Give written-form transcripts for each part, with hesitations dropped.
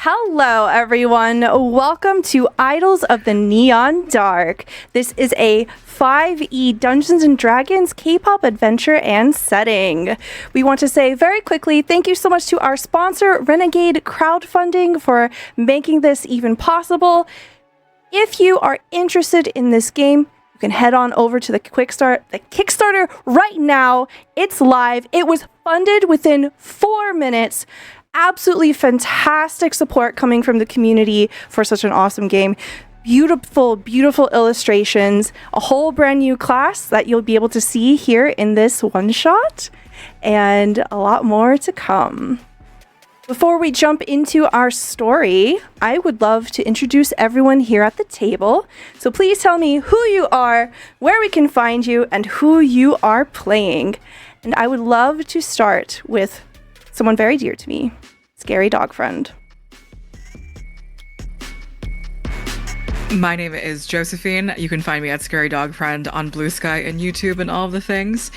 Hello, everyone. Welcome to Idols of the Neon Dark. This is a 5e Dungeons & Dragons K-pop adventure and setting. We want to say very quickly thank you so much to our sponsor, Renegade Crowdfunding, for making this even possible. If you are interested in this game, you can head on over to the Kickstarter right now. It's live. It was funded within 4 minutes. Absolutely fantastic support coming from the community for such an awesome game. Beautiful, beautiful illustrations, a whole brand new class that you'll be able to see here in this one shot, and a lot more to come. Before we jump into our story, I would love to introduce everyone here at the table. So please tell me who you are, where we can find you, and who you are playing. And I would love to start with someone very dear to me, Scary Dog Friend. My name is Josephine. You can find me at Scary Dog Friend on Blue Sky and YouTube and all of the things.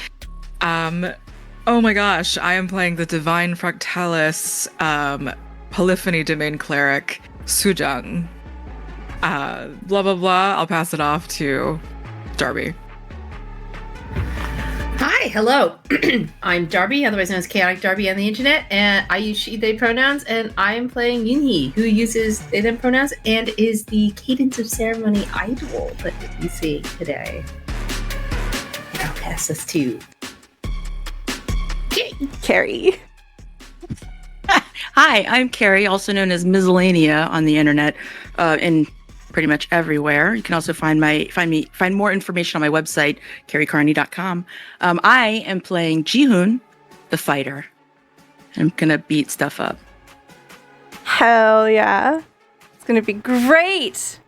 Oh my gosh, I am playing the Divine Fractalis Polyphony Domain Cleric, Sujang. Blah, blah, blah. I'll pass it off to Darby. Hi, hello. I'm Darby, otherwise known as Chaotic Darby on the internet, and I use she, they pronouns, and I am playing Yunhee, who uses they, them pronouns, and is the Cadence of Ceremony idol that you see today. And I'll pass this to Carrie. Hi, I'm Carrie, also known as Miscellanea on the internet, and pretty much everywhere. You can also find more information on my website, carriecarney.com. I am playing Jihoon, the fighter. I'm gonna beat stuff up. Hell yeah. It's gonna be great.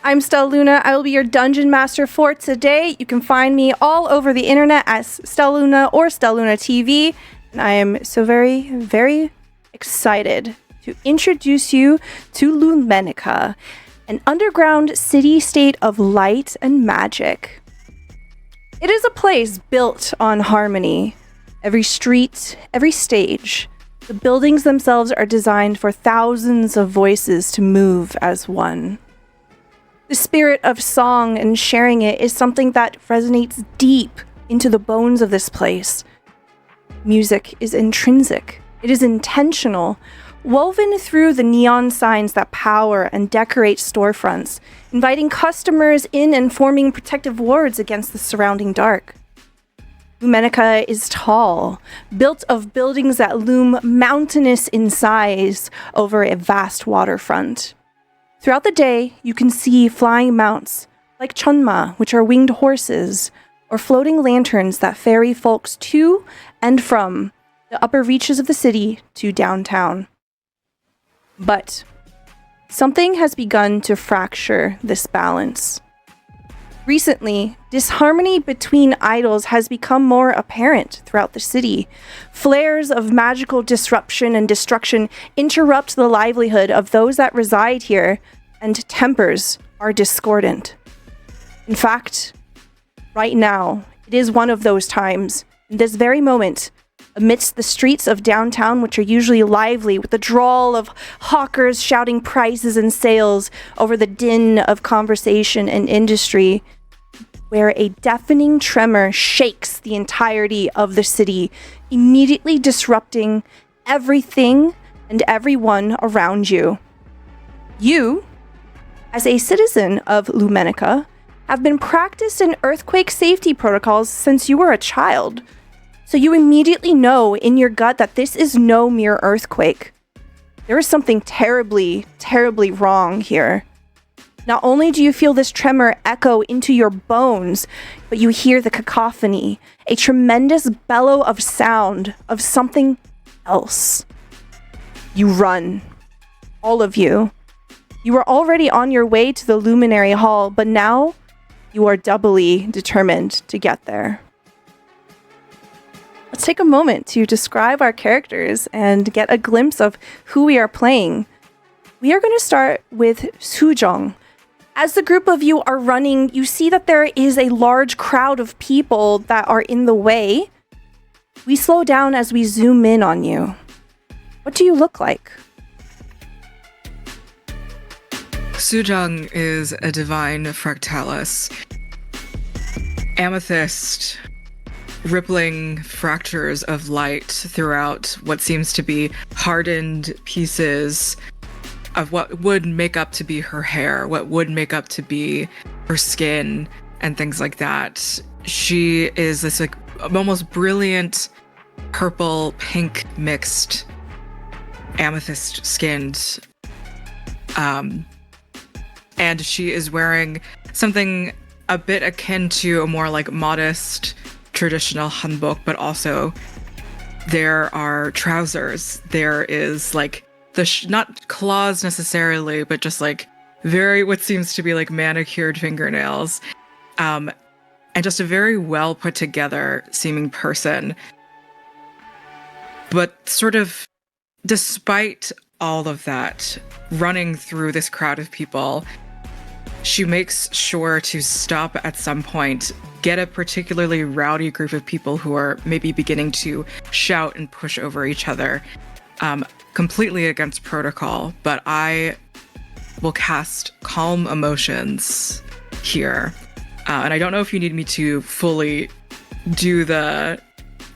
I'm Stelluna. I will be your dungeon master for today. You can find me all over the internet as Stelluna or Stelluna TV. And I am so very, very excited to introduce you to Lumenica, an underground city-state of light and magic. It is a place built on harmony. Every street, every stage, the buildings themselves are designed for thousands of voices to move as one. The spirit of song and sharing it is something that resonates deep into the bones of this place. Music is intrinsic. It is intentional, woven through the neon signs that power and decorate storefronts, inviting customers in and forming protective wards against the surrounding dark. Lumenica is tall, built of buildings that loom mountainous in size over a vast waterfront. Throughout the day, you can see flying mounts, like chunma, which are winged horses, or floating lanterns that ferry folks to and from the upper reaches of the city to downtown. But something has begun to fracture this balance. Recently, disharmony between idols has become more apparent throughout the city. Flares of magical disruption and destruction interrupt the livelihood of those that reside here, and tempers are discordant. In fact, right now, it is one of those times. In this very moment, amidst the streets of downtown, which are usually lively with the drawl of hawkers shouting prices and sales over the din of conversation and industry, where a deafening tremor shakes the entirety of the city, immediately disrupting everything and everyone around you. You, as a citizen of Lumenica, have been practiced in earthquake safety protocols since you were a child. So you immediately know in your gut that this is no mere earthquake. There is something terribly, terribly wrong here. Not only do you feel this tremor echo into your bones, but you hear the cacophony, a tremendous bellow of sound of something else. You run. All of you. You were already on your way to the Luminary Hall, but now you are doubly determined to get there. Let's take a moment to describe our characters and get a glimpse of who we are playing. We are going to start with Sujong. As the group of you are running, you see that there is a large crowd of people that are in the way. We slow down as we zoom in on you. What do you look like? Sujong is a divine fractalis. Amethyst, rippling fractures of light throughout what seems to be hardened pieces of what would make up to be her hair, what would make up to be her skin, and things like that. She is this like almost brilliant purple pink mixed amethyst skinned, and she is wearing something a bit akin to a more like modest traditional hanbok, but also there are trousers. There is like not claws necessarily, but just like very what seems to be like manicured fingernails, and just a very well put together seeming person. But sort of despite all of that, running through this crowd of people, she makes sure to stop at some point, get a particularly rowdy group of people who are maybe beginning to shout and push over each other, completely against protocol. But I will cast Calm Emotions here. And I don't know if you need me to fully do the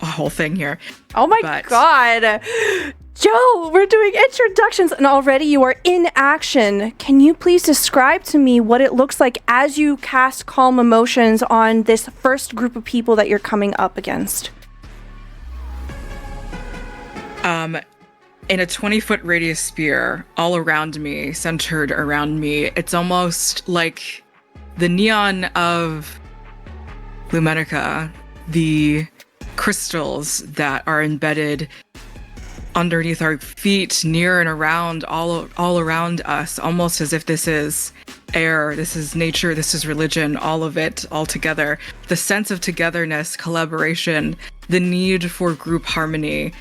whole thing here. Oh my God. Yo, we're doing introductions and already you are in action. Can you please describe to me what it looks like as you cast Calm Emotions on this first group of people that you're coming up against? In a 20-foot radius sphere all around me, centered around me, it's almost like the neon of Lumenica, the crystals that are embedded underneath our feet, near and around, all around us, almost as if this is air, this is nature, this is religion, all of it all together. The sense of togetherness, collaboration, the need for group harmony.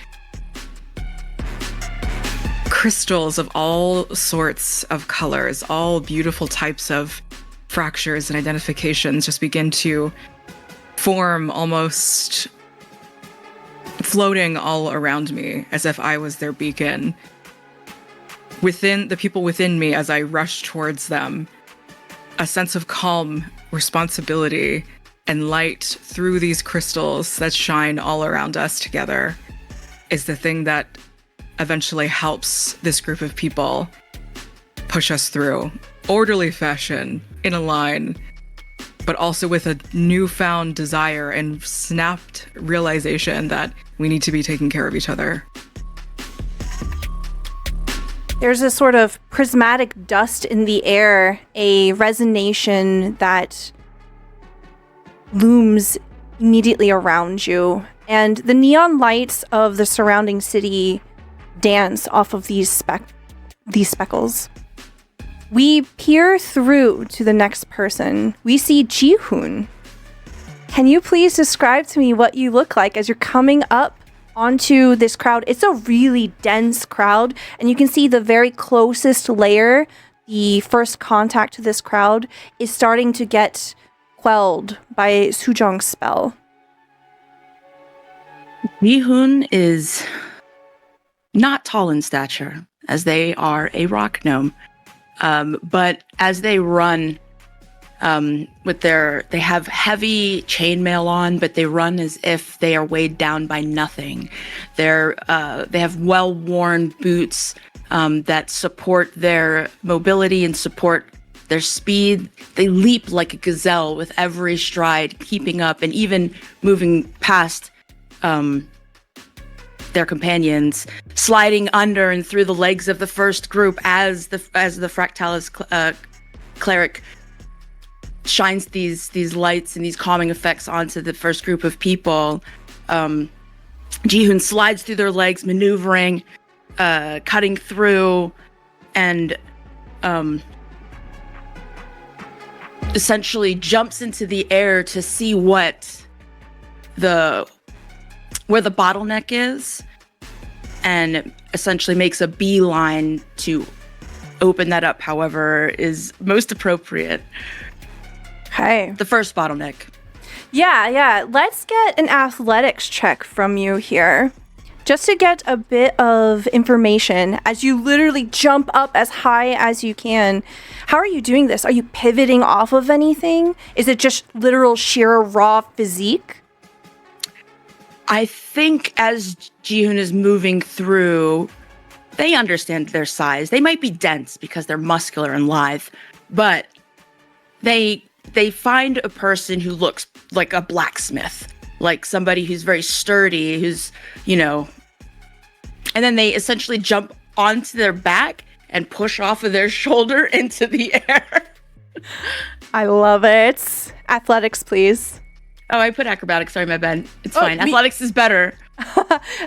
Crystals of all sorts of colors, all beautiful types of fractures and identifications just begin to form, almost floating all around me as if I was their beacon. Within the people within me, as I rush towards them, a sense of calm, responsibility, and light through these crystals that shine all around us together is the thing that eventually helps this group of people push us through. Orderly fashion, in a line, but also with a newfound desire and snapped realization that we need to be taking care of each other. There's a sort of prismatic dust in the air, a resonation that looms immediately around you, and the neon lights of the surrounding city dance off of these speckles. We peer through to the next person. We see Ji-hoon. Can you please describe to me what you look like as you're coming up onto this crowd? It's a really dense crowd, and you can see the very closest layer, the first contact to this crowd, is starting to get quelled by Sujong's spell. Ji-hoon is not tall in stature, as they are a rock gnome. But as they run, they have heavy chainmail on, but they run as if they are weighed down by nothing. They have well-worn boots that support their mobility and support their speed. They leap like a gazelle with every stride, keeping up and even moving past their companions, sliding under and through the legs of the first group as the Fractalis cleric shines these lights and these calming effects onto the first group of people. Ji-hoon slides through their legs, maneuvering, cutting through, and essentially jumps into the air to see where the bottleneck is, and essentially makes a beeline to open that up however is most appropriate. Okay. The first bottleneck. Yeah. Let's get an athletics check from you here. just to get a bit of information as you literally jump up as high as you can. How are you doing this? Are you pivoting off of anything? Is it just literal sheer raw physique? I think as Jihoon is moving through, they understand their size. They might be dense because they're muscular and lithe, but they find a person who looks like a blacksmith, like somebody who's very sturdy, who's, and then they essentially jump onto their back and push off of their shoulder into the air. I love it. Athletics, please. Oh, I put acrobatics. Sorry, my bad. It's fine. Athletics is better.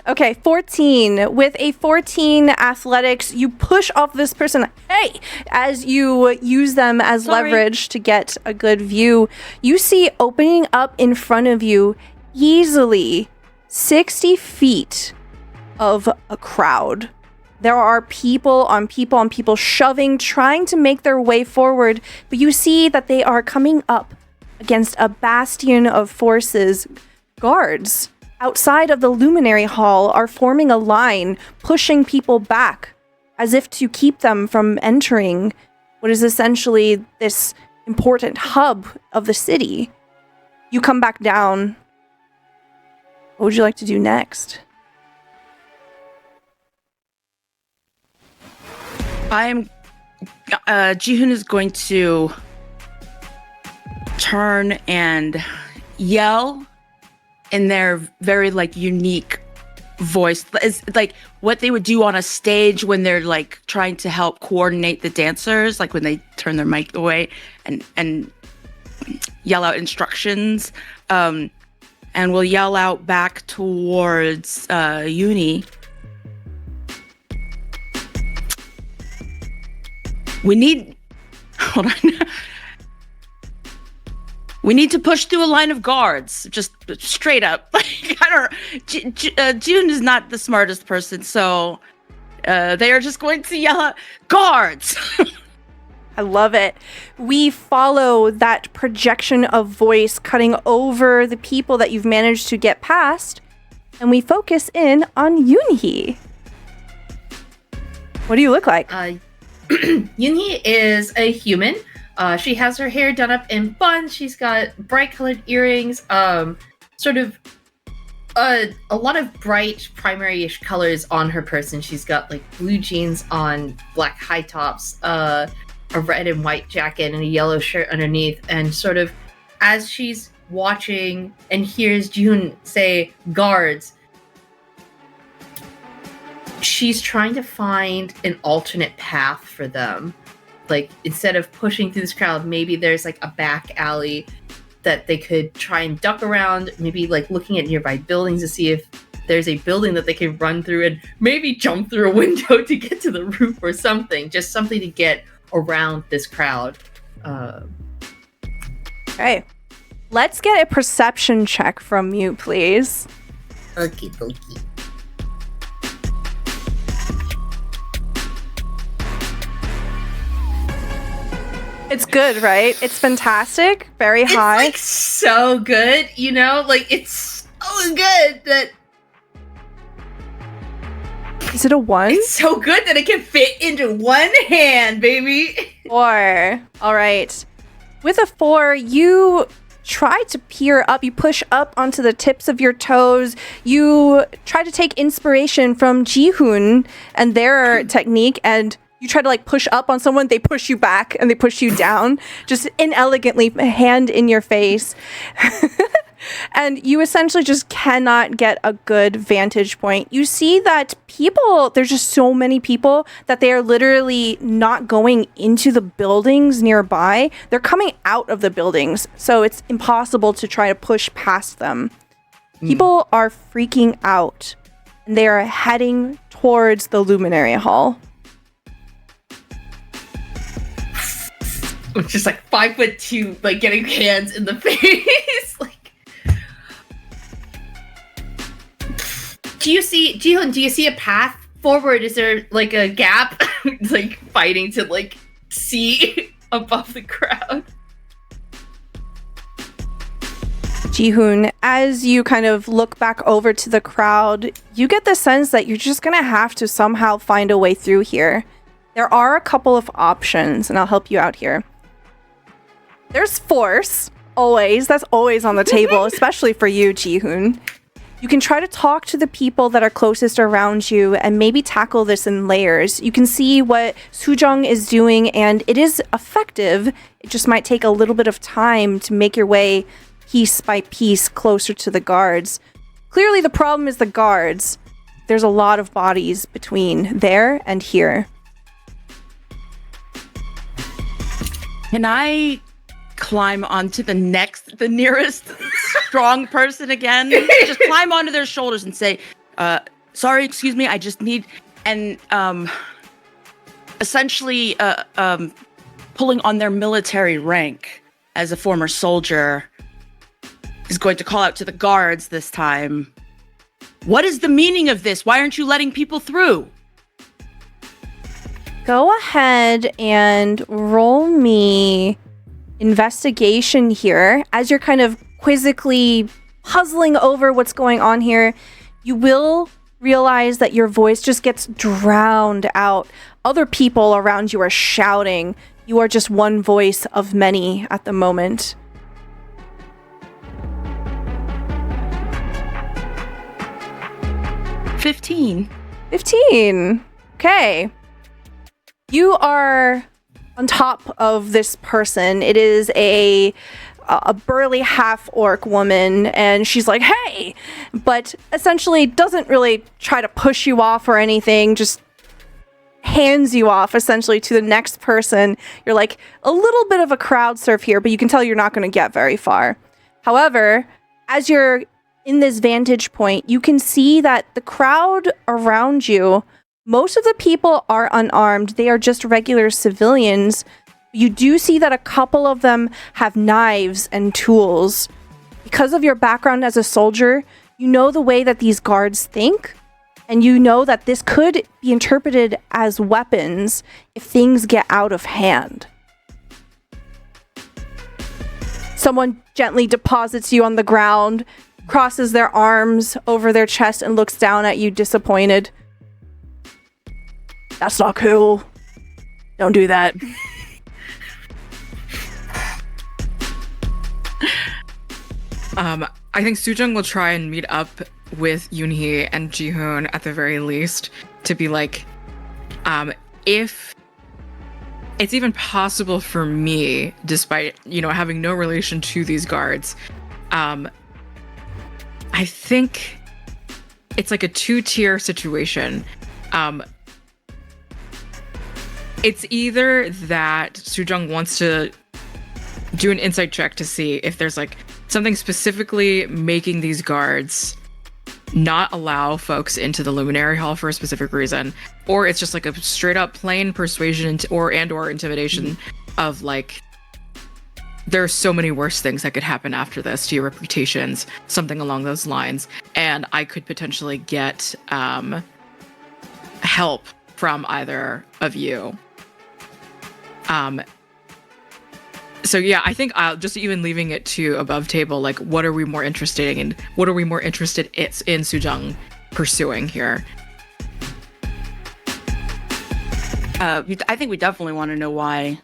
Okay, 14. With a 14 athletics, you push off this person, hey, as you use them as leverage to get a good view. You see opening up in front of you easily 60 feet of a crowd. There are people on people on people shoving, trying to make their way forward, but you see that they are coming up against a bastion of forces. Guards outside of the Luminary Hall are forming a line, pushing people back as if to keep them from entering what is essentially this important hub of the city. You come back down. What would you like to do next? Jihoon is going to turn and yell in their very unique voice. It's like what they would do on a stage when they're trying to help coordinate the dancers, like when they turn their mic away and yell out instructions. And we'll yell out back towards Uni. Hold on. We need to push through a line of guards, just straight up. June is not the smartest person, so they are just going to yell out, guards! I love it. We follow that projection of voice cutting over the people that you've managed to get past, and we focus in on Yoonhee. What do you look like? Yoonhee is a human. She has her hair done up in buns. She's got bright colored earrings, sort of a lot of bright primary-ish colors on her person. She's got blue jeans on, black high tops, a red and white jacket, and a yellow shirt underneath. And sort of as she's watching and hears June say guards, she's trying to find an alternate path for them. Instead of pushing through this crowd, maybe there's a back alley that they could try and duck around, maybe looking at nearby buildings to see if there's a building that they can run through and maybe jump through a window to get to the roof or something. Just something to get around this crowd. Okay. Let's get a perception check from you, please. Okie dokie. It's good, right? It's fantastic. Very high. It's so good, it's so good that Is it a 1? it's so good that it can fit into one hand, baby. 4. All right. With a 4, you try to peer up. You push up onto the tips of your toes. You try to take inspiration from Jihoon and their technique, and you try to push up on someone, they push you back and they push you down, just inelegantly, hand in your face. And you essentially just cannot get a good vantage point. You see that there's just so many people that they are literally not going into the buildings nearby. They're coming out of the buildings. So it's impossible to try to push past them. People are freaking out and they are heading towards the Luminary Hall. Just 5'2", getting hands in the face. Do you see a path forward? Is there a gap? It's fighting to see above the crowd. Jihoon, as you kind of look back over to the crowd, you get the sense that you're just going to have to somehow find a way through here. There are a couple of options, and I'll help you out here. There's force, always. That's always on the table, especially for you, Jihoon. You can try to talk to the people that are closest around you and maybe tackle this in layers. You can see what Sujong is doing, and it is effective. It just might take a little bit of time to make your way piece by piece closer to the guards. Clearly, the problem is the guards. There's a lot of bodies between there and here. Can I climb onto the nearest strong person again? Just climb onto their shoulders and say, sorry, excuse me, I just need, and essentially pulling on their military rank as a former soldier is going to call out to the guards this time. What is the meaning of this? Why aren't you letting people through? Go ahead and roll me investigation here. As you're kind of quizzically puzzling over what's going on here, you will realize that your voice just gets drowned out. Other people around you are shouting. You are just one voice of many at the moment. $15. 15. Okay. You are on top of this person. It is a burly half-orc woman, and she's like, hey! But essentially doesn't really try to push you off or anything, just hands you off essentially to the next person. You're like a little bit of a crowd surf here, but you can tell you're not going to get very far. However, as you're in this vantage point, you can see that the crowd around you, most of the people are unarmed. They are just regular civilians. You do see that a couple of them have knives and tools. Because of your background as a soldier, you know the way that these guards think, and you know that this could be interpreted as weapons if things get out of hand. Someone gently deposits you on the ground, crosses their arms over their chest, and looks down at you disappointed. That's not cool. Don't do that. I think Sujung will try and meet up with Yoonhee and Jihoon at the very least to be like, if it's even possible for me, despite, having no relation to these guards, I think it's like a two-tier situation. It's either that Sujung wants to do an insight check to see if there's like something specifically making these guards not allow folks into the Luminary Hall for a specific reason, or it's just like a straight up plain persuasion or intimidation of like, there are so many worse things that could happen after this to your reputations, something along those lines, and I could potentially get help from either of you. So yeah, I think I'll just even leaving it to above table, like what are we more interested in? What are we more interested in Sujung pursuing here? I think we definitely want to know why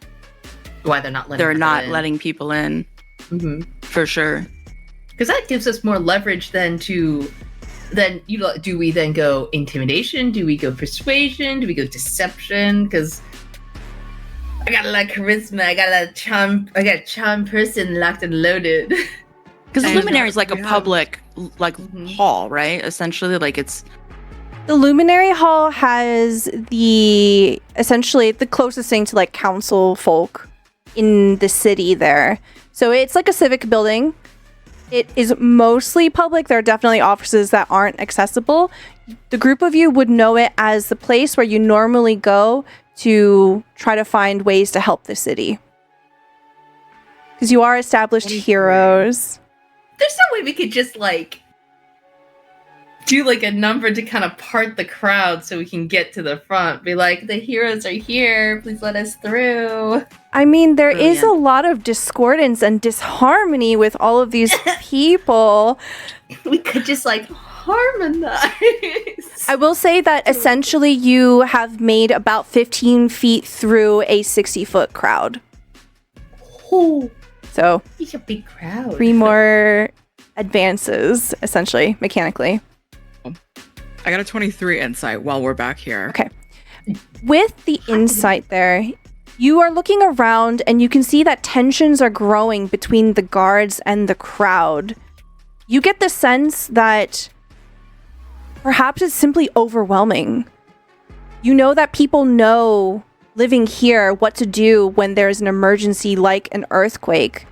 they're not letting people in. Mm-hmm. For sure. Because that gives us more leverage do we then go intimidation? Do we go persuasion? Do we go deception? Because I got a lot of charisma. I got a charm person locked and loaded. Because the Luminary is like a public hall, right? Essentially, like it's... The Luminary Hall has essentially the closest thing to like council folk in the city there. So it's like a civic building. It is mostly public. There are definitely offices that aren't accessible. The group of you would know it as the place where you normally go to try to find ways to help the city. Because you are established heroes. There's no way we could just do like a number to kind of part the crowd so we can get to the front. Be like, the heroes are here. Please let us through. I mean, there is a Brilliant. lot of discordance and disharmony with all of these people. We could just like harmonize. I will say that essentially you have made about 15 feet through a 60-foot crowd. Oh, So it's a big crowd. 3 more advances, essentially, mechanically. I got a 23 insight while we're back here. Okay. With the insight there, you are looking around and you can see that tensions are growing between the guards and the crowd. You get the sense that perhaps it's simply overwhelming. You know that people know living here what to do when there's an emergency like an earthquake.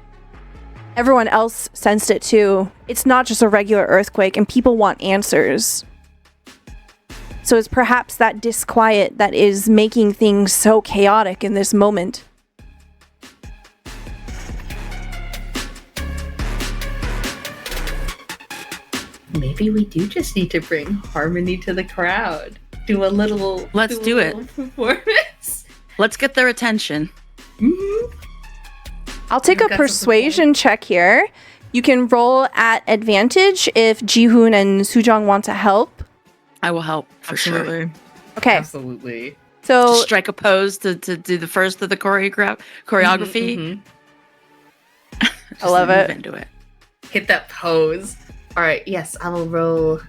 Everyone else sensed it too. It's not just a regular earthquake and people want answers. So it's perhaps that disquiet that is making things so chaotic in this moment. Maybe we do just need to bring harmony to the crowd. Do a little. Let's do it. little performance. Let's get their attention. Mhm. I'll take You've a got some persuasion check here. You can roll at advantage if Jihoon and Sujong want to help. I will help for sure. Absolutely. Okay, Absolutely. so Strike a pose to do the first of the choreography. Mhm. Just I love move it. Into it. Hit that pose. All right. Yes, I will roll.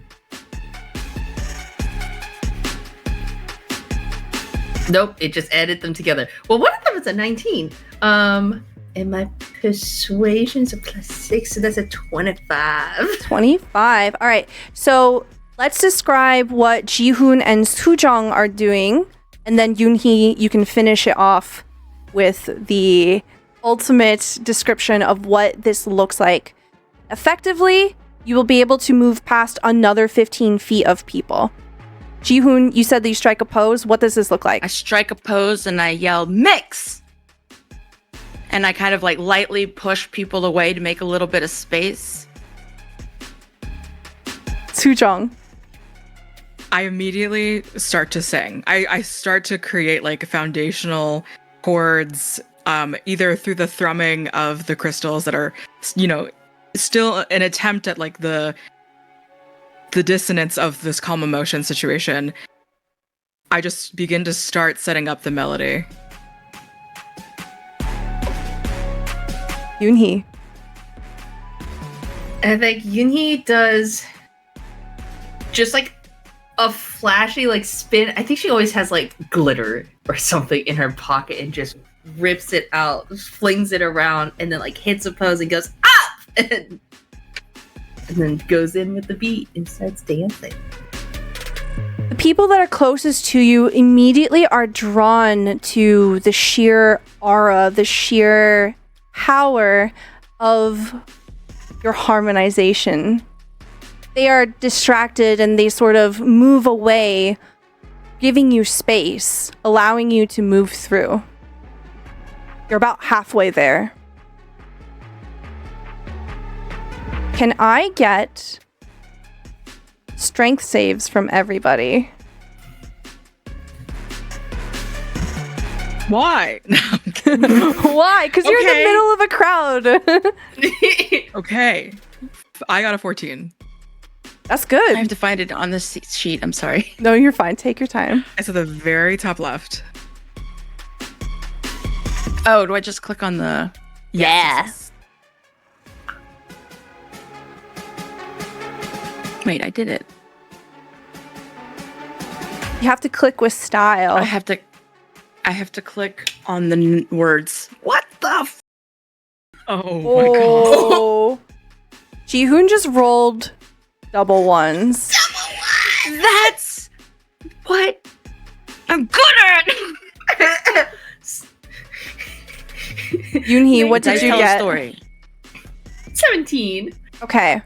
Nope, it just added them together. Well, one of them is a 19. And my persuasion's a +6, so that's a 25. 25. All right, so let's describe what Jihoon and Sujong are doing, and then Yoonhee, you can finish it off with the ultimate description of what this looks like. Effectively, you will be able to move past another 15 feet of people. Jihoon, you said that you strike a pose. What does this look like? I strike a pose and I yell, "Mix!" And I kind of like lightly push people away to make a little bit of space. Sujong. I immediately start to sing. I start to create like foundational chords, either through the thrumming of the crystals that are, still an attempt at like the dissonance of this calm emotion situation. I just begin to start setting up the melody. Yoonhee. I think Yoonhee does just like a flashy like spin. I think she always has like glitter or something in her pocket and just rips it out, flings it around, and then like hits a pose and goes up, and then goes in with the beat and starts dancing. The people that are closest to you immediately are drawn to the sheer aura, the sheer power of your harmonization. They are distracted and they sort of move away, giving you space, allowing you to move through. You're about halfway there. Can I get strength saves from everybody? Why? Why? Because you're in the Okay. middle of a crowd. Okay. I got a 14. That's I good. have to find it on this sheet. I'm sorry. No, you're fine. Take your time. It's at the very top left. Oh, do I just click on the? Yes. Wait, I did it. You have to click with style. I have to click on the words. What the? Oh my god. Oh. Jihoon just rolled double ones. That's what I'm good at. Yoonhee, what did Dice you tell a get? story. 17. Okay.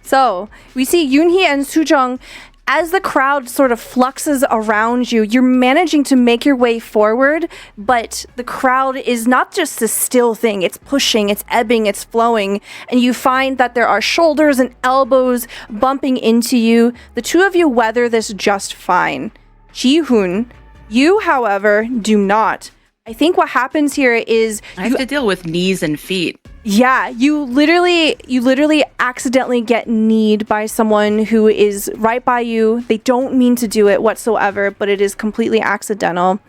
So we see Yoonhee and Sujong as the crowd sort of fluxes around you, you're managing to make your way forward, but the crowd is not just a still thing. It's pushing, it's ebbing, it's flowing, and you find that there are shoulders and elbows bumping into you. The two of you weather this just fine. Ji-hoon, you, however, do not. I think what happens here is I have to deal with knees and feet. yeah, you literally accidentally get kneed by someone who is right by you. They don't mean to do it whatsoever, but it is completely accidental.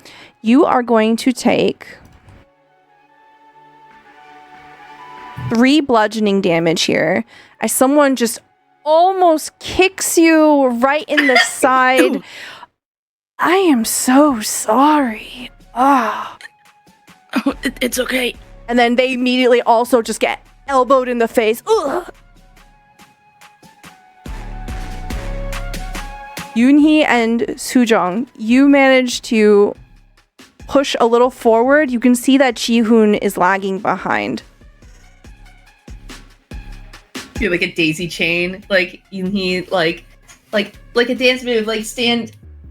You are going to take 3 bludgeoning damage here as someone just almost kicks you right in the side. I am so sorry. Ah. Oh, it's okay. And then they immediately also just get elbowed in the face. Ugh. Yoonhee and Sujong, you manage to push a little forward. You can see that Ji-hoon is lagging behind. You're like a daisy chain, like Yoonhee, like a dance move, like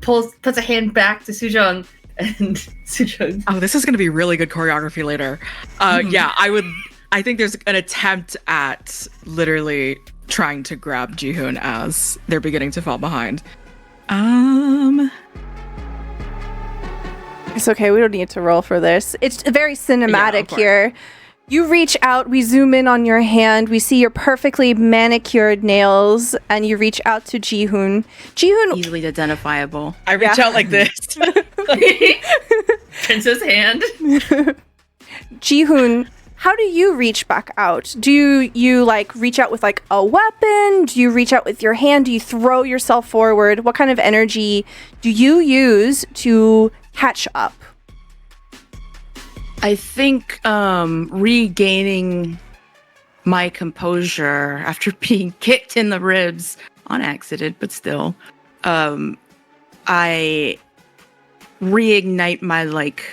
puts a hand back to Sujong. And Sujong. Oh, this is going to be really good choreography later. Yeah, I think there's an attempt at literally trying to grab Ji-hoon as they're beginning to fall behind. It's okay, we don't need to roll for this. It's very cinematic course. here. You reach out, we zoom in on your hand, we see your perfectly manicured nails, and you reach out to Ji-hoon. Ji-hoon, Easily identifiable. I reach out like this. Princess hand. Ji-hoon, how do you reach back out? Do you like reach out with like a weapon? Do you reach out with your hand? Do you throw yourself forward? What kind of energy do you use to catch up? I think regaining my composure after being kicked in the ribs on accident, but still, I reignite my like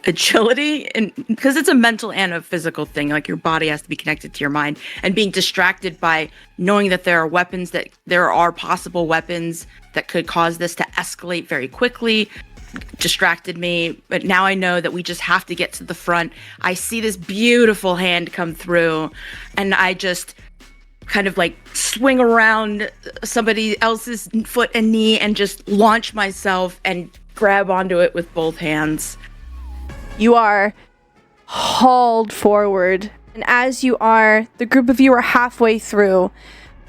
agility, and because it's a mental and a physical thing, like your body has to be connected to your mind, and being distracted by knowing that there are possible weapons that could cause this to escalate very quickly distracted me. But now I know that we just have to get to the front. I see this beautiful hand come through, and I just kind of like swing around somebody else's foot and knee and just launch myself and grab onto it with both hands. You are hauled forward, and as you are, the group of you are halfway through.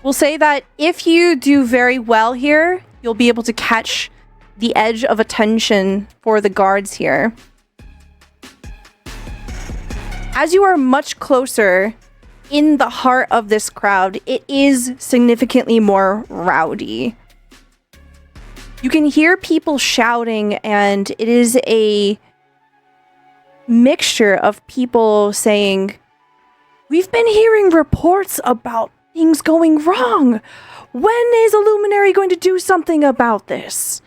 We'll say that if you do very well here, you'll be able to catch the edge of attention for the guards here. As you are much closer in the heart of this crowd, it is significantly more rowdy. You can hear people shouting, and it is a mixture of people saying, "We've been hearing reports about things going wrong. When is a luminary going to do something about this?"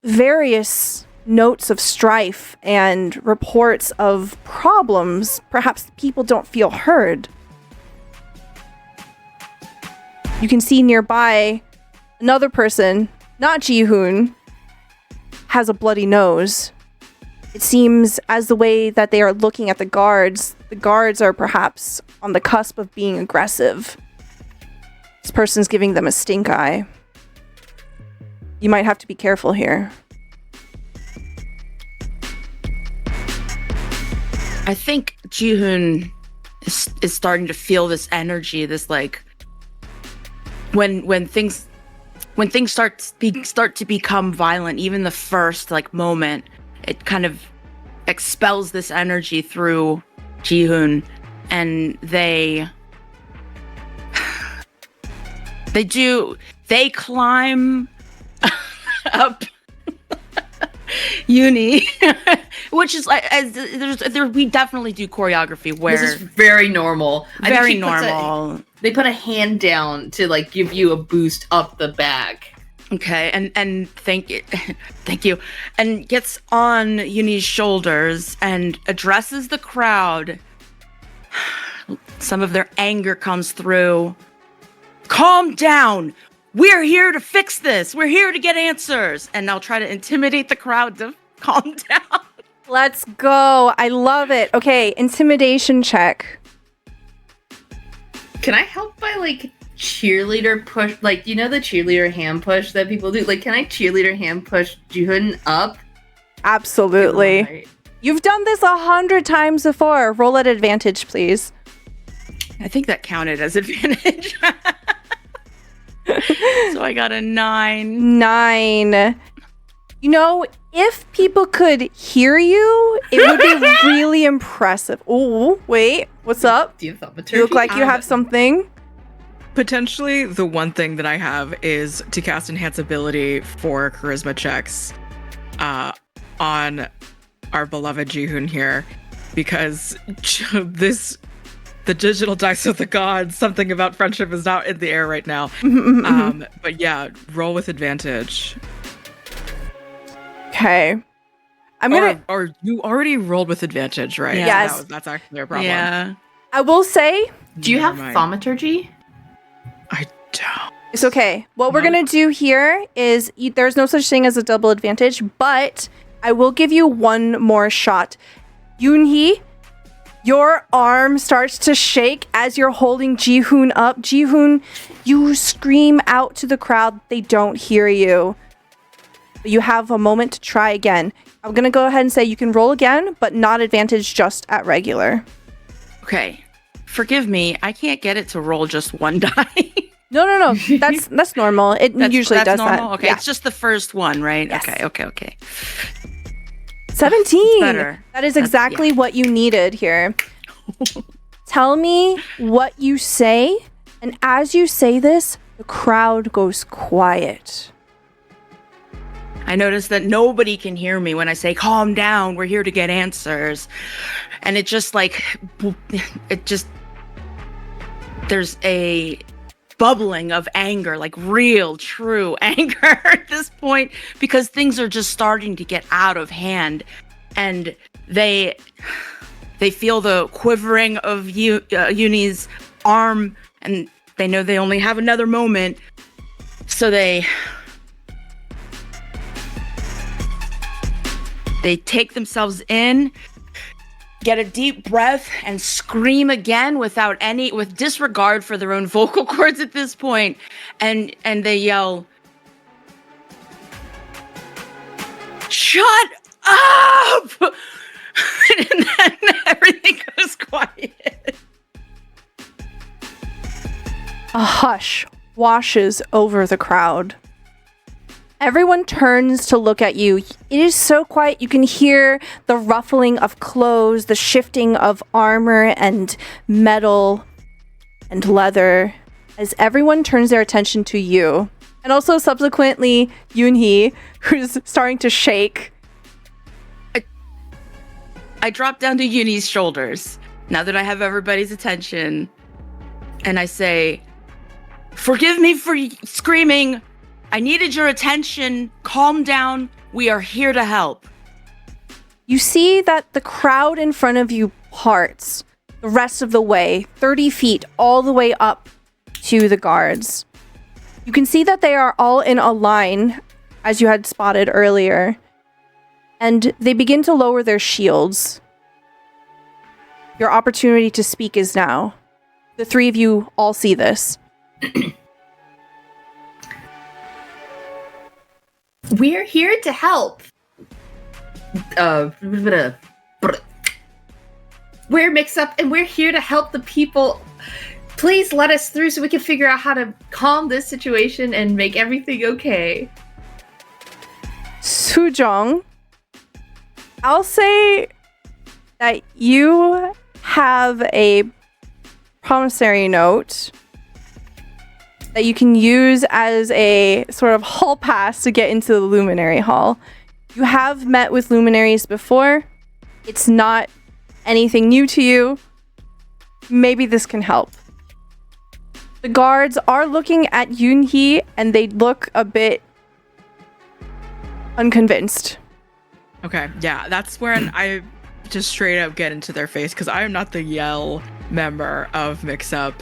Various notes of strife and reports of problems. Perhaps people don't feel heard. You can see nearby another person, not Ji-hoon, has a bloody nose. It seems, as the way that they are looking at the guards are perhaps on the cusp of being aggressive. This person's giving them a stink eye. You might have to be careful here. I think Ji-hoon is starting to feel this energy, this like when things start to become violent, even the first like moment, it kind of expels this energy through Ji-hoon, and they climb up Uni, which is like we definitely do choreography where This is very normal. I think very she puts normal. They put a hand down to like give you a boost up the back. Okay, and thank you, and gets on Uni's shoulders and addresses the crowd. Some of their anger comes through. Calm down. we're here to fix this. We're here to get answers. And I'll try to intimidate the crowd to calm down. Let's go. I love it. Okay, intimidation check. Can I help by like cheerleader push, like, you know, the cheerleader hand push that people do? Like, can I cheerleader hand push Jihoon up? Absolutely. Right. You've done this 100 times before. Roll at advantage, please. I think that counted as advantage. So I got a 9. 9. You know, if people could hear you, it would be really impressive. Oh, wait. What's up? Do you have thaumaturgy? You look like you have something. Potentially, the one thing that I have is to cast Enhance ability for charisma checks on our beloved Jihoon here, because the digital dice of the gods, something about friendship is not in the air right now. But yeah, roll with advantage. Okay. I'm gonna. Or you already rolled with advantage, right? Yeah. Yes. That's actually a problem. Yeah. I will say Do you have Never mind. thaumaturgy? I don't. it's okay. What we're gonna do here is there's no such thing as a double advantage, but I will give you one more shot. Yoonhee, your arm starts to shake as you're holding Jihoon up. Jihoon, you scream out to the crowd. They don't hear you. But you have a moment to try again. I'm going to go ahead and say you can roll again, but not advantage, just at regular. Okay. Forgive me. I can't get it to roll just one die. No. That's normal. It usually that's does normal? that. Okay. Yeah. It's just the first one, right? Yes. Okay. 17. better. That is exactly what you needed here. Tell me what you say, and as you say this, the crowd goes quiet. I notice that nobody can hear me when I say, calm down, we're here to get answers. And it just there's a bubbling of anger, like real, true anger at this point, because things are just starting to get out of hand. And they feel the quivering of Uni's arm, and they know they only have another moment. So they take themselves in, get a deep breath, and scream again with disregard for their own vocal cords at this point. And they yell, "Shut up!" And then everything goes quiet. A hush washes over the crowd. Everyone turns to look at you. It is so quiet. You can hear the ruffling of clothes, the shifting of armor and metal and leather as everyone turns their attention to you. And also subsequently, Yoonhee, who's starting to shake. I drop down to Uni's shoulders now that I have everybody's attention, and I say, "Forgive me for screaming. I needed your attention. Calm down. We are here to help." You see that the crowd in front of you parts the rest of the way, 30 feet all the way up to the guards. You can see that they are all in a line, as you had spotted earlier, and they begin to lower their shields. Your opportunity to speak is now. The three of you all see this. We're here to help. We're Mix Up, and we're here to help the people. Please let us through so we can figure out how to calm this situation and make everything okay. Sujong, I'll say that you have a promissory note that you can use as a sort of hall pass to get into the Luminary Hall. You have met with luminaries before. It's not anything new to you. Maybe this can help. The guards are looking at Yoonhee and they look a bit unconvinced. Okay, yeah, that's when I just straight up get into their face because I am not the yell member of Mix Up.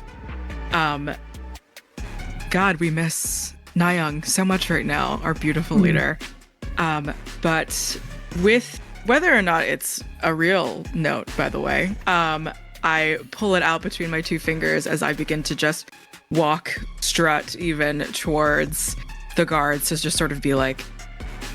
God, we miss Nayoung so much right now, our beautiful leader. But with whether or not it's a real note, by the way, I pull it out between my two fingers as I begin to just walk, strut even towards the guards to just sort of be like,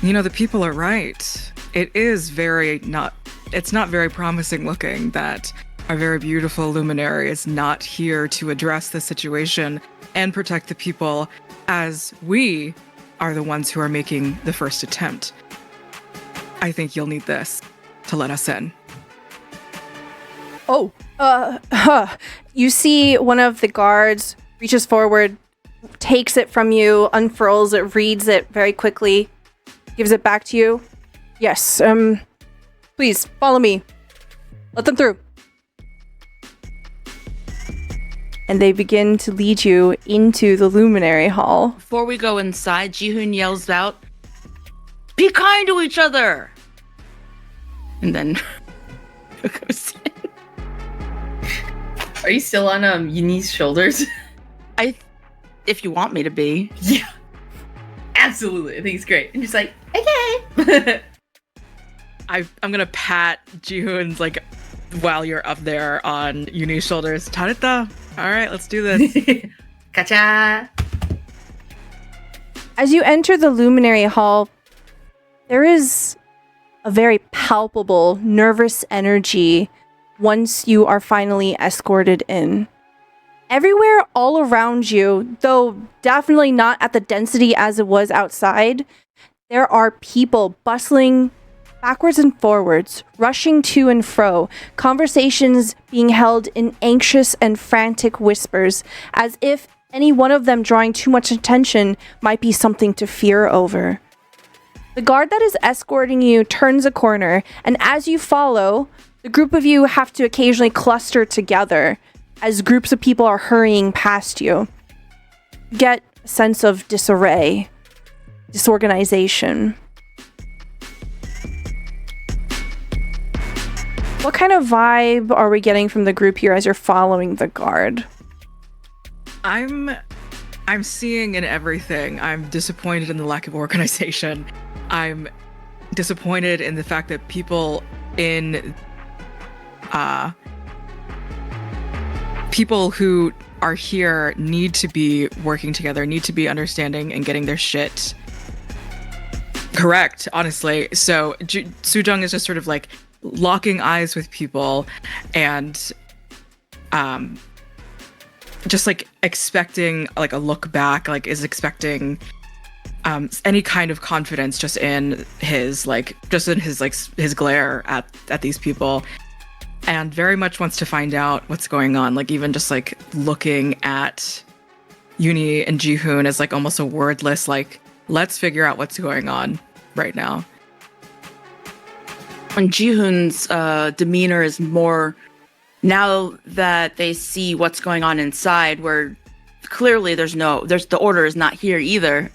the people are right. It is it's not very promising looking that our very beautiful luminary is not here to address the situation and protect the people, as we are the ones who are making the first attempt. I think you'll need this to let us in. Oh, you see one of the guards reaches forward, takes it from you, unfurls it, reads it very quickly, gives it back to you. Yes, please, follow me. Let them through. And they begin to lead you into the Luminary Hall. Before we go inside, Jihoon yells out, "Be kind to each other!" And then goes in. Are you still on Yuni's shoulders? If you want me to be. Yeah. Absolutely. I think it's great. And just like, okay. I'm gonna pat Jihoon's like while you're up there on Yuni's shoulders. Tarita. All right, let's do this. Gotcha. As you enter the Luminary Hall, there is a very palpable, nervous energy once you are finally escorted in. Everywhere all around you, though definitely not at the density as it was outside, there are people bustling backwards and forwards, rushing to and fro, conversations being held in anxious and frantic whispers, as if any one of them drawing too much attention might be something to fear over. The guard that is escorting you turns a corner, and as you follow, the group of you have to occasionally cluster together as groups of people are hurrying past you. You get a sense of disarray, disorganization. What kind of vibe are we getting from the group here as you're following the guard? I'm seeing in everything. I'm disappointed in the lack of organization. I'm disappointed in the fact that people who are here need to be working together, need to be understanding and getting their shit correct, honestly. So Sujung is just sort of like locking eyes with people and just like expecting like a look back, like is expecting any kind of confidence just in his glare at these people, and very much wants to find out what's going on, like even just like looking at Uni and Jihoon as like almost a wordless like, let's figure out what's going on right now. And Jihoon's demeanor is more, now that they see what's going on inside, where clearly the order is not here either.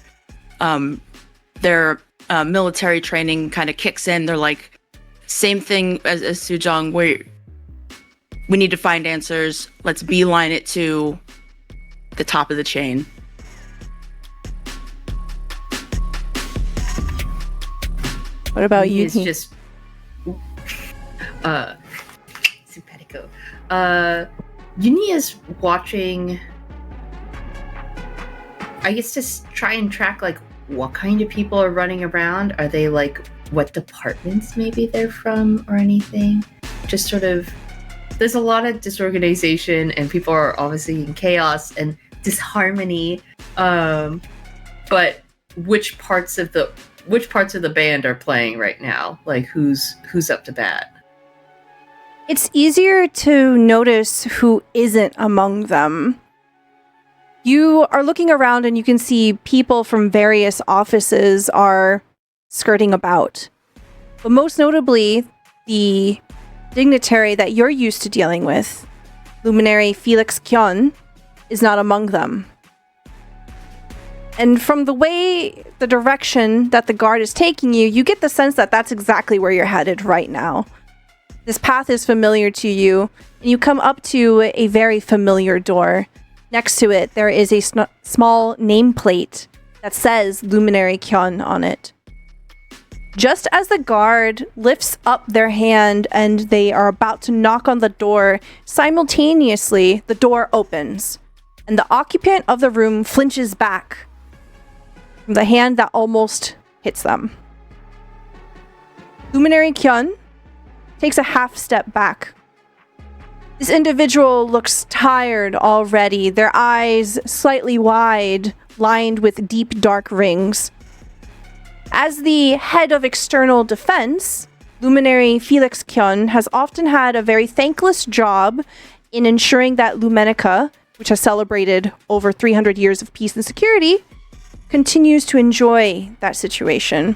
Their military training kind of kicks in. They're like, same thing as Sujung, where we need to find answers. Let's beeline it to the top of the chain. What about you? It's just simpatico. Uni is watching, I guess, to try and track like what kind of people are running around. Are they like what departments maybe they're from or anything? Just sort of, there's a lot of disorganization and people are obviously in chaos and disharmony. But which parts of the band are playing right now? Like who's up to bat? It's easier to notice who isn't among them. You are looking around and you can see people from various offices are skirting about. But most notably, the dignitary that you're used to dealing with, Luminary Felix Kyon, is not among them. And from the direction that the guard is taking you, you get the sense that that's exactly where you're headed right now. This path is familiar to you, and you come up to a very familiar door. Next to it, there is a small nameplate that says Luminary Kyun on it. Just as the guard lifts up their hand and they are about to knock on the door, simultaneously, the door opens, and the occupant of the room flinches back from the hand that almost hits them. Luminary Kyun takes a half step back. This individual looks tired already, their eyes slightly wide, lined with deep dark rings. As the head of external defense, Luminary Felix Kyun has often had a very thankless job in ensuring that Lumenica, which has celebrated over 300 years of peace and security, continues to enjoy that situation.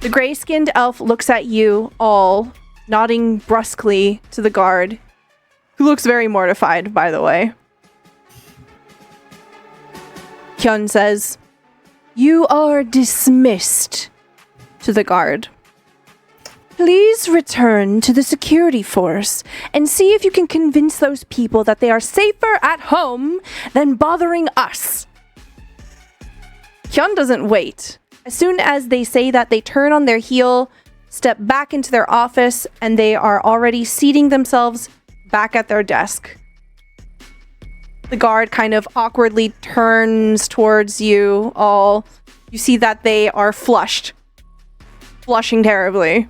The gray-skinned elf looks at you all, nodding brusquely to the guard, who looks very mortified, by the way. Kyun says, "You are dismissed," to the guard. "Please return to the security force and see if you can convince those people that they are safer at home than bothering us." Kyun doesn't wait. As soon as they say that, they turn on their heel, step back into their office, and they are already seating themselves back at their desk. The guard kind of awkwardly turns towards you all. You see that they are flushed. Flushing terribly.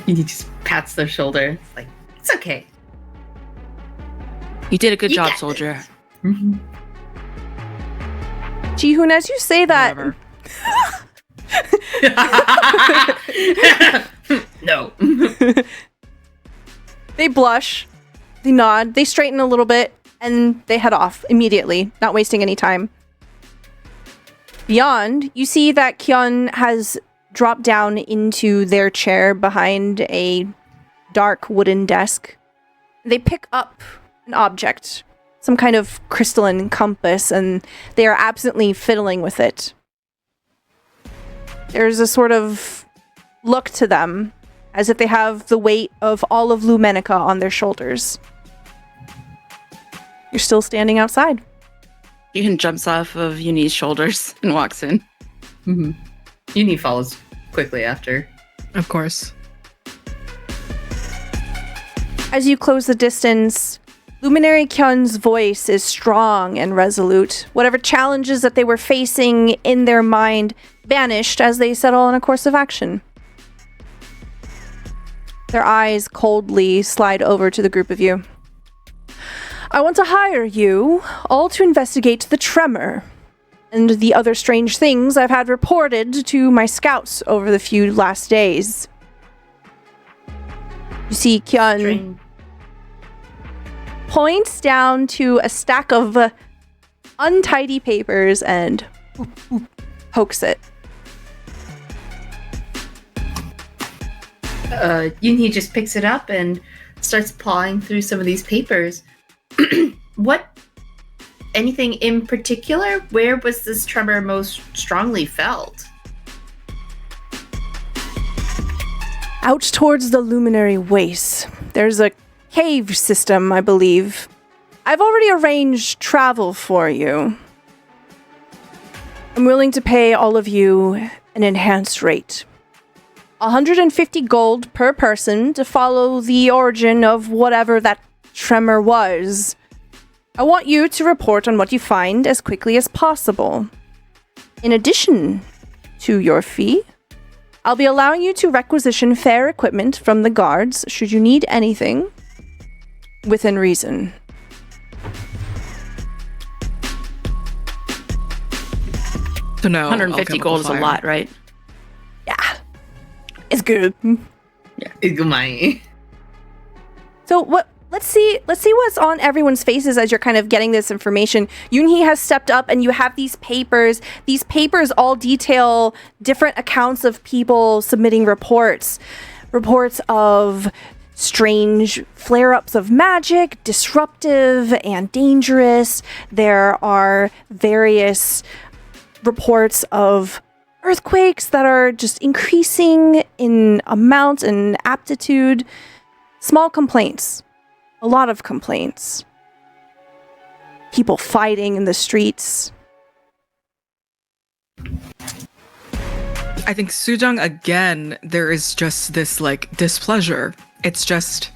He just pats their shoulder. It's like, it's okay. You did a good You job, got soldier. Mhm. Jihoon, as you say that, Whatever. No. they blush, they nod, they straighten a little bit, and they head off immediately, not wasting any time. Beyond, you see that Kyun has dropped down into their chair behind a dark wooden desk. They pick up an object, some kind of crystalline compass, and they are absently fiddling with it. There's a sort of look to them, as if they have the weight of all of Lumenica on their shoulders. You're still standing outside. Ethan jumps off of Uni's shoulders and walks in. Mm-hmm. Uni follows quickly after. Of course. As you close the distance, Luminary Kyun's voice is strong and resolute. Whatever challenges that they were facing in their mind vanished as they settle on a course of action. Their eyes coldly slide over to the group of you. "I want to hire you all to investigate the tremor and the other strange things I've had reported to my scouts over the few last days." You see Kyun String. points down to a stack of untidy papers and pokes it. Yunhee just picks it up and starts pawing through some of these papers. Anything in particular? Where was this tremor most strongly felt? Out towards the Luminary Waste. There's a cave system, I believe. I've already arranged travel for you. I'm willing to pay all of you an enhanced rate. 150 gold per person to follow the origin of whatever that tremor was. I want you to report on what you find as quickly as possible. In addition to your fee, I'll be allowing you to requisition fair equipment from the guards should you need anything within reason. So no, 150 gold is a lot, right? Yeah, it's good. Igumai. So what? Let's see what's on everyone's faces as you're kind of getting this information. Yoonhee has stepped up, and you have these papers. These papers all detail different accounts of people submitting reports of strange flare-ups of magic, disruptive and dangerous. There are various reports of earthquakes that are just increasing in amount and aptitude. Small complaints. A lot of complaints. people fighting in the streets. I think Sujong, again, there is just this like displeasure. It's just,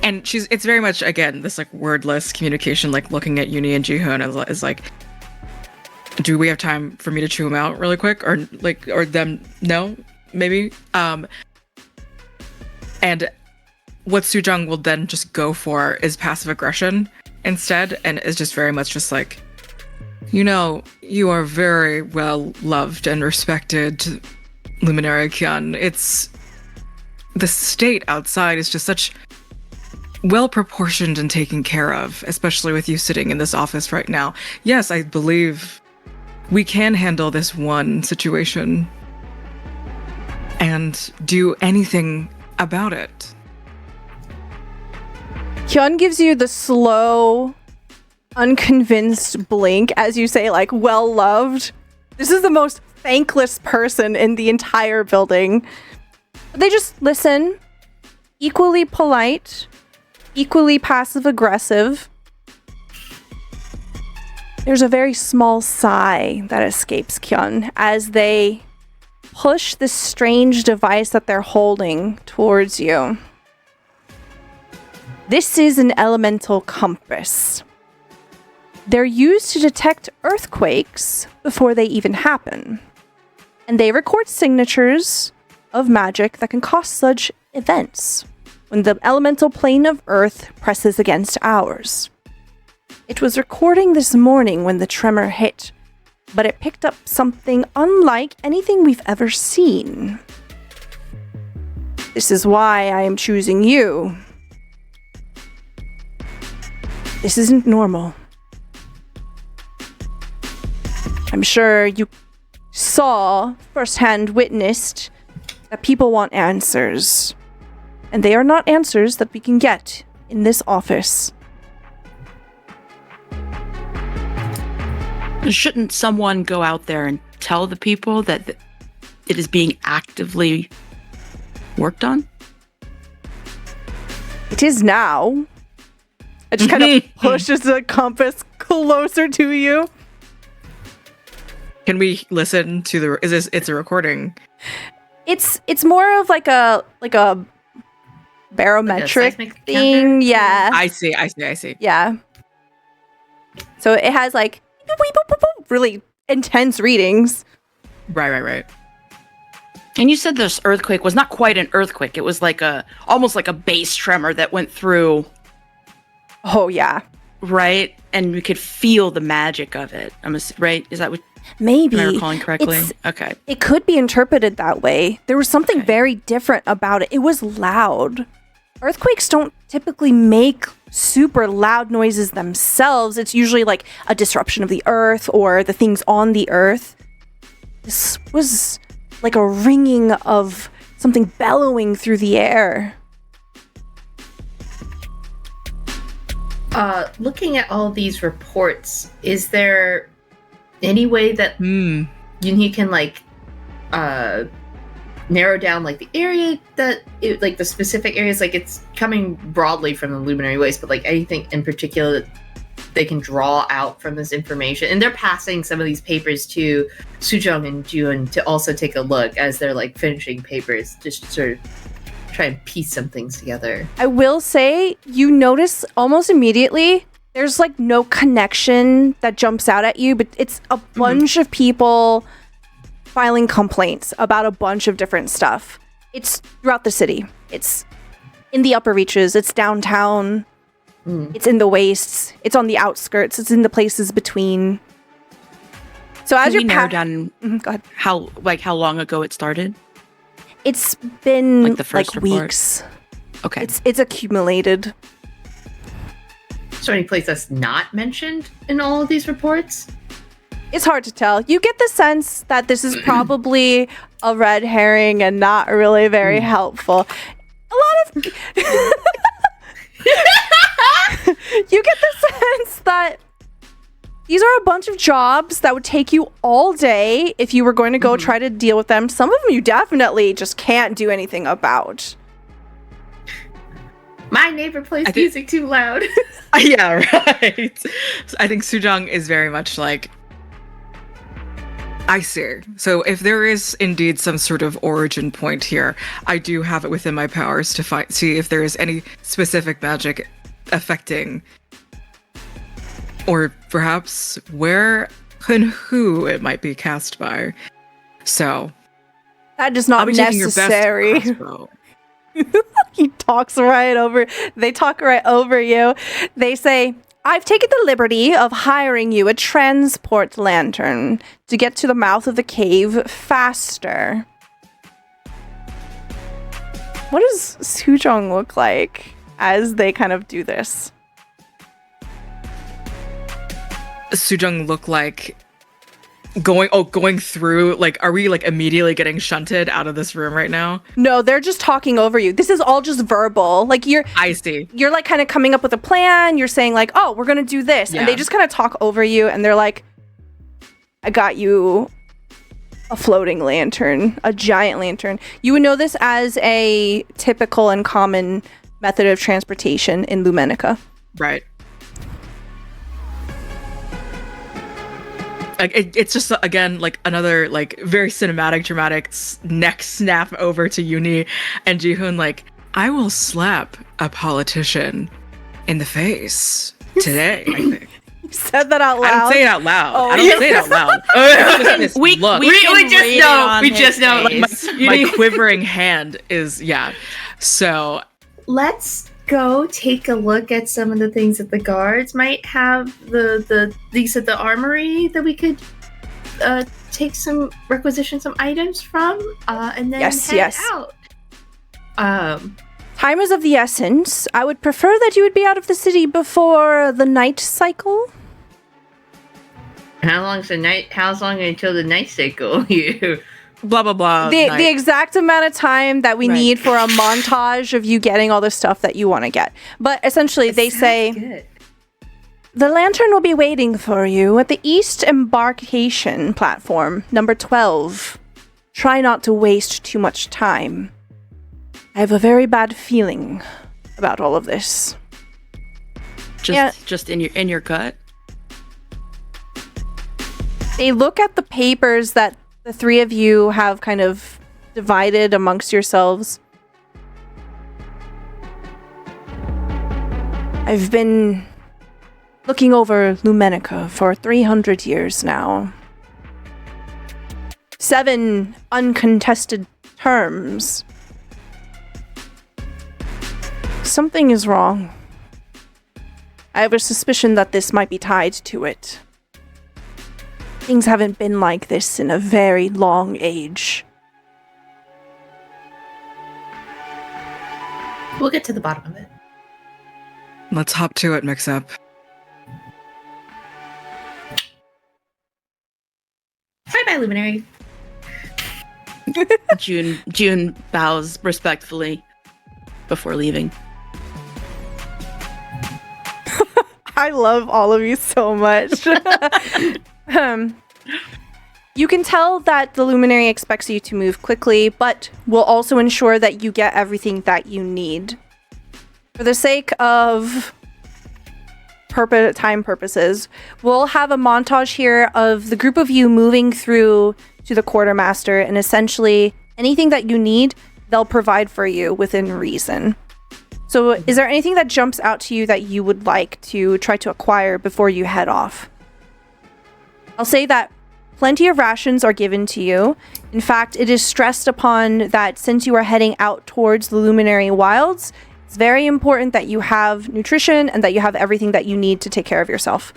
and it's very much, again, this like wordless communication, like looking at Uni and Jihoon is like, do we have time for me to chew him out really quick? Or them, no, maybe. And what Sujong will then just go for is passive aggression instead, and is just very much just like, you know, you are very well loved and respected, Luminary Kyun. It's the state outside is just such well proportioned and taken care of, especially with you sitting in this office right now. Yes, I believe we can handle this one situation and do anything about it. Hyun gives you the slow, unconvinced blink as you say, like, well loved. This is the most thankless person in the entire building. They just listen, equally polite, equally passive aggressive. There's a very small sigh that escapes Kyun as they push this strange device that they're holding towards you. This is an elemental compass. They're used to detect earthquakes before they even happen. And they record signatures of magic that can cause such events when the elemental plane of Earth presses against ours. It was recording this morning when the tremor hit, but it picked up something unlike anything we've ever seen. This is why I am choosing you. This isn't normal. I'm sure you saw, firsthand witnessed, that people want answers. And they are not answers that we can get in this office. Shouldn't someone go out there and tell the people that it is being actively worked on? It is now. It just kind of pushes the compass closer to you. Can we listen to the? It's a recording? It's more of like a barometric like thing. Yeah. I see. Yeah. So it has like really intense readings. Right. And you said this earthquake was not quite an earthquake. It was like almost like a base tremor that went through. Oh yeah. Right? And we could feel the magic of it. Right? Is that what? Maybe. Am I recalling correctly? Okay. It could be interpreted that way. There was something very different about it. It was loud. Earthquakes don't typically make super loud noises themselves. It's usually like a disruption of the earth or the things on the earth. This was like a ringing of something bellowing through the air. Looking at all these reports, is there any way that Yunhee can like narrow down like the area that like the specific areas, like it's coming broadly from the luminary waste, but like anything in particular that they can draw out from this information? And they're passing some of these papers to Sujong and Jihoon to also take a look as they're like finishing papers, just to sort of try and piece some things together. I will say, you notice almost immediately there's like no connection that jumps out at you, but it's a bunch of people filing complaints about a bunch of different stuff. It's throughout the city. It's in the upper reaches. It's downtown. It's in the wastes. It's on the outskirts. It's in the places between. So as you're narrow down go ahead. how long ago it started? It's been Like the first report? weeks. Okay. It's accumulated. Is there any place that's not mentioned in all of these reports? It's hard to tell. You get the sense that this is probably a red herring and not really very helpful. A lot of you get the sense that these are a bunch of jobs that would take you all day if you were going to go try to deal with them. Some of them you definitely just can't do anything about. My neighbor plays music too loud. Yeah, right. So I think Sujong is very much like, I see. So if there is indeed some sort of origin point here, I do have it within my powers to see if there is any specific magic affecting, or perhaps where and who it might be cast by. So that is not necessary. He talks right over. They talk right over you. They say, I've taken the liberty of hiring you a transport lantern to get to the mouth of the cave faster. What does Sujong look like as they kind of do this? Sujong look like going through, like, are we like immediately getting shunted out of this room right now? No, they're just talking over you. This is all just verbal. Like I see. You're like kind of coming up with a plan. You're saying like, oh, we're going to do this. Yeah. And they just kind of talk over you. And they're like, I got you a floating lantern, a giant lantern. You would know this as a typical and common method of transportation in Lumenica. Right. Like it's just, again, like another like very cinematic, dramatic neck snap over to Uni and Jihoon. Like, I will slap a politician in the face today. I think You said that out loud. I don't say it out loud. Oh, I don't say it out loud. We just know. Like my quivering hand is So Let's go take a look at some of the things that the guards might have. These at the armory that we could requisition some items from, and then head out. Time is of the essence. I would prefer that you would be out of the city before the night cycle. How long until the night cycle? You blah blah blah. The exact amount of time that we need for a montage of you getting all the stuff that you want to get. But essentially, they say good. The lantern will be waiting for you at the East Embarkation platform, number 12. Try not to waste too much time. I have a very bad feeling about all of this. Just in your gut. They look at the papers that the three of you have kind of divided amongst yourselves. I've been looking over Lumenica for 300 years now. 7 uncontested terms. Something is wrong. I have a suspicion that this might be tied to it. Things haven't been like this in a very long age. We'll get to the bottom of it. Let's hop to it, Mix-Up. Bye-bye, Luminary. June bows respectfully before leaving. I love all of you so much. You can tell that the Luminary expects you to move quickly, but will also ensure that you get everything that you need. For the sake of time purposes, we'll have a montage here of the group of you moving through to the quartermaster, and essentially anything that you need, they'll provide for you within reason. So is there anything that jumps out to you that you would like to try to acquire before you head off? I'll say that plenty of rations are given to you. In fact, it is stressed upon that since you are heading out towards the Luminary Wilds, it's very important that you have nutrition and that you have everything that you need to take care of yourself.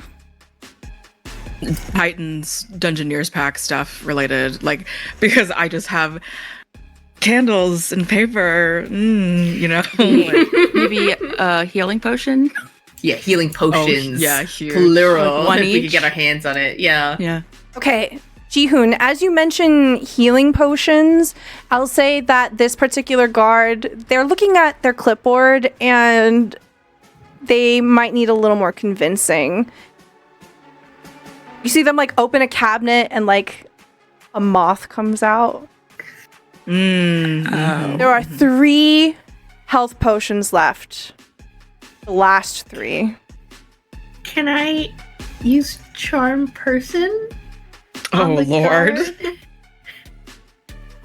Titans, Dungeoneers pack stuff related, like, because I just have candles and paper, Maybe a healing potion. Yeah, healing potions. Huge. Plural. Like one if we each. could get our hands on it. Yeah. Okay, Jihoon, as you mention healing potions, I'll say that this particular guard, they're looking at their clipboard and they might need a little more convincing. You see them like open a cabinet and like a moth comes out. There are 3 health potions left. The last 3. Can I use charm person? Oh, on the Lord. card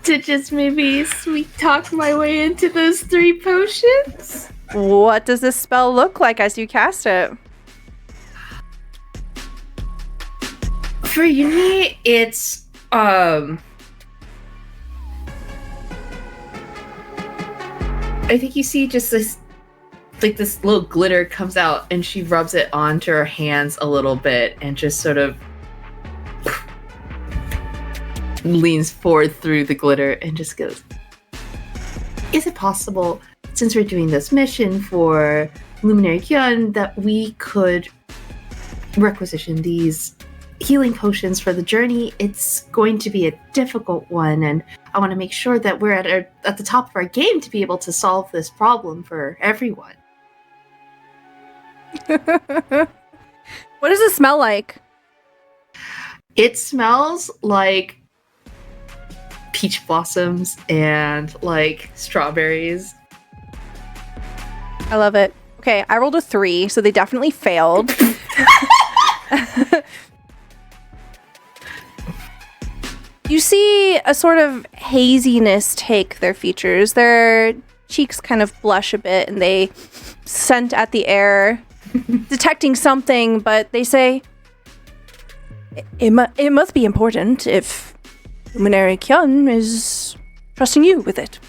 to just maybe sweet talk my way into those 3 potions? What does this spell look like as you cast it? For Uni, it's I think you see just this, like, this little glitter comes out, and she rubs it onto her hands a little bit and just sort of leans forward through the glitter and just goes, is it possible, since we're doing this mission for Luminary Kyun, that we could requisition these healing potions for the journey? It's going to be a difficult one, and I want to make sure that we're at the top of our game to be able to solve this problem for everyone. What does it smell like? It smells like peach blossoms and like strawberries. I love it. Okay, I rolled a 3, so they definitely failed. You see a sort of haziness take their features. Their cheeks kind of blush a bit, and they scent at the air, detecting something, but they say, it must be important if Luminary Kyun is trusting you with it.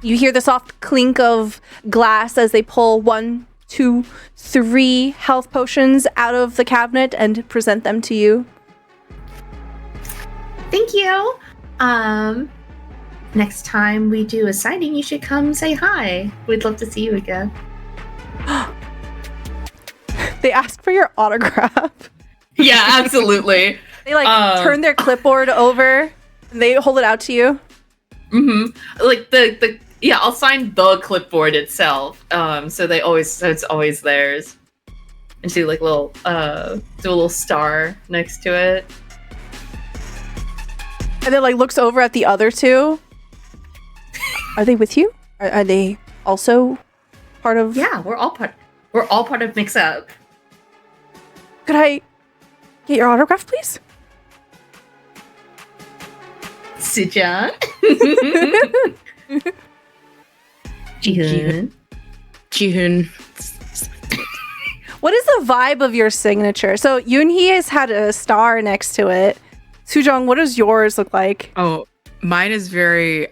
You hear the soft clink of glass as they pull 1, 2, 3 health potions out of the cabinet and present them to you. Thank you. Next time we do a signing, you should come say hi. We'd love to see you again. They ask for your autograph. Yeah, absolutely. They turn their clipboard over and they hold it out to you. Mm-hmm. Like I'll sign the clipboard itself. So it's always theirs. And do like do a little star next to it. And then looks over at the other 2. Are they with you? Are they also part of? Yeah, we're all part of Mix Up. Could I get your autograph, please? Sujan. Jihoon. Jihoon. What is the vibe of your signature? So Yoonhee has had a star next to it. Sujong, what does yours look like? Oh, mine is very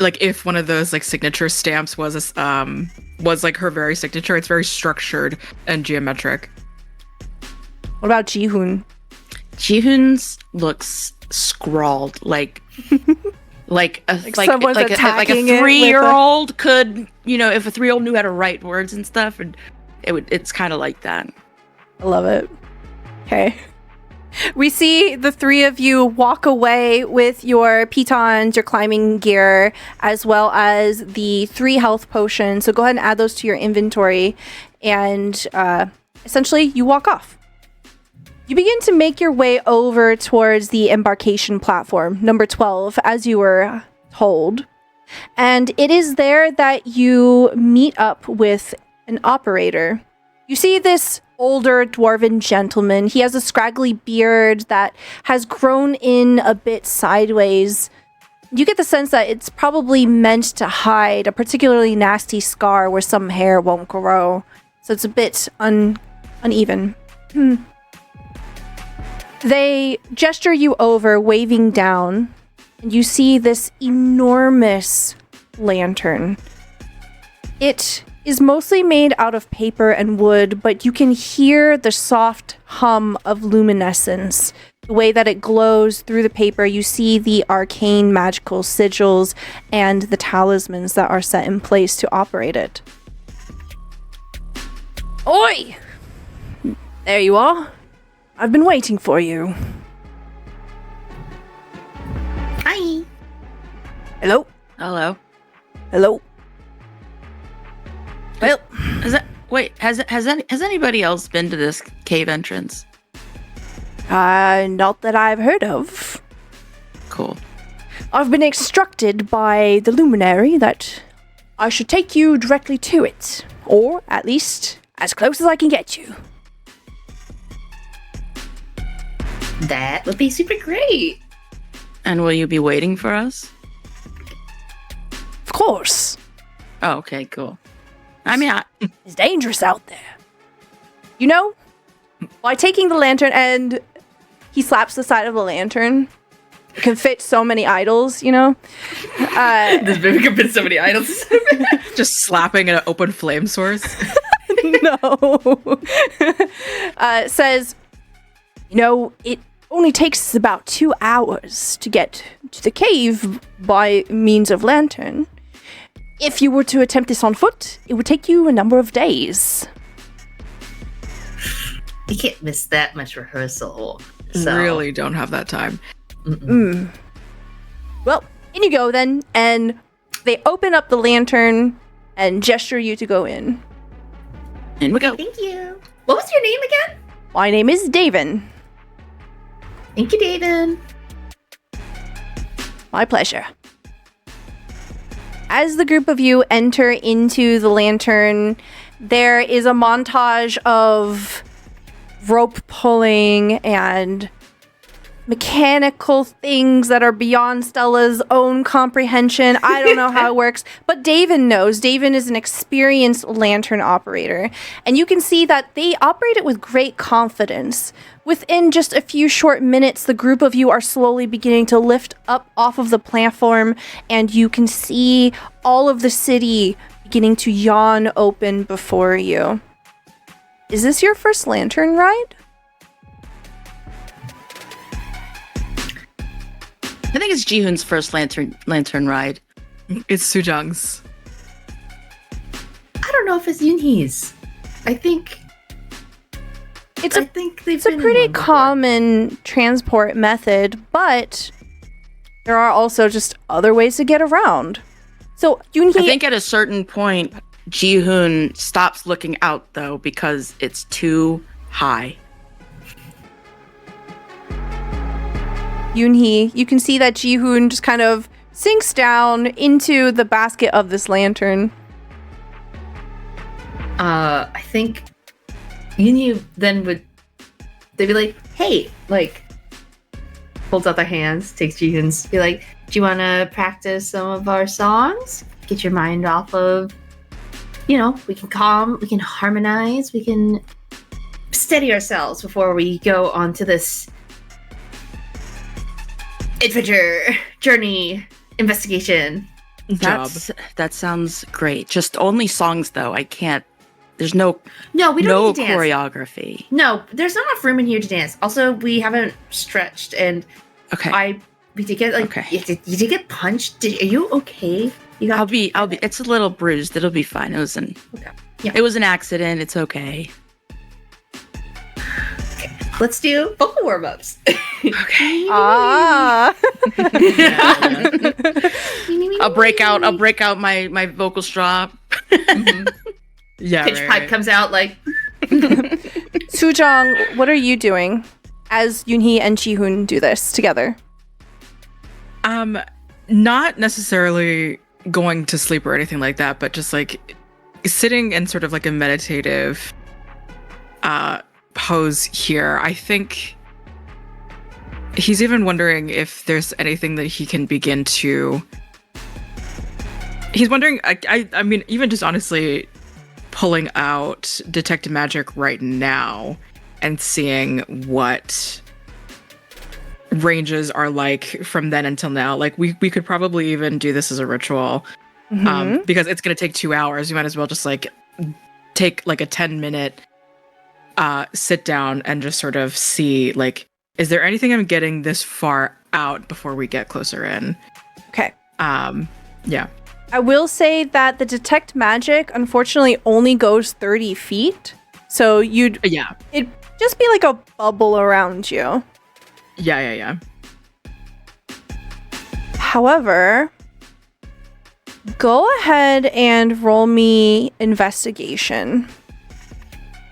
like if one of those like signature stamps was like her very signature. It's very structured and geometric. What about Jihoon? Jihoon's looks scrawled like someone's like a attacking it with 3-year-old could, if a 3-year-old knew how to write words and stuff, and it's kind of like that. I love it. Okay. We see the 3 of you walk away with your pitons, your climbing gear, as well as the 3 health potions. So go ahead and add those to your inventory. And essentially, you walk off. You begin to make your way over towards the embarkation platform, number 12, as you were told. And it is there that you meet up with an operator. You see this older dwarven gentleman. He has a scraggly beard that has grown in a bit sideways. You get the sense that it's probably meant to hide a particularly nasty scar where some hair won't grow. So it's a bit uneven. They gesture you over, waving down, and you see this enormous lantern. It is mostly made out of paper and wood, but you can hear the soft hum of luminescence. The way that it glows through the paper, you see the arcane magical sigils and the talismans that are set in place to operate it. Oi! There you are. I've been waiting for you. Hi. Hello? Hello. Hello? Well, Has anybody else been to this cave entrance? not that I've heard of. Cool. I've been instructed by the luminary that I should take you directly to it. Or, at least, as close as I can get you. That would be super great. And will you be waiting for us? Of course. Oh, okay, cool. I mean, It's dangerous out there. You know, by taking the lantern, and he slaps the side of the lantern. It can fit so many idols, you know? This baby can fit so many idols. Just slapping an open flame source. No. Says, you know, it only takes about 2 hours to get to the cave by means of lantern. If you were to attempt this on foot, it would take you a number of days. You can't miss that much rehearsal. So. Really don't have that time. Well, in you go then, and they open up the lantern and gesture you to go in. in we go. Thank you. What was your name again? My name is Davin. Thank you, David. My pleasure. As the group of you enter into the lantern, there is a montage of rope pulling and mechanical things that are beyond Stella's own comprehension. I don't know how it works, but Davin knows. Davin is an experienced lantern operator, and you can see that they operate it with great confidence. Within just a few short minutes, the group of you are slowly beginning to lift up off of the platform, and you can see all of the city beginning to yawn open before you. Is this your first lantern ride? I think it's Jihoon's first lantern ride. It's Sujang's. I don't know if it's Yunhee's. I think It's I think they've It's a been in pretty one before. common transport method, but there are also just other ways to get around. So I Yoonhee, think at a certain point, Jihoon stops looking out though because it's too high. you can see that Jihoon just kind of sinks down into the basket of this lantern. I think Yunhee then they'd be like, hey, like, holds out their hands, takes Jihoon's, be like, do you want to practice some of our songs? Get your mind off of, we can calm, we can harmonize, we can steady ourselves before we go on to this adventure, journey, investigation. Job. That sounds great. Just only songs though. I can't. There's no No, we don't need to dance. choreography. No, there's not enough room in here to dance. Also, we haven't stretched, and Okay. we did get Okay. you did get punched. Are you okay? You got I'll be. It's a little bruised. It'll be fine. It was an. Okay. Yeah. It was an accident. It's okay. Let's do vocal warm-ups. Okay. Ah. I'll break out my vocal straw. Yeah, Pitch pipe comes out like Sujong, what are you doing as Yoonhee and Jihoon do this together? Not necessarily going to sleep or anything like that, but just like sitting in sort of like a meditative pose here. I think he's even wondering if there's anything that he can begin to. He's wondering. I mean, even just honestly, pulling out detect magic right now and seeing what ranges are like from then until now. Like we could probably even do this as a ritual, because it's gonna take 2 hours. You might as well just like take like a 10-minute sit down and just sort of see, like, is there anything I'm getting this far out before we get closer in? Okay. Yeah. I will say that the detect magic unfortunately only goes 30 feet. So it'd just be like a bubble around you. Yeah. However, go ahead and roll me investigation.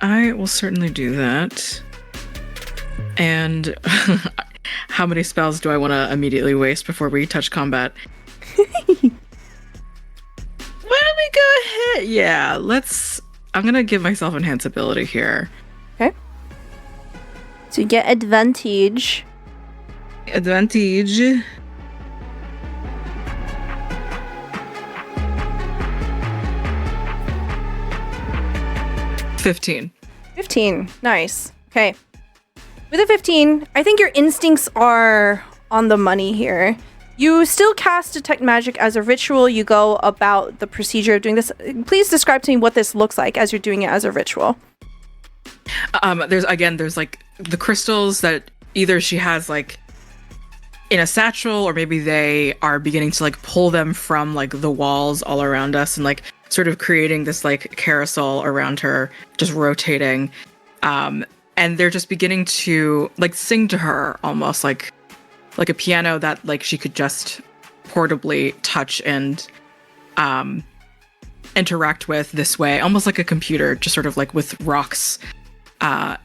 I will certainly do that. And how many spells do I want to immediately waste before we touch combat? What are go ahead. Yeah, I'm gonna give myself enhance ability here. Okay. So you get advantage. Advantage. $15. 15. Nice. Okay. With a 15, I think your instincts are on the money here. You still cast Detect Magic as a ritual. You go about the procedure of doing this. Please describe to me what this looks like as you're doing it as a ritual. There's like the crystals that either she has like in a satchel, or maybe they are beginning to like pull them from like the walls all around us and like sort of creating this like carousel around her, just rotating. And they're just beginning to like sing to her, almost like a piano that like she could just portably touch and interact with this way, almost like a computer, just sort of like with rocks, and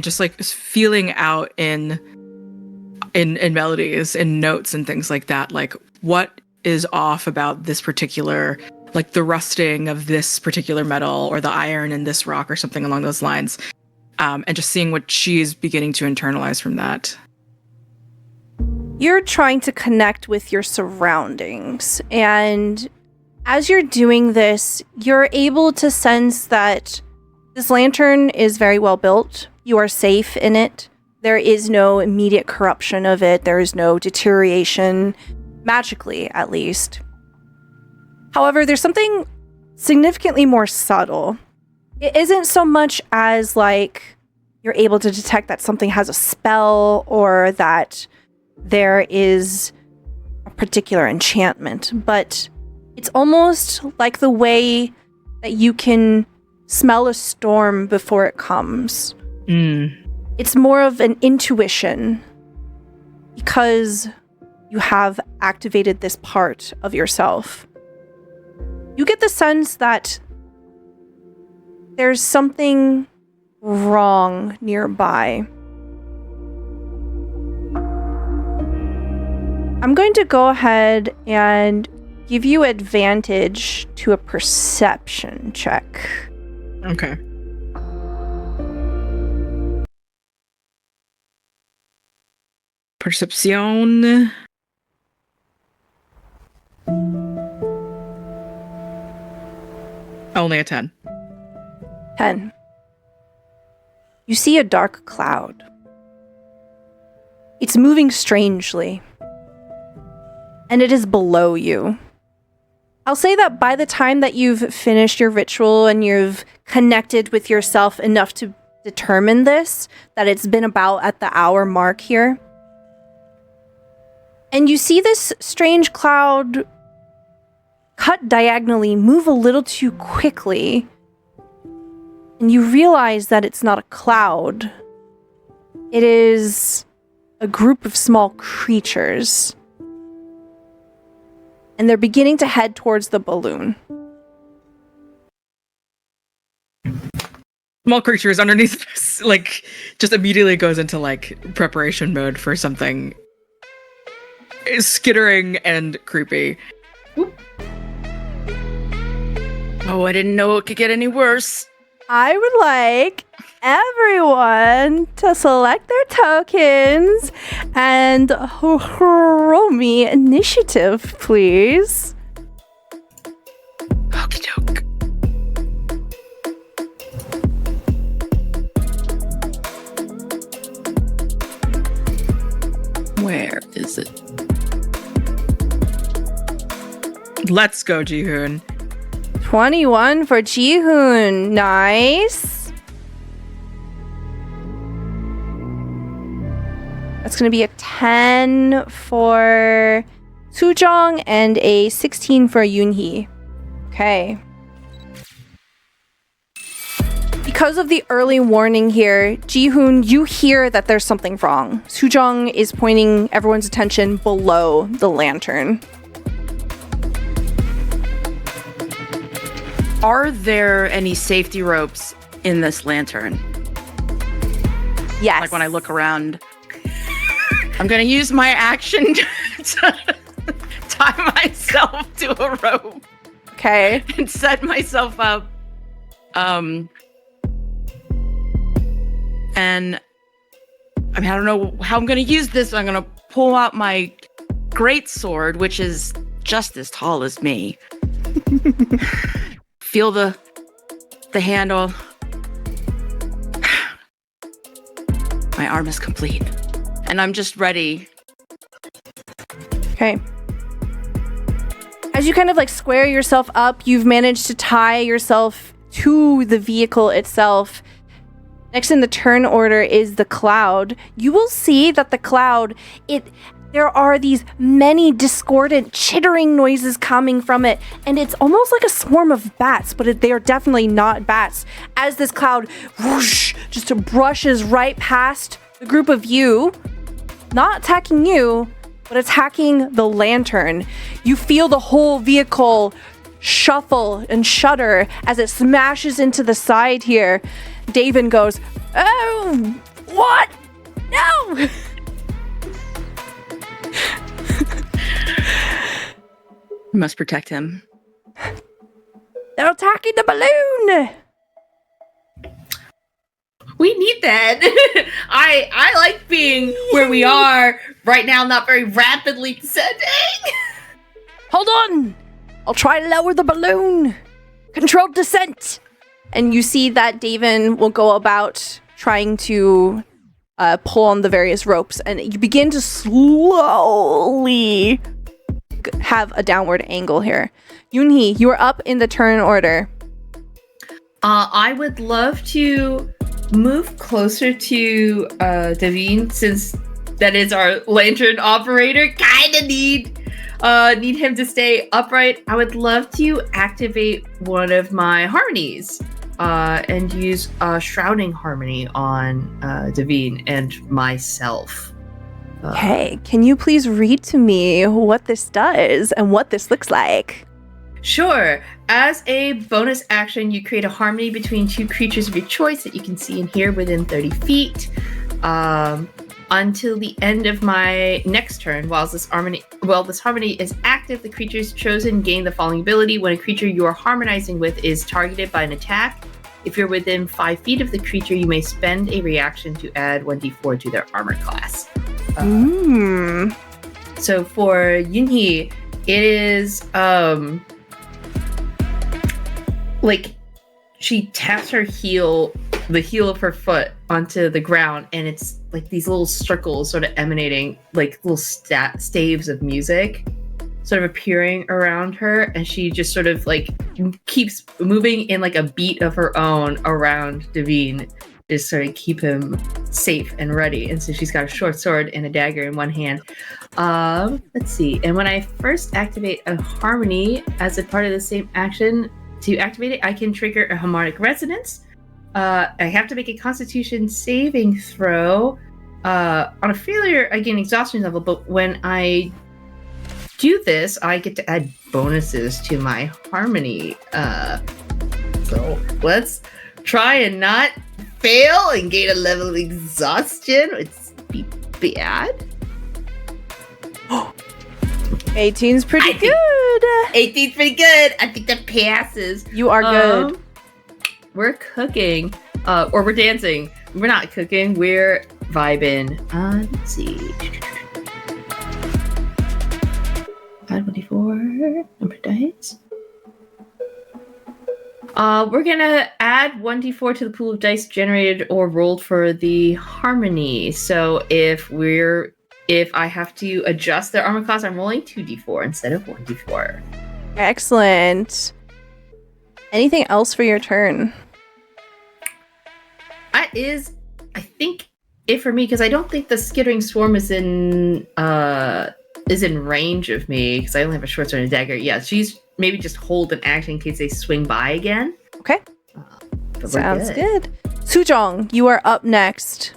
just like feeling out in melodies and notes and things like that, like what is off about this particular, like the rusting of this particular metal or the iron in this rock or something along those lines, and just seeing what she's beginning to internalize from that. You're trying to connect with your surroundings, and as you're doing this, you're able to sense that this lantern is very well built. You are safe in it. There is no immediate corruption of it. There is no deterioration, magically at least. However, there's something significantly more subtle. It isn't so much as like you're able to detect that something has a spell or that there is a particular enchantment, but it's almost like the way that you can smell a storm before it comes. It's more of an intuition because you have activated this part of yourself. You get the sense that there's something wrong nearby. I'm going to go ahead and give you advantage to a perception check. Okay. Perception. Only a 10. 10. You see a dark cloud. It's moving strangely. And it is below you. I'll say that by the time that you've finished your ritual and you've connected with yourself enough to determine this, that it's been about at the hour mark here. And you see this strange cloud cut diagonally, move a little too quickly. And you realize that it's not a cloud. It is a group of small creatures. And they're beginning to head towards the balloon. Small creatures underneath this, like, just immediately goes into, like, preparation mode for something skittering and creepy. Oh, I didn't know it could get any worse. I would like everyone to select their tokens and roll me initiative, please. Okie doke. Where is it? Let's go, Jihoon. 21 for Jihoon. Nice. That's going to be a 10 for Sujong and a 16 for Yoonhee. Okay. Because of the early warning here, Jihoon, you hear that there's something wrong. Sujong is pointing everyone's attention below the lantern. Are there any safety ropes in this lantern? Yes. Like when I look around, I'm going to use my action to tie myself to a rope. Okay. and set myself up. And I mean, I don't know how I'm going to use this. I'm going to pull out my great sword, which is just as tall as me. Feel the handle. My arm is complete. And I'm just ready. Okay. As you kind of like square yourself up, you've managed to tie yourself to the vehicle itself. Next in the turn order is the cloud. You will see that the cloud, there are these many discordant chittering noises coming from it, and it's almost like a swarm of bats, but they are definitely not bats. As this cloud whoosh, just brushes right past the group of you, not attacking you, but attacking the lantern. You feel the whole vehicle shuffle and shudder as it smashes into the side here. Davin goes, "Oh, what? No!" We must protect him. They're attacking the balloon! We need that. I like being where we are right now, not very rapidly descending. Hold on! I'll try to lower the balloon. Controlled descent. And you see that Davin will go about trying to pull on the various ropes, and you begin to slowly have a downward angle here. Yoonhee, you are up in the turn order. I would love to move closer to Davin, since that is our lantern operator. Kinda need him to stay upright. I would love to activate one of my harmonies and use shrouding harmony on Davin and myself. Okay, can you please read to me what this does and what this looks like? Sure. As a bonus action, you create a harmony between two creatures of your choice that you can see and hear within 30 feet. Until the end of my next turn, while this harmony is active, the creatures chosen gain the following ability. When a creature you are harmonizing with is targeted by an attack, if you're within 5 feet of the creature, you may spend a reaction to add 1d4 to their armor class. So for Yoonhee, it is like she taps her heel, the heel of her foot, onto the ground, and it's like these little circles sort of emanating, like little staves of music sort of appearing around her, and she just sort of like keeps moving in like a beat of her own around Davin, just sort of keep him safe and ready. And so she's got a short sword and a dagger in one hand. Let's see. And when I first activate a harmony as a part of the same action, to activate it, I can trigger a harmonic resonance. I have to make a Constitution saving throw. On a failure, I gain exhaustion level, but when I do this, I get to add bonuses to my harmony. So let's try and not fail and gain a level of exhaustion. It's be bad. 18's pretty good. 18's pretty good. I think that passes. You are good. We're cooking. Or we're dancing. We're not cooking. We're vibing. Let's see. 524. Number dice. We're gonna add 1d4 to the pool of dice generated or rolled for the harmony. So if I have to adjust their armor class, I'm rolling 2d4 instead of 1d4. Excellent. Anything else for your turn? That is, I think, it for me, because I don't think the skittering swarm is in range of me, because I only have a short sword and a dagger. Yeah, she's maybe just hold an action in case they swing by again. Okay. But sounds good. Sujong, you are up next.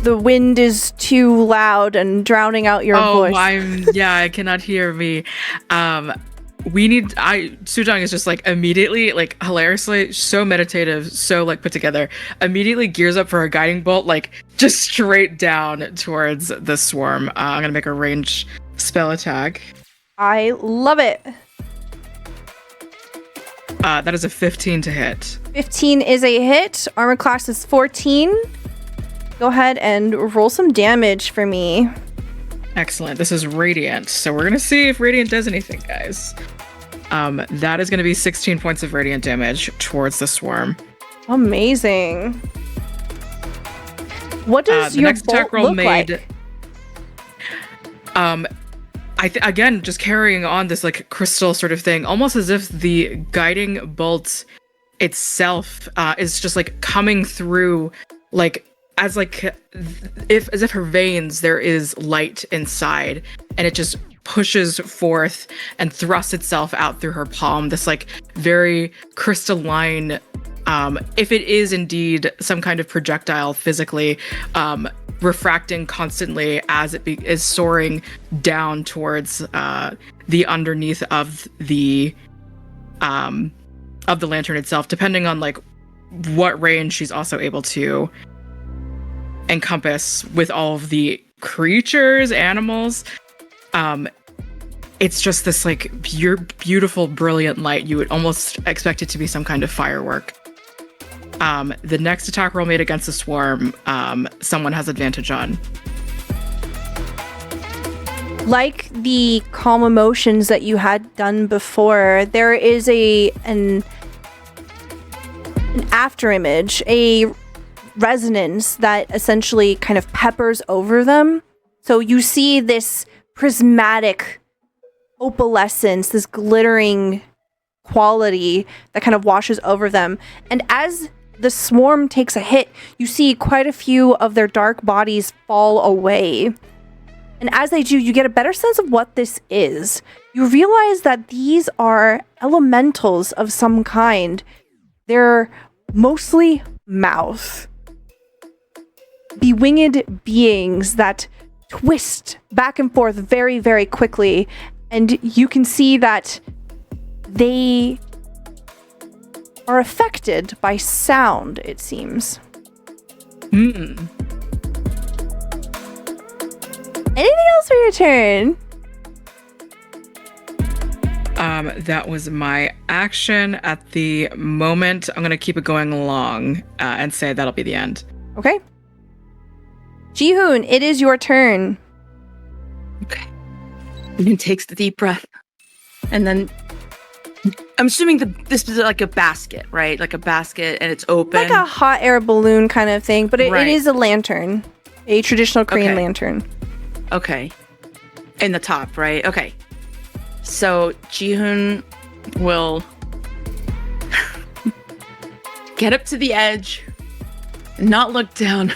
The wind is too loud and drowning out your voice. I cannot hear me. Sujong is just like immediately, like hilariously, so meditative, so like put together, immediately gears up for a guiding bolt, like just straight down towards the swarm. I'm gonna make a range spell attack. I love it. That is a 15 to hit. 15 is a hit. Armor class is 14. Go ahead and roll some damage for me. Excellent. This is Radiant. So we're going to see if Radiant does anything, guys. That is going to be 16 points of Radiant damage towards the swarm. Amazing. What does the your next bolt attack roll look made, like? Again, just carrying on this like crystal sort of thing, almost as if the guiding bolt itself is just like coming through, like as if her veins there is light inside, and it just pushes forth and thrusts itself out through her palm. This like very crystalline, if it is indeed some kind of projectile physically, refracting constantly as it is soaring down towards the underneath of the lantern itself, depending on like what range she's also able to encompass with all of the creatures, animals. It's just this like beautiful, brilliant light. You would almost expect it to be some kind of firework. The next attack roll made against the swarm, someone has advantage on. Like the calm emotions that you had done before, there is an after image, a resonance that essentially kind of peppers over them. So you see this prismatic opalescence, this glittering quality that kind of washes over them. And as the swarm takes a hit, you see quite a few of their dark bodies fall away. And as they do, you get a better sense of what this is. You realize that these are elementals of some kind. They're mostly mouth. Bewinged beings that twist back and forth very, very quickly. And you can see that they are affected by sound, it seems. Anything else for your turn? That was my action at the moment. I'm gonna keep it going along and say that'll be the end. Okay. Jihoon, it is your turn. Okay. And then takes the deep breath. And then I'm assuming this is like a basket, right? Like a basket, and it's open. Like a hot air balloon kind of thing, but it is a lantern. A traditional Korean lantern. Okay. In the top, right? Okay. So Jihoon will get up to the edge, not look down,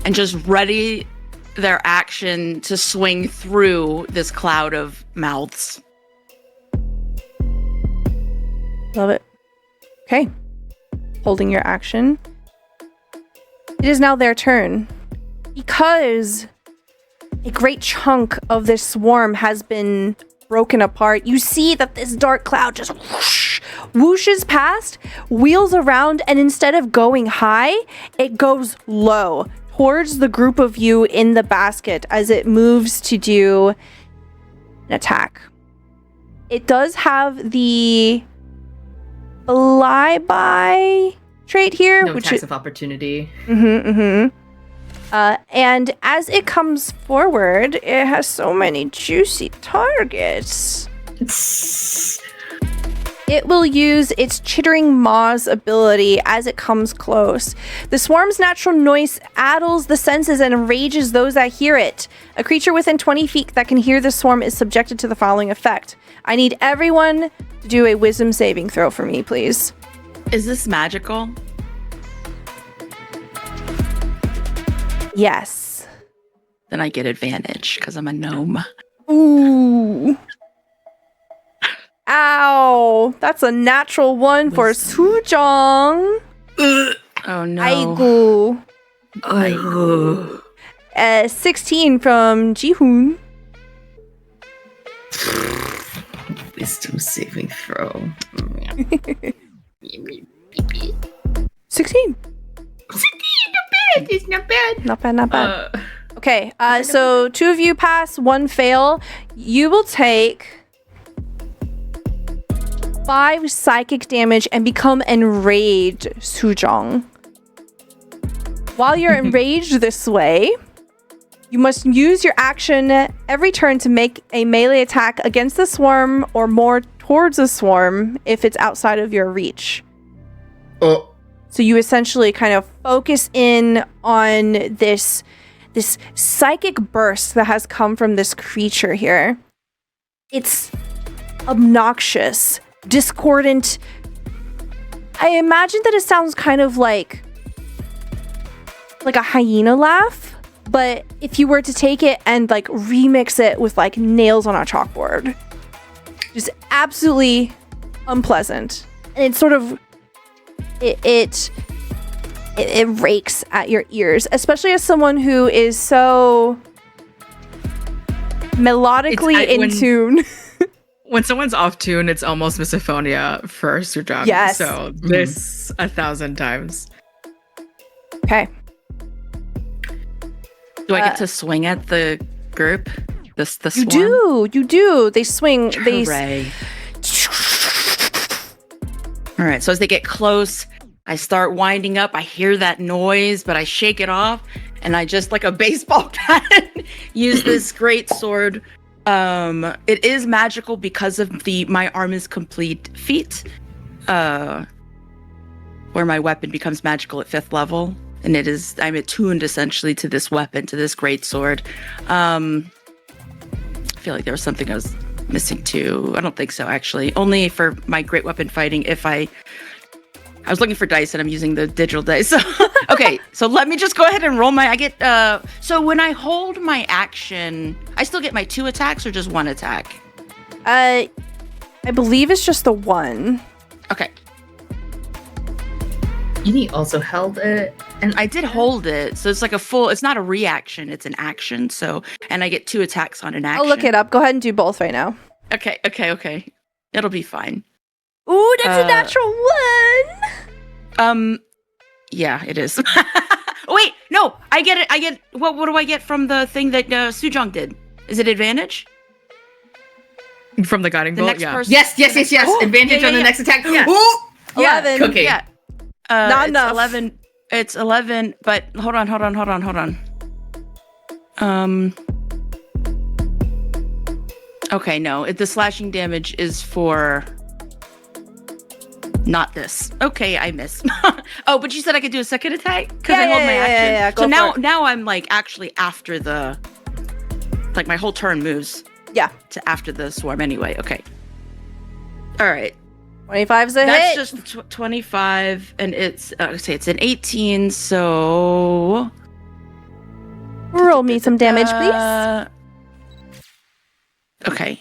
and just ready their action to swing through this cloud of mouths. Love it. Okay. Holding your action. It is now their turn. Because a great chunk of this swarm has been broken apart, you see that this dark cloud just whooshes past, wheels around, and instead of going high, it goes low towards the group of you in the basket as it moves to do an attack. It does have the flyby trait here, No which attacks is of opportunity. and as it comes forward, it has so many juicy targets. It will use its Chittering Maws ability as it comes close. The swarm's natural noise addles the senses and enrages those that hear it. A creature within 20 feet that can hear the swarm is subjected to the following effect. I need everyone to do a wisdom saving throw for me, please. Is this magical? Yes. Then I get advantage because I'm a gnome. Ooh. Ow. That's a natural one for Sujong. Oh no. Aigu. 16 from Jihoon. Wisdom saving throw. 16. It's not bad. Not bad, not bad. Okay, so 2 of you pass, 1 fail. You will take 5 psychic damage and become enraged, Sujong. While you're enraged this way, you must use your action every turn to make a melee attack against the swarm or more towards the swarm if it's outside of your reach. Oh. So you essentially kind of focus in on this psychic burst that has come from this creature here. It's obnoxious, discordant. I imagine that it sounds kind of like a hyena laugh, but if you were to take it and like remix it with like nails on a chalkboard, just absolutely unpleasant. And it's sort of it rakes at your ears, especially as someone who is so melodically in tune. When someone's off tune, it's almost misophonia for Sujong. Yes. So this 1,000 times. Okay. Do I get to swing at the group? The swarm? You do. They swing. Hooray. All right. So as they get close, I start winding up. I hear that noise, but I shake it off, and I just, like a baseball bat, use this great sword. It is magical because of my arm is complete feat, where my weapon becomes magical at 5th level. And I'm attuned essentially to this weapon, to this great sword. I feel like there was something I was missing too. I don't think so, actually. Only for my great weapon fighting, if I was looking for dice and I'm using the digital dice. So, okay, so let me just go ahead and roll so when I hold my action, I still get my 2 attacks or just 1 attack? I believe it's just the 1. Okay. Yuni also held it. And I did hold it, so it's like it's not a reaction, it's an action, and I get 2 attacks on an action. I'll look it up. Go ahead and do both right now. Okay. It'll be fine. Ooh, that's a natural 1! Yeah, it is. Wait, no, I get it, what do I get from the thing that Sujong did? Is it advantage? From the guiding bolt, yeah. Yes. Oh, advantage on the next attack. Yeah. Ooh! 11. Cookie. Yeah. Not enough. 11. It's 11, but hold on. Okay, no, the slashing damage is for not this. Okay, I miss. Oh, but you said I could do a second attack? Because I hold my action. Yeah, so now I'm like actually after my whole turn moves. Yeah. To after the swarm anyway. Okay. All right. 25's a hit. That's just 25, and it's an 18. So roll me some damage, please. Okay.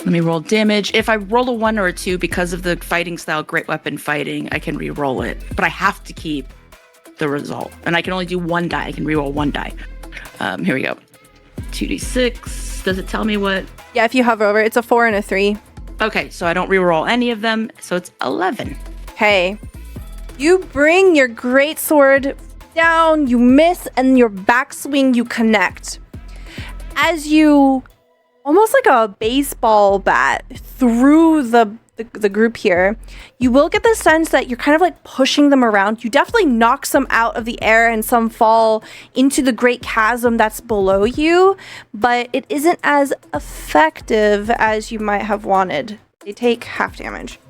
Let me roll damage. If I roll a 1 or a 2 because of the fighting style, great weapon fighting, I can re-roll it. But I have to keep the result, and I can only do 1 die. I can re-roll 1 die. Here we go. 2d6. Does it tell me what? Yeah, if you hover over, it's a 4 and a 3. Okay, so I don't re-roll any of them, so it's 11. Okay. You bring your great sword down, you miss, and your backswing, you connect. As you, almost like a baseball bat, through the group here, you will get the sense that you're kind of like pushing them around. You definitely knock some out of the air and some fall into the great chasm that's below you, but it isn't as effective as you might have wanted. They take half damage.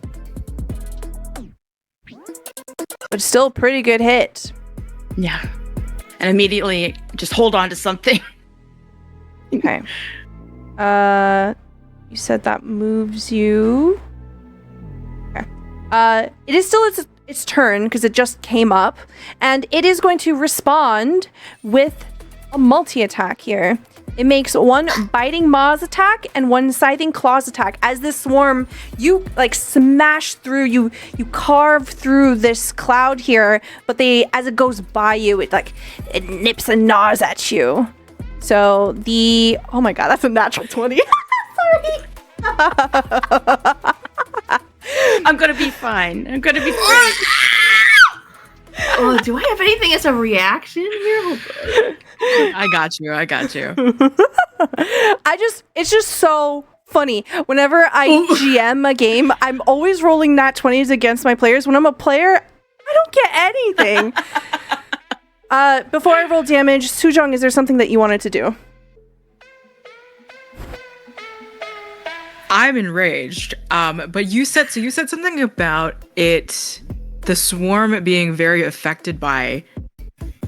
But still a pretty good hit. Yeah. And immediately just hold on to something. Okay. You said that moves you. Okay. It is still its turn because it just came up, and it is going to respond with a multi-attack here. It makes 1 biting maws attack and 1 scything claws attack. As this swarm, you like smash through, you carve through this cloud here, but as it goes by you, it nips and gnaws at you. So oh my god, that's a natural 20. Sorry. I'm gonna be fine. Oh, do I have anything as a reaction here? I got you. It's just so funny. Whenever I GM a game, I'm always rolling nat 20s against my players. When I'm a player, I don't get anything. Before I roll damage, Sujong, is there something that you wanted to do? I'm enraged. But you said something about it, the swarm being very affected by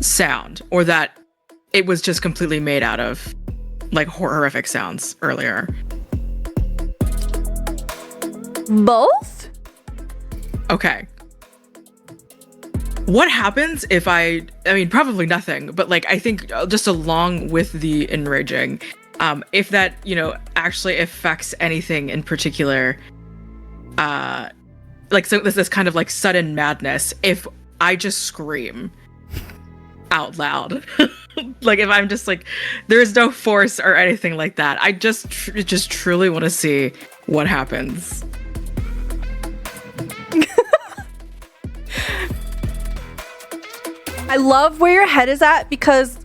sound, or that it was just completely made out of like horrific sounds earlier. Both? Okay. What happens if I mean, probably nothing, but like, I think just along with the enraging, if that, actually affects anything in particular, like, so this kind of like sudden madness, if I just scream out loud, like if I'm just like, there's no force or anything like that. I just truly want to see what happens. I love where your head is at, because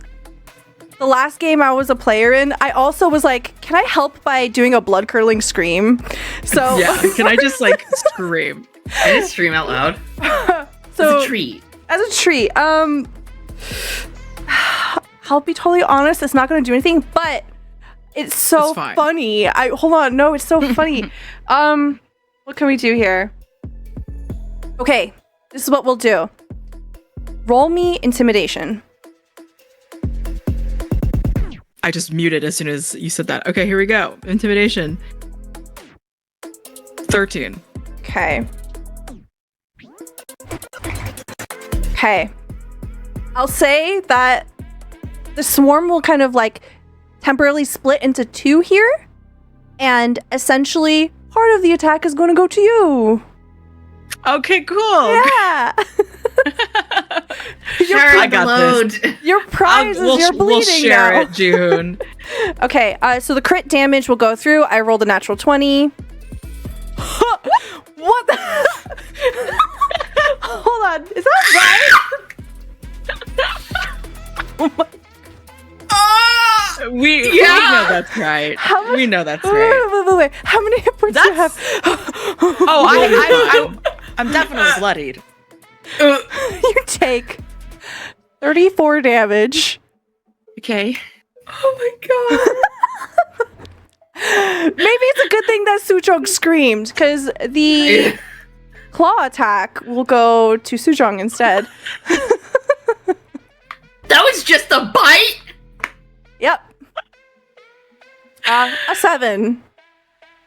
the last game I was a player in, I also was like, can I help by doing a blood curdling scream? So yeah, can I just like scream? I just scream out loud. So As a treat. As a treat. I'll be totally honest, it's not gonna do anything, but it's so funny. Hold on, no, it's so funny. What can we do here? Okay, this is what we'll do. Roll me intimidation. I just muted as soon as you said that. Okay, here we go. Intimidation. 13. Okay. Okay. I'll say that the swarm will kind of like temporarily split into two here, and essentially part of the attack is going to go to you. Okay, cool. Yeah. I got this. Your prize is you're bleeding we'll share now. it, June. Okay, so the crit damage will go through. I rolled a natural 20. What the? Hold on. Is that right? Oh my. We know that's right. We know that's right. Wait. How many hit points do you have? I'm definitely bloodied. You take 34 damage. Okay. Oh my god. Maybe it's a good thing that Sujong screamed, because the claw attack will go to Sujong instead. That was just a bite? Yep. A 7.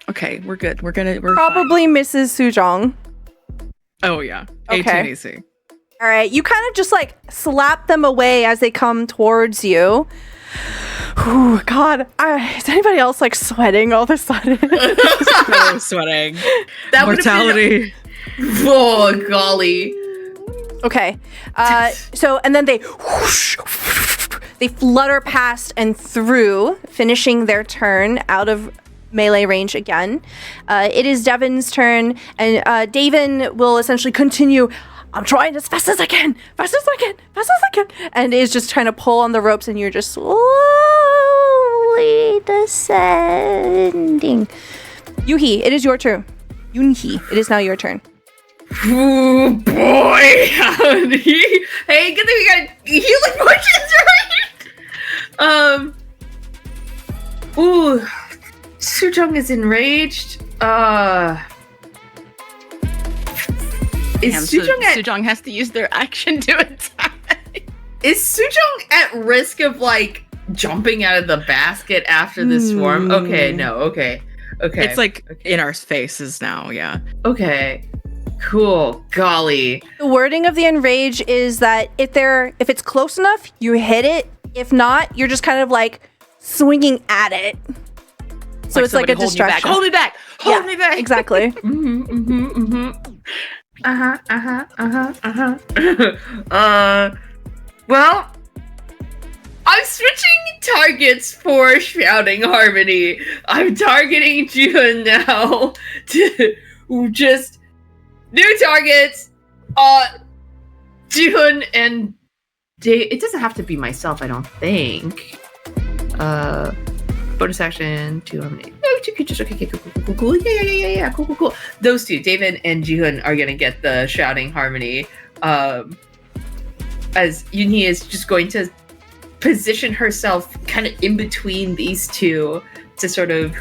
Okay, we're good. We're Probably misses Sujong. Oh yeah. Okay. 18 AC. All right, you kind of just like slap them away as they come towards you. Ooh, God, is anybody else like sweating all of a sudden? So sweating. That Mortality. Oh, golly. Okay, so and then they whoosh, they flutter past and through, finishing their turn out of melee range again. It is Devin's turn, and Davin will essentially continue. I'm trying as fast as I can, and is just trying to pull on the ropes, and you're just slowly descending. Yunhee, it is your turn. Yunhee, it is now your turn. Oh boy, howdy. Hey, good thing we got healing potions, right? Ooh, Sujong is enraged. Sujong has to use their action to attack. Is Sujong at risk of like jumping out of the basket after the swarm? Okay, no, okay. It's like in our faces now, yeah. Okay. Cool. Golly. The wording of the enrage is that if it's close enough, you hit it. If not, you're just kind of like swinging at it. So it's like a distraction. Hold me back. Hold me back. Exactly. Well, I'm switching targets for Shrouding Harmony. I'm targeting June now to just new targets. June and it doesn't have to be myself, I don't think. Bonus action, 2 harmony. Okay, cool. Yeah, cool. Those two, David and Jihoon, are gonna get the shouting harmony. As Yunhee is just going to position herself kind of in between these two to sort of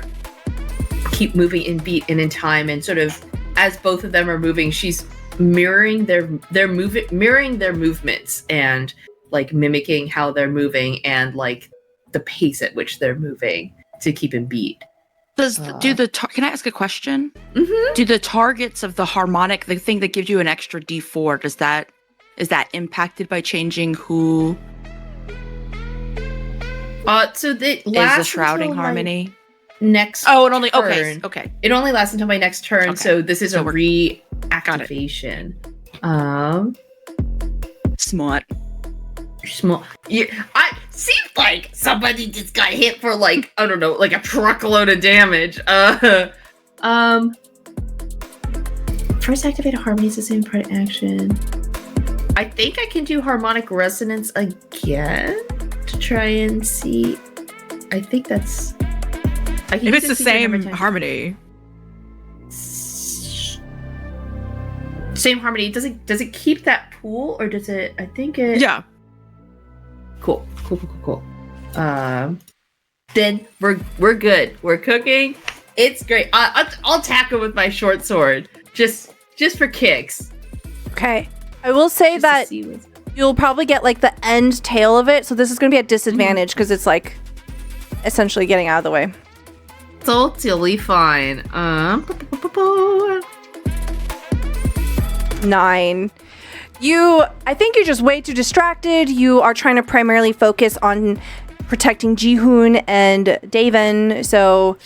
keep moving in beat and in time, and sort of as both of them are moving, she's mirroring their movements and like mimicking how they're moving and like the pace at which they're moving to keep in beat. Can I ask a question? Mm-hmm. Do the targets of the harmonic, the thing that gives you an extra D4, is that impacted by changing who So they is last the shrouding until, harmony? like, next Oh, it only turn. okay. It only lasts until my next turn, Okay. so this is So a reactivation. Smart. Small. Yeah, I seems like somebody just got hit for like, I don't know, like a truckload of damage. First activated harmony is the same part action. I think I can do harmonic resonance again to try and see. I think that's. I can If use it's the it to same every time. harmony, Same harmony. Does it keep that pool, or does it? I think it. yeah. Cool. Then we're good. We're cooking. It's great. I'll tackle with my short sword just for kicks. Okay. I will say Just to that see what's- you'll probably get like the end tail of it. So this is going to be at disadvantage because it's like essentially getting out of the way. Totally fine. 9. I think you're just way too distracted. You are trying to primarily focus on protecting Jihoon and Daven. So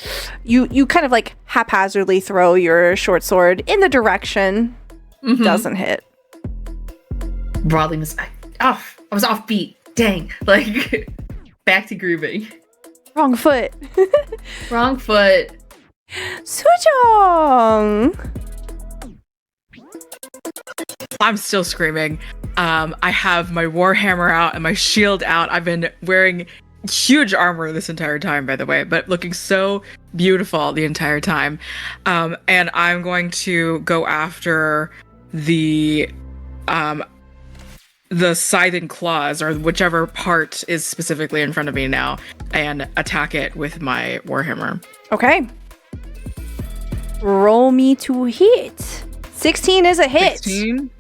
you kind of like haphazardly throw your short sword in the direction. Mhm. Doesn't hit. Broadly off. I was off beat. Dang. Like back to grooving. Wrong foot. Wrong foot. Sujong. I'm still screaming. I have my warhammer out and my shield out. I've been wearing huge armor this entire time, by the way, but looking so beautiful the entire time. And I'm going to go after the scythe and claws, or whichever part is specifically in front of me now, and attack it with my warhammer. Okay. Roll me to hit. 16 is a hit. 16.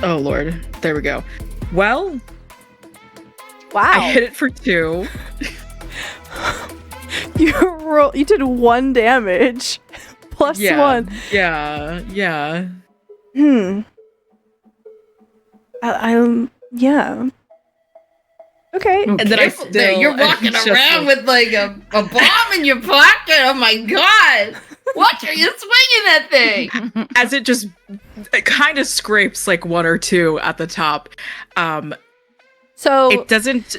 Oh lord, there we go. Well, Wow. I hit it for 2. You did 1 damage. Plus Yeah, 1. yeah. Yeah. Okay. And then I Careful there. still- You're walking just around like- with like a bomb in your pocket. Oh my god! Watch her, you're swinging that thing. As it just kind of scrapes like 1 or 2 at the top. So It doesn't.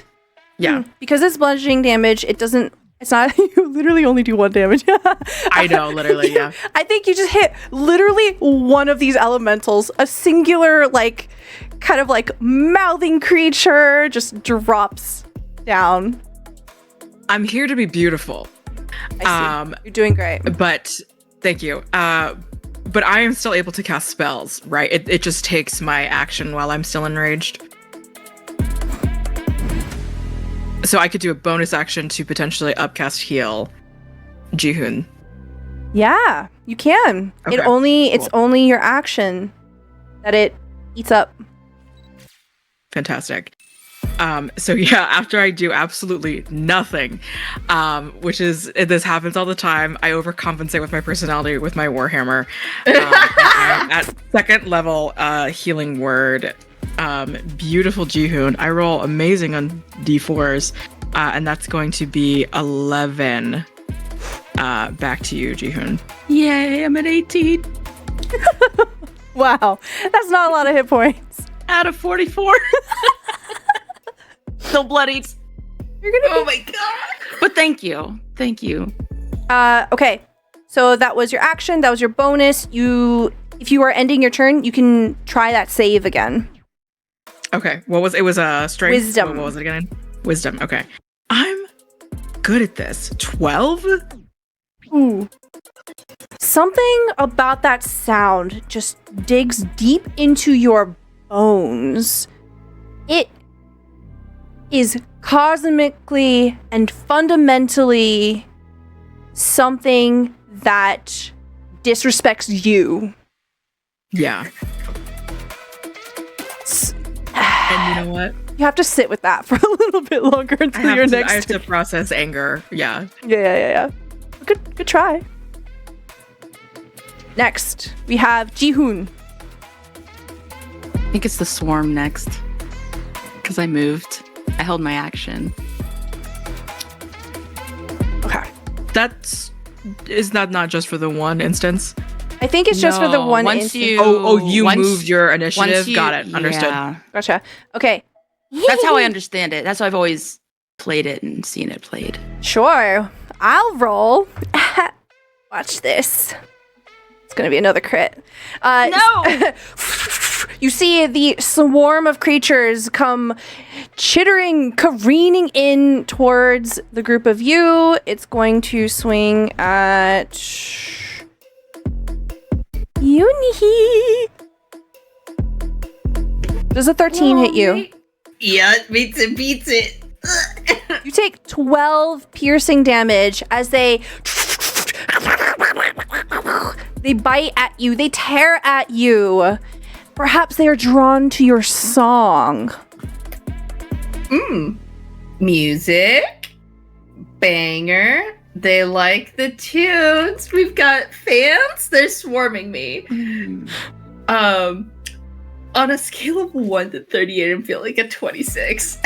Yeah, because it's bludgeoning damage, it's not you literally only do 1 damage. I know, literally, yeah. I think you just hit literally one of these elementals, a singular like kind of like mouthing creature just drops down. I'm here to be beautiful. I see. You're doing great. But thank you. But I am still able to cast spells, right? It just takes my action while I'm still enraged. So I could do a bonus action to potentially upcast heal Jihoon. Yeah, you can. Okay, It's only your action that it eats up. Fantastic. So yeah, after I do absolutely nothing, which is, this happens all the time, I overcompensate with my personality with my warhammer. I'm at 2nd level healing word. Beautiful Jihoon. I roll amazing on D4s, and that's going to be 11. Back to you, Jihoon. Yay, I'm at 18 Wow, that's not a lot of hit points. out of 44. Still bloodied. You're gonna Oh my god! But thank you. Thank you. Okay, so that was your action. That was your bonus. You if you are ending your turn, you can try that save again. Okay. What was it? Was a strength. Wisdom. What was it again? Wisdom. Okay. I'm good at this. 12? Ooh. Something about that sound just digs deep into your bones. It is cosmically and fundamentally something that disrespects you. Yeah. And you know what? You have to sit with that for a little bit longer until your next I have turn. to process anger. Yeah. Yeah. Good try. Next, we have Jihoon. I think it's the swarm next. Because I moved. I held my action. Okay. Is that not just for the one instance? I think it's just for the No, one once instance. You once- moved your initiative. Got it. Understood. Yeah. Gotcha. Okay. That's how I understand it. That's how I've always played it and seen it played. Sure. I'll roll. Watch this. It's gonna be another crit. No! You see the swarm of creatures come chittering, careening in towards the group of you. It's going to swing at Yunihi. Does a 13 hit you? Yeah, it beats it. You take 12 piercing damage as they bite at you. They tear at you. Perhaps they are drawn to your song. Music. Banger. They like the tunes. We've got fans. They're swarming me. On a scale of 1 to 38, I'm feeling like a 26.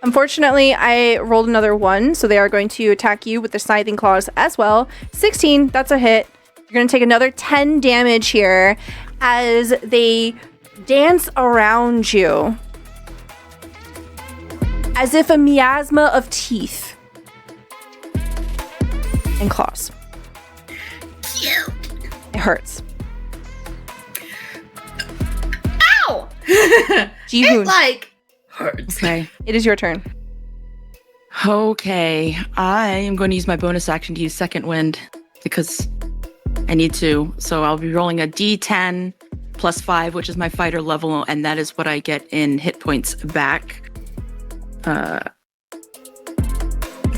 Unfortunately, I rolled another 1, so they are going to attack you with the scything claws as well. 16, that's a hit. You're going to take another 10 damage here as they dance around you. As if a miasma of teeth and claws. Cute. It hurts. Ow! Jihoon, It like hurts. Okay. it is your turn. Okay. I am going to use my bonus action to use Second Wind because I need to. So I'll be rolling a d10 plus 5, which is my fighter level, and that is what I get in hit points back.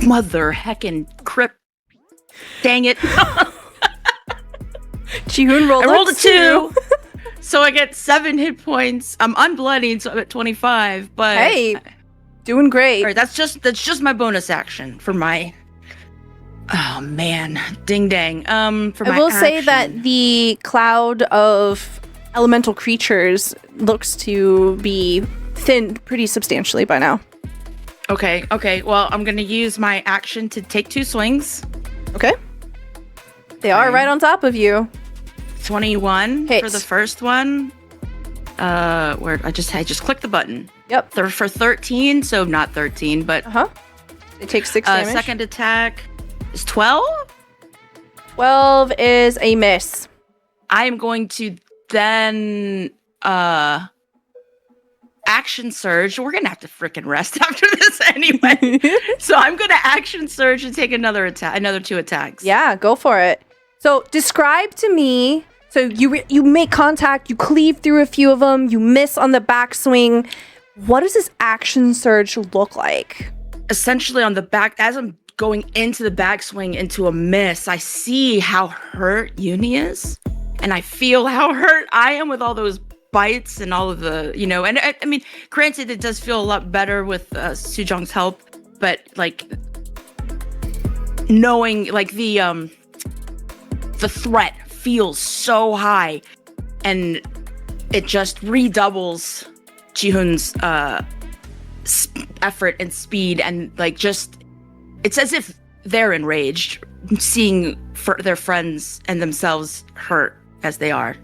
Mother heckin' crip. Dang it. Jihoon rolled, I rolled a 2. So I get 7 hit points. I'm unbloodied, so I'm at 25. But Hey, doing great. all right, that's just my bonus action for my. Oh man, ding dang. For my I will say action. that the cloud of elemental creatures looks to be thinned pretty substantially by now. Okay. Well, I'm gonna use my action to take 2 swings. Okay. They are Okay. right on top of you. 21 Hits. for the first one. Where I just clicked the button. Yep. For 13, so not 13, but Uh-huh. It takes 6 damage. second attack is 12. 12 is a miss. I am going to then action surge. We're gonna have to freaking rest after this anyway. So I'm gonna action surge and take another 2 attacks. Yeah, go for it. So describe to me. So you make contact, you cleave through a few of them, you miss on the backswing. What does this action surge look like? Essentially on the back, as I'm going into the backswing into a miss, I see how hurt Uni is, and I feel how hurt I am with all those bites and all of the, and I mean, granted, it does feel a lot better with Sujong's help, but like knowing like the threat feels so high, and it just redoubles Jihoon's effort and speed, and like just it's as if they're enraged seeing their friends and themselves hurt as they are.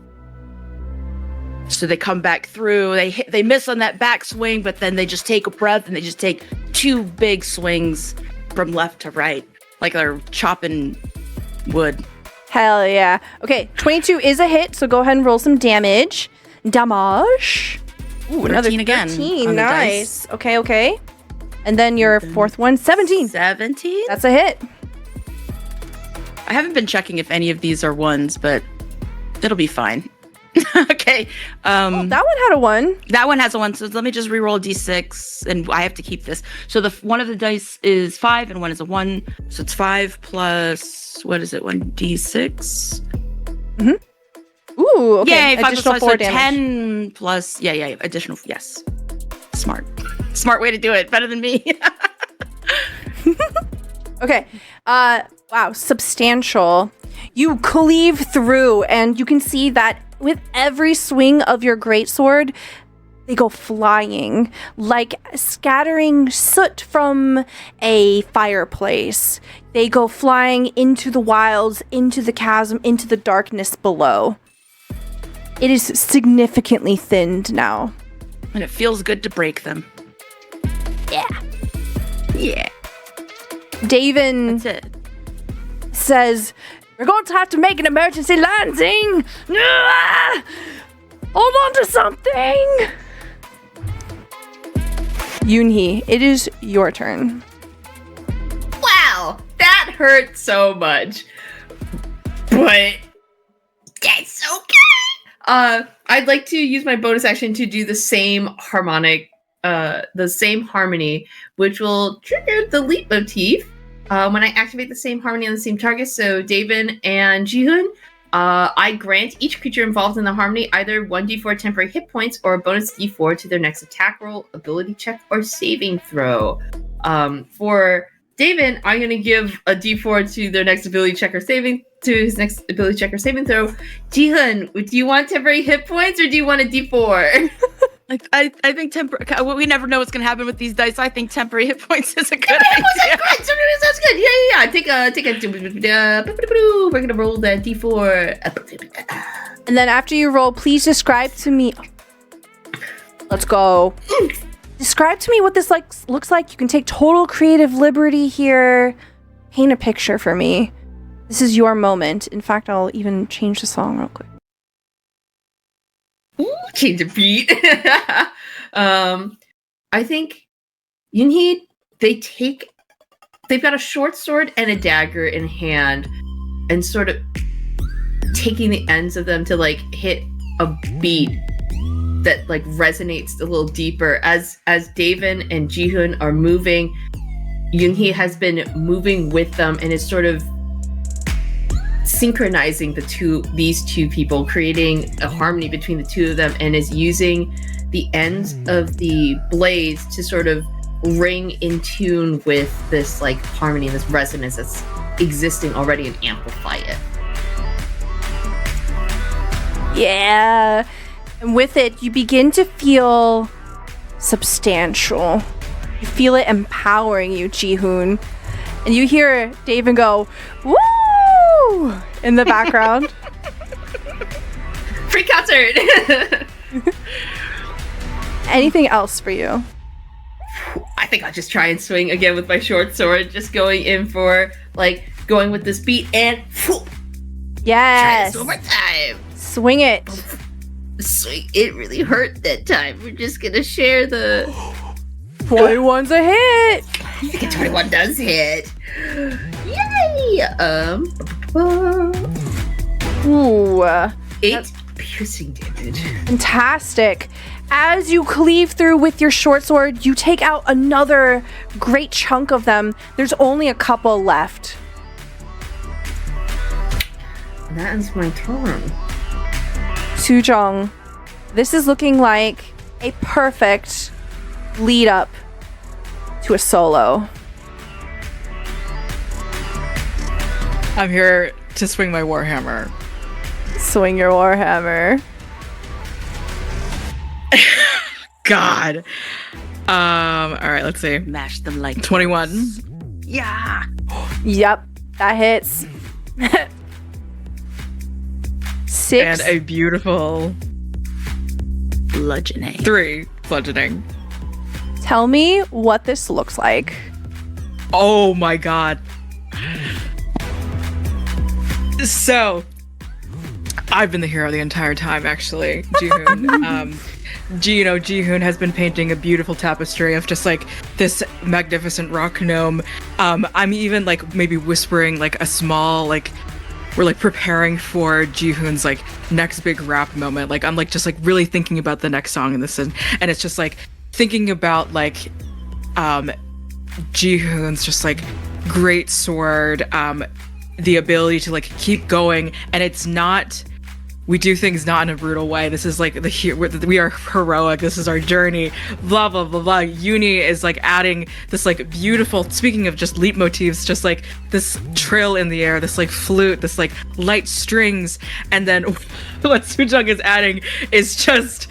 So they come back through, they miss on that backswing, but then they just take a breath and they just take 2 big swings from left to right, like they're chopping wood. Hell yeah. Okay, 22 is a hit, so go ahead and roll some damage. Damage. Ooh, another 13 again 13. on the Nice. Okay. And then your fourth one, 17. 17? That's a hit. I haven't been checking if any of these are ones, but it'll be fine. Okay. That one had a 1. That one has a 1, so let me just reroll a d6, and I have to keep this. So one of the dice is 5, and one is a 1, so it's 5 plus, what is it, 1d6? Ooh, okay. Yay, 5 Additional plus 5, 4 so damage. 10 plus, yeah, additional, yes. Smart way to do it, better than me. Okay. Wow, substantial. You cleave through, and you can see that with every swing of your greatsword, they go flying like scattering soot from a fireplace. They go flying into the wilds, into the chasm, into the darkness below. It is significantly thinned now. And it feels good to break them. Yeah. Davin That's it. says, "We're going to have to make an emergency landing. Ah! Hold on to something." Yoonhee, it is your turn. Wow, that hurt so much. But that's okay. I'd like to use my bonus action to do the same harmony, which will trigger the leap motif. When I activate the same harmony on the same target, so Davin and Jihoon, I grant each creature involved in the harmony either 1d4 temporary hit points or a bonus d4 to their next attack roll, ability check, or saving throw. For Davin, I'm going to give a d4 to their next ability check or saving to his next ability check or saving throw. Jihoon, do you want temporary hit points or do you want a d4? I think we never know what's gonna happen with these dice. I think temporary hit points is a good idea. That's good. Yeah. Take a. We're gonna roll the d4. And then after you roll, please describe to me. Let's go. Describe to me what this looks like. You can take total creative liberty here. Paint a picture for me. This is your moment. In fact, I'll even change the song real quick. Ooh, change the beat. I think Yoonhee, they've got a short sword and a dagger in hand, and sort of taking the ends of them to like hit a beat that like resonates a little deeper. As Davin and Jihoon are moving, Yoonhee has been moving with them and is sort of synchronizing these two people, creating a harmony between the two of them, and is using the ends of the blades to sort of ring in tune with this like harmony, this resonance that's existing already, and amplify it. Yeah. And with it, you begin to feel substantial. You feel it empowering you, Jihoon. And you hear Davin go, "Woo!" in the background. Free concert! Anything else for you? I think I'll just try and swing again with my short sword, just going in for going with this beat and Yes. try this one more time. Swing it. Swing. It really hurt that time. We're just gonna share the 21's a hit. I think a 21 does hit. Yay! Ooh. 8 piercing damage. Fantastic. As you cleave through with your short sword, you take out another great chunk of them. There's only a couple left. And that ends my turn. Sujong, this is looking like a perfect lead up to a solo. I'm here to swing my warhammer. Swing your warhammer. God. All right, let's see. Mash them like 21. Yeah. Yep, that hits. 6. And a beautiful Bludgeoning. 3 bludgeoning. Tell me what this looks like. Oh my god. So, I've been the hero the entire time, actually, Jihoon. Jihoon has been painting a beautiful tapestry of just like this magnificent rock gnome. I'm even like maybe whispering like a small like we're like preparing for Jihoon's like next big rap moment. Like I'm like just like really thinking about the next song in this, and it's just like thinking about like Jihoon's just like great sword, the ability to like keep going, and it's not. We do things not in a brutal way. This is like we are heroic. This is our journey. Blah blah blah blah. Uni is like adding this like beautiful. Speaking of just leitmotifs, just like this trill in the air, this like flute, this like light strings, and then what Sujung is adding is just,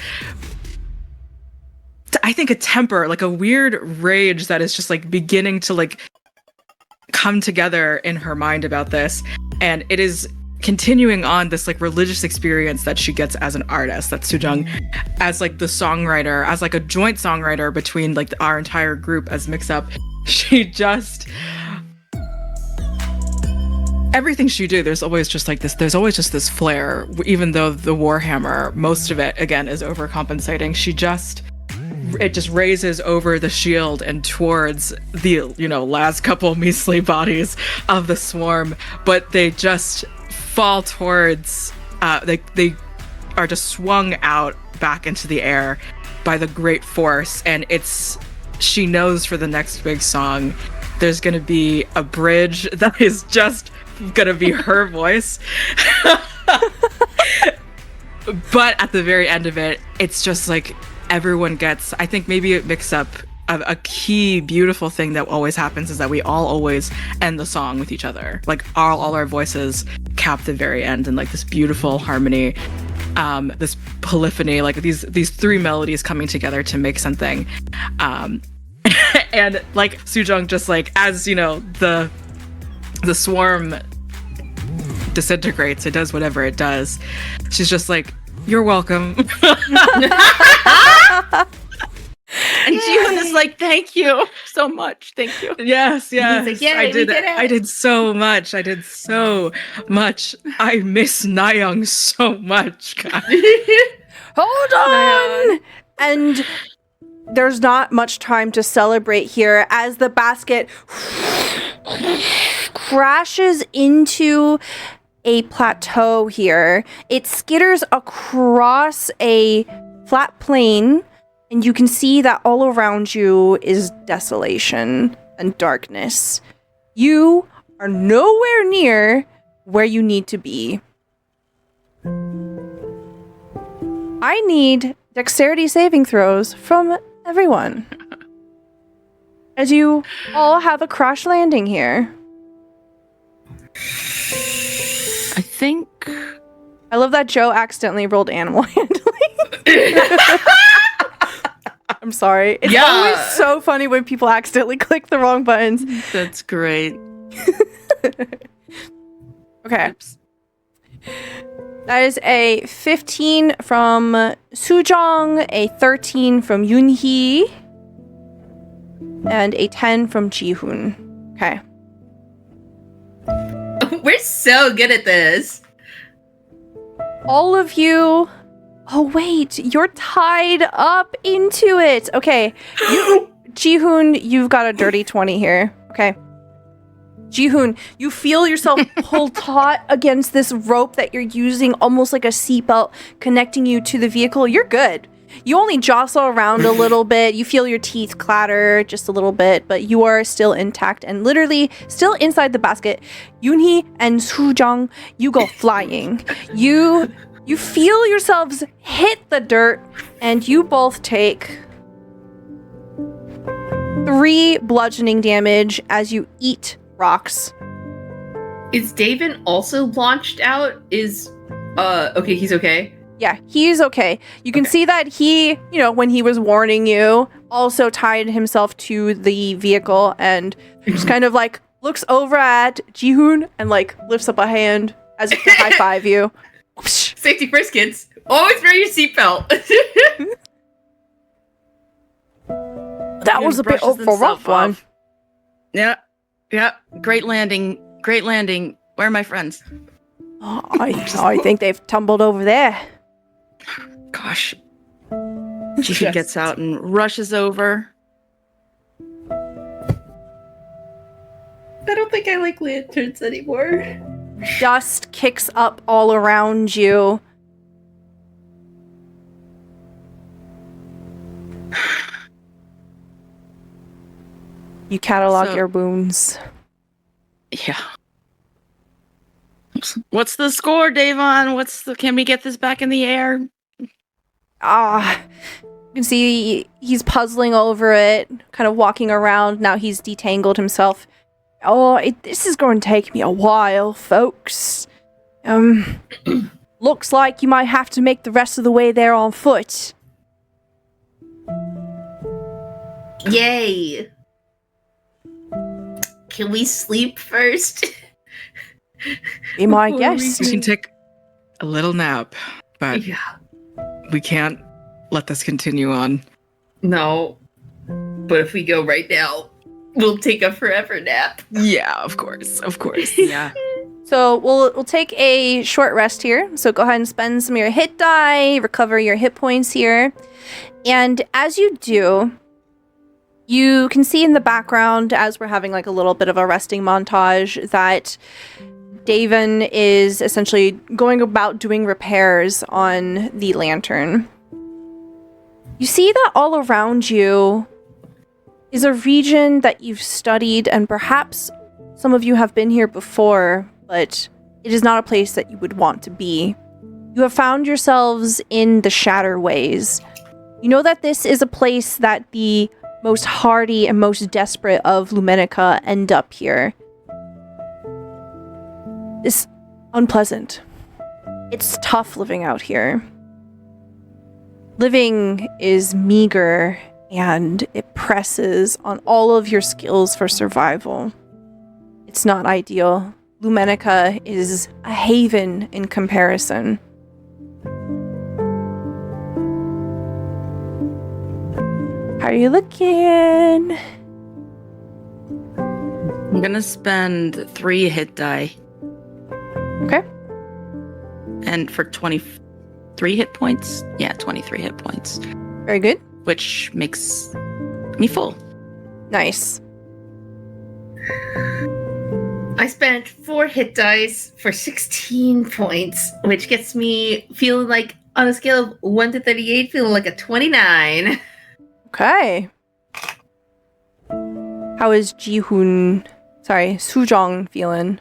I think, a temper, like a weird rage that is just like beginning to like come together in her mind about this, and it is continuing on this like religious experience that she gets as an artist, that Sujung as like the songwriter, as like a joint songwriter between like our entire group as Mix Up. She just, everything she do, there's always just this flair, even though the Warhammer, most of it again is overcompensating. It just raises over the shield and towards the last couple measly bodies of the swarm, but they just fall towards they are just swung out back into the air by the great force. And she knows for the next big song there's gonna be a bridge that is just gonna be her voice. But at the very end of it, it's just like everyone gets, I think maybe it mixed up a key beautiful thing that always happens is that we all always end the song with each other. Like all our voices cap the very end in like this beautiful harmony, this polyphony, like these three melodies coming together to make something. And like Sujung just like, as the swarm disintegrates, it does whatever it does. She's just like, "You're welcome." And Jihoon is like, "Thank you so much. Thank you." Yes. He's like, "Yay, we did it." I did so much. I miss Nayoung so much, guys. Hold on! And there's not much time to celebrate here as the basket crashes into a plateau here. It skitters across a flat plain, and you can see that all around you is desolation and darkness. You are nowhere near where you need to be. I need dexterity saving throws from everyone, as you all have a crash landing here. I think I love that Joe accidentally rolled animal handling. I'm sorry. It's always so funny when people accidentally click the wrong buttons. that's great. Okay. That is a 15 from Sujong, a 13 from Yoonhee, and a 10 from Jihoon. Okay. We're so good at this. All of you... Oh, wait. You're tied up into it. Okay. Jihoon, you've got a dirty 20 here. Okay. Jihoon, you feel yourself pull taut against this rope that you're using, almost like a seatbelt, connecting you to the vehicle. You're good. You only jostle around a little bit. You feel your teeth clatter just a little bit, but you are still intact and literally still inside the basket. Yoonhee and Sujong, you go flying. You feel yourselves hit the dirt, and you both take 3 bludgeoning damage as you eat rocks. Is David also launched out? Okay, he's okay. Yeah, he's okay. You can see that he, when he was warning you, also tied himself to the vehicle and just kind of like looks over at Jihoon and like lifts up a hand as if to high five you. Safety first, kids. Always wear your seatbelt. That was a bit of a rough one. Yeah. Great landing. Where are my friends? I think they've tumbled over there. Gosh. Jihu gets out and rushes over. I don't think I like lanterns anymore. Dust kicks up all around you. You catalog your wounds. Yeah. What's the score, Davon? Can we get this back in the air? You can see he's puzzling over it, kind of walking around. Now he's detangled himself. This is going to take me a while, folks. Looks like you might have to make the rest of the way there on foot. Yay! Can we sleep first? Be my guest. We can take a little nap, but Yeah. we can't let this continue on. No. But if we go right now, we'll take a forever nap. Yeah, of course. Yeah. So we'll take a short rest here. So go ahead and spend some of your hit die, recover your hit points here. And as you do, you can see in the background, as we're having like a little bit of a resting montage, that Davon is essentially going about doing repairs on the lantern. You see that all around you is a region that you've studied, and perhaps some of you have been here before, but it is not a place that you would want to be. You have found yourselves in the Shatterways. You know that this is a place that the most hardy and most desperate of Lumenica end up here. It's unpleasant. It's tough living out here. Living is meager, and it presses on all of your skills for survival. It's not ideal. Lumenica is a haven in comparison. How are you looking? I'm gonna spend 3 hit die. Okay. And for 23 hit points? Yeah, 23 hit points. Very good. Which makes me full. Nice. I spent 4 hit dice for 16 points, which gets me feeling like, on a scale of 1 to 38, feeling like a 29. Okay. How is Suzhong feeling?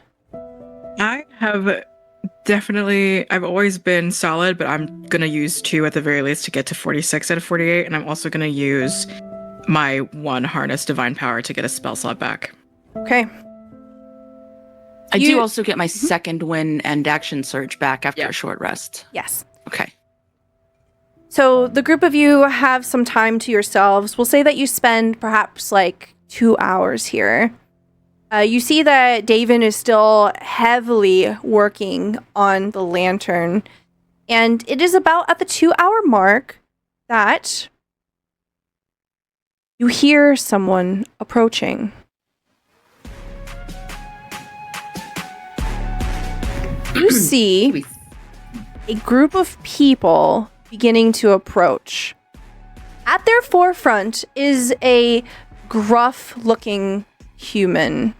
I've always been solid, but I'm going to use 2 at the very least to get to 46 out of 48, and I'm also going to use my 1 harness divine power to get a spell slot back. Okay. I do also get my second win and action surge back after a short rest. Yes. Okay. So the group of you have some time to yourselves. We'll say that you spend perhaps like 2 hours here. You see that Davon is still heavily working on the lantern. And it is about at the 2-hour mark that you hear someone approaching. You see a group of people beginning to approach. At their forefront is a gruff-looking human.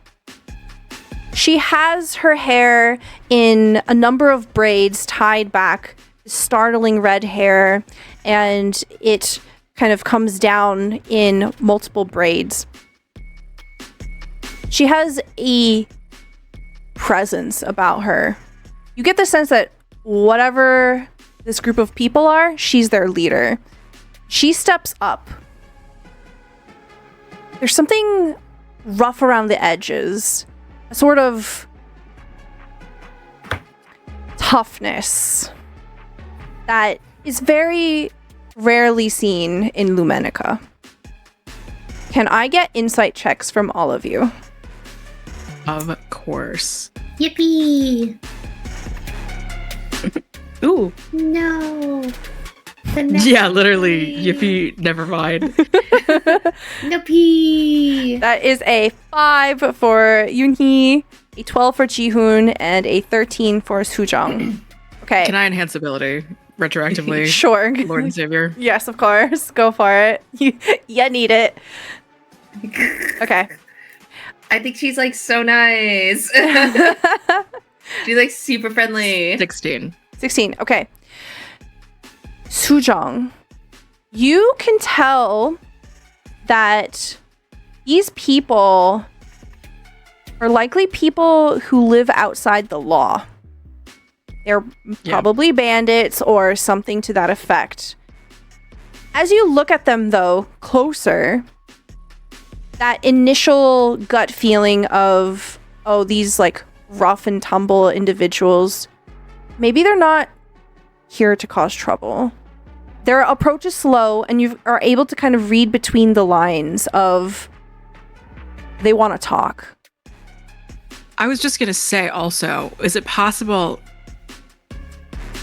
She has her hair in a number of braids tied back, startling red hair, and it kind of comes down in multiple braids. She has a presence about her. You get the sense that whatever this group of people are, she's their leader. She steps up. There's something rough around the edges, a sort of toughness that is very rarely seen in Lumenica. Can I get insight checks from all of you? Of course. Yippee! Ooh. No. Yeah, literally. Yippee, never mind. No pee. That is a 5 for Yoonhee. a 12 for Jihoon, and a 13 for Sujong. Okay. Can I enhance ability retroactively? Sure. Lord and Savior. Yes, of course. Go for it. You need it. Okay. I think she's like so nice. She's like super friendly. 16. 16. Okay. Sujong, you can tell that these people are likely people who live outside the law. They're probably bandits or something to that effect. As you look at them, though, closer, that initial gut feeling of, oh, these like rough and tumble individuals, maybe they're not here to cause trouble. Their approach is slow, and you are able to kind of read between the lines of they want to talk. I was just going to say also, is it possible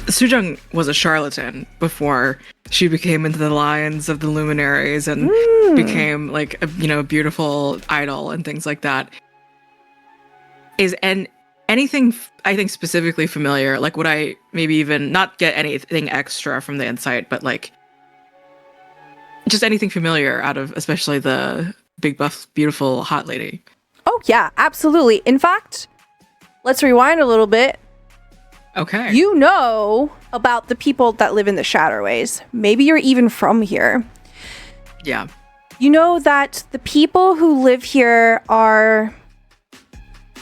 Sujong was a charlatan before she became into the lines of the luminaries and became like a beautiful idol and things like that? Is anything I think specifically familiar, like would I maybe even not get anything extra from the insight, but like just anything familiar out of especially the big buff beautiful hot lady? Oh yeah, absolutely. In fact, let's rewind a little bit. Okay. You know about the people that live in the Shatterways. Maybe you're even from here. Yeah. You know that the people who live here are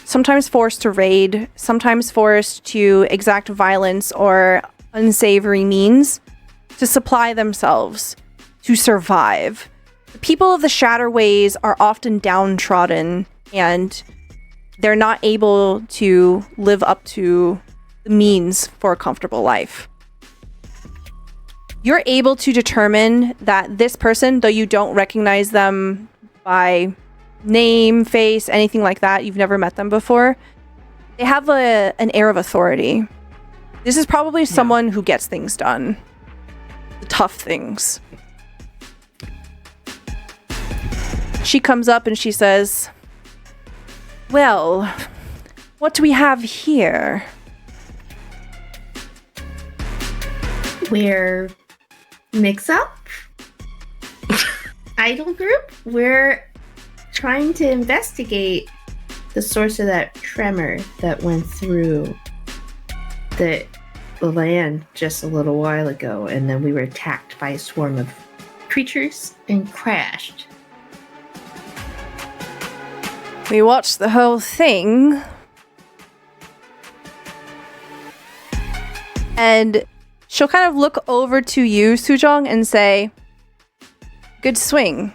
sometimes forced to raid, sometimes forced to exact violence or unsavory means to supply themselves, to survive. The people of the Shatterways are often downtrodden, and they're not able to live up to the means for a comfortable life. You're able to determine that this person, though you don't recognize them by name, face, anything like that, you've never met them before, they have an air of authority. This is probably someone who gets things done. The tough things. She comes up and she says, well, what do we have here? We're Mix Up Idol Group. We're trying to investigate the source of that tremor that went through the land just a little while ago, and then we were attacked by a swarm of creatures and crashed. We watched the whole thing. And she'll kind of look over to you, Sujong, and say, good swing.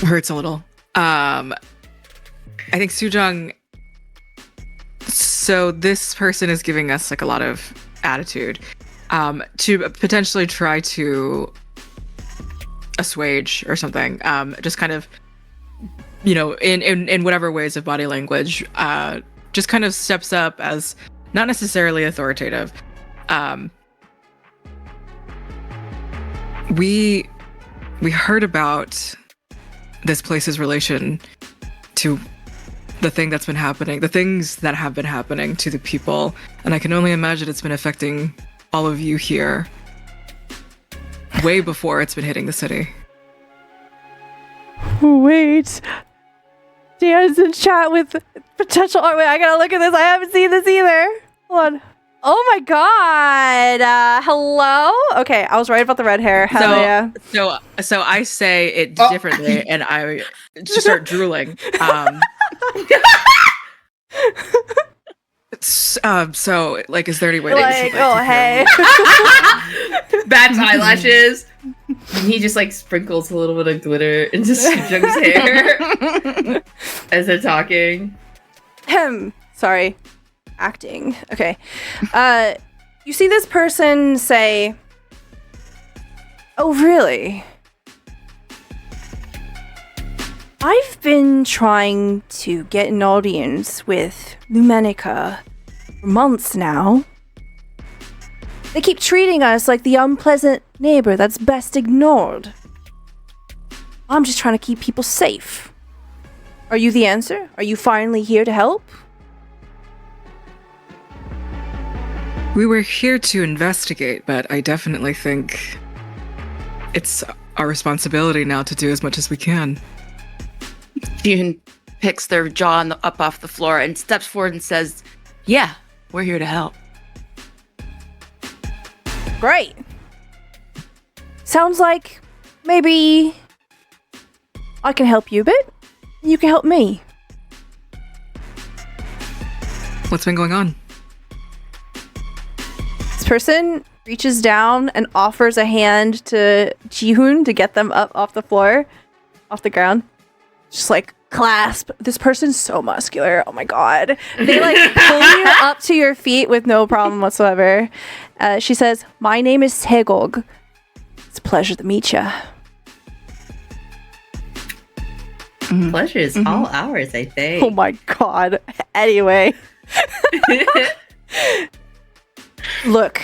Hurts a little. I think Sujong. So this person is giving us like a lot of attitude to potentially try to assuage or something. Just kind of, in whatever ways of body language. Just kind of steps up as not necessarily authoritative. We heard about this place's relation to the thing that's been happening, the things that have been happening to the people, and I can only imagine it's been affecting all of you here way before it's been hitting the city. Wait. Dan's in chat with potential. Oh, wait, I gotta look at this. I haven't seen this either. Hold on. Oh my god. Hello? Okay, I was right about the red hair. Hell yeah. So I say it differently, and I just start drooling. So, like, is there any way that you should, oh, hey. Bats eyelashes. And he just like sprinkles a little bit of glitter into Sujong's hair as they're talking. Sorry. Acting. Okay. You see this person say, oh, really? I've been trying to get an audience with Lumenica for months now. They keep treating us like the unpleasant neighbor that's best ignored. I'm just trying to keep people safe. Are you the answer? Are you finally here to help? We were here to investigate, but I definitely think it's our responsibility now to do as much as we can. June picks their jaw up off the floor and steps forward and says, "Yeah, we're here to help." Great. Sounds like maybe I can help you a bit, and you can help me. What's been going on? This person reaches down and offers a hand to Jihoon to get them up off the floor, off the ground. Just like clasp. This person's so muscular. Oh my god. They like pull you up to your feet with no problem whatsoever. She says, "My name is Segog. It's a pleasure to meet you." Pleasure is all ours, I think. Oh my god. Anyway. Look,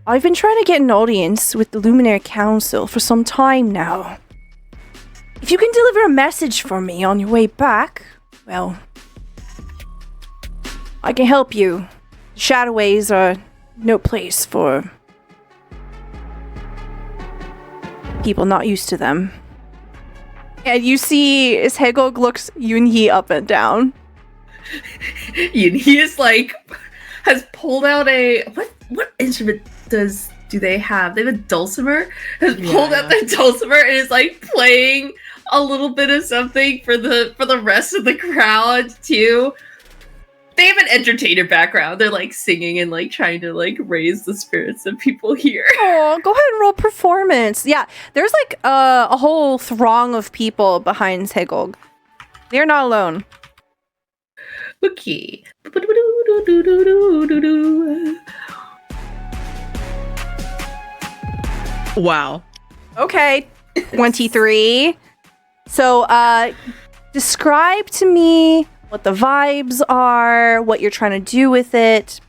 I've been trying to get an audience with the Luminary Council for some time now. If you can deliver a message for me on your way back, well, I can help you. Shadowways are no place for people not used to them. And you see Segog looks Yoonhee up and down. He is like has pulled out a what instrument do they have? They have a dulcimer. Has pulled out the dulcimer and is like playing a little bit of something for the rest of the crowd too. They have an entertainer background. They're like singing and like trying to like raise the spirits of people here. Oh, go ahead and roll performance. Yeah, there's like a whole throng of people behind Segog. They're not alone. Okay. Wow. Okay, 23. So, describe to me what the vibes are, what you're trying to do with it.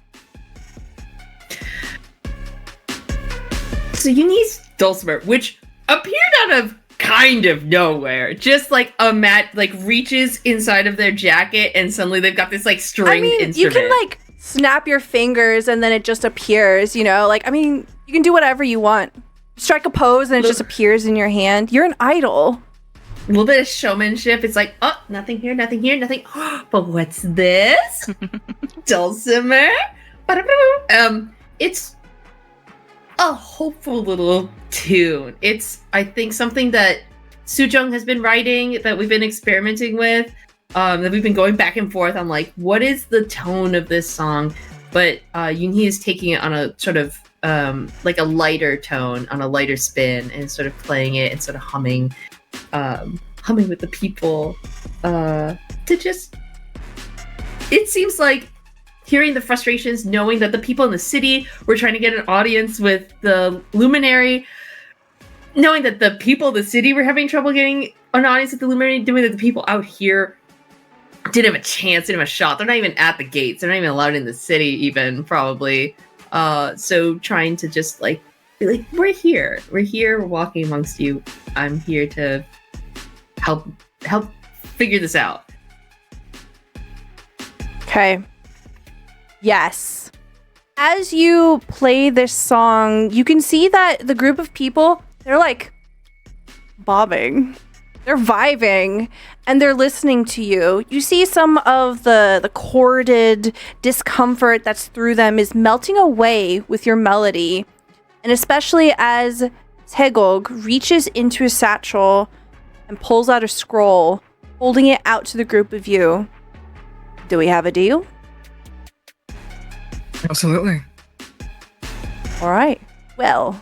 So Yoonhee's dulcimer, which appeared out of kind of nowhere, just like a mat, like reaches inside of their jacket, and suddenly they've got this like stringed instrument. You can like snap your fingers and then it just appears. You know, like you can do whatever you want. Strike a pose and it just appears in your hand. You're an idol. A little bit of showmanship. It's like, oh, nothing here, nothing here, nothing. But what's this? Dulcimer? It's a hopeful little tune. It's, I think, something that Sujung has been writing, that we've been experimenting with, that we've been going back and forth on, like, what is the tone of this song? But Yoonhee is taking it on a sort of, like a lighter tone, on a lighter spin, and sort of playing it and sort of humming with the people to just, it seems like hearing the frustrations, knowing that the people in the city were trying to get an audience with the Luminary, knowing that the people of the city were having trouble getting an audience with the Luminary, knowing that the people out here didn't have a chance, didn't have a shot. They're not even at the gates. They're not even allowed in the city even, probably. So trying to just like, be like, we're here, we're walking amongst you. I'm here to help figure this out. Okay. Yes. As you play this song, you can see that the group of people, they're like bobbing. They're vibing and they're listening to you. You see some of the corded discomfort that's through them is melting away with your melody. And especially as Segog reaches into his satchel and pulls out a scroll, holding it out to the group of you. Do we have a deal? Absolutely. All right. Well,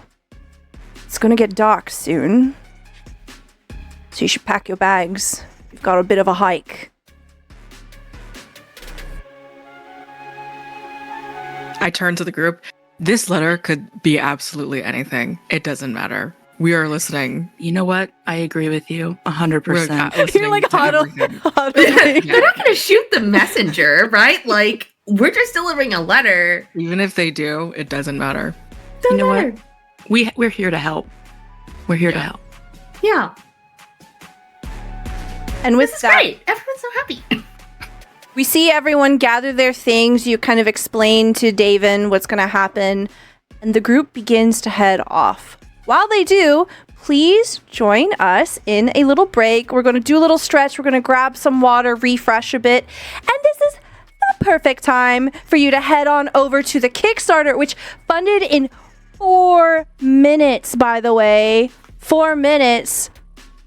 it's going to get dark soon. So you should pack your bags. We've got a bit of a hike. I turn to the group. This letter could be absolutely anything. It doesn't matter. We are listening. You know what? I agree with you 100%. You're like huddling. They're not going to shoot the messenger, right? Like, we're just delivering a letter. Even if they do, it doesn't matter. Doesn't You know matter. what? We're here to help. We're here to help. Yeah. And with This is that, great. Everyone's so happy. we see everyone gather their things. You kind of explain to Davin what's going to happen, and the group begins to head off. While they do, please join us in a little break. We're going to do a little stretch. We're going to grab some water, refresh a bit, and this is the perfect time for you to head on over to the Kickstarter, which funded in 4 minutes, by the way. 4 minutes.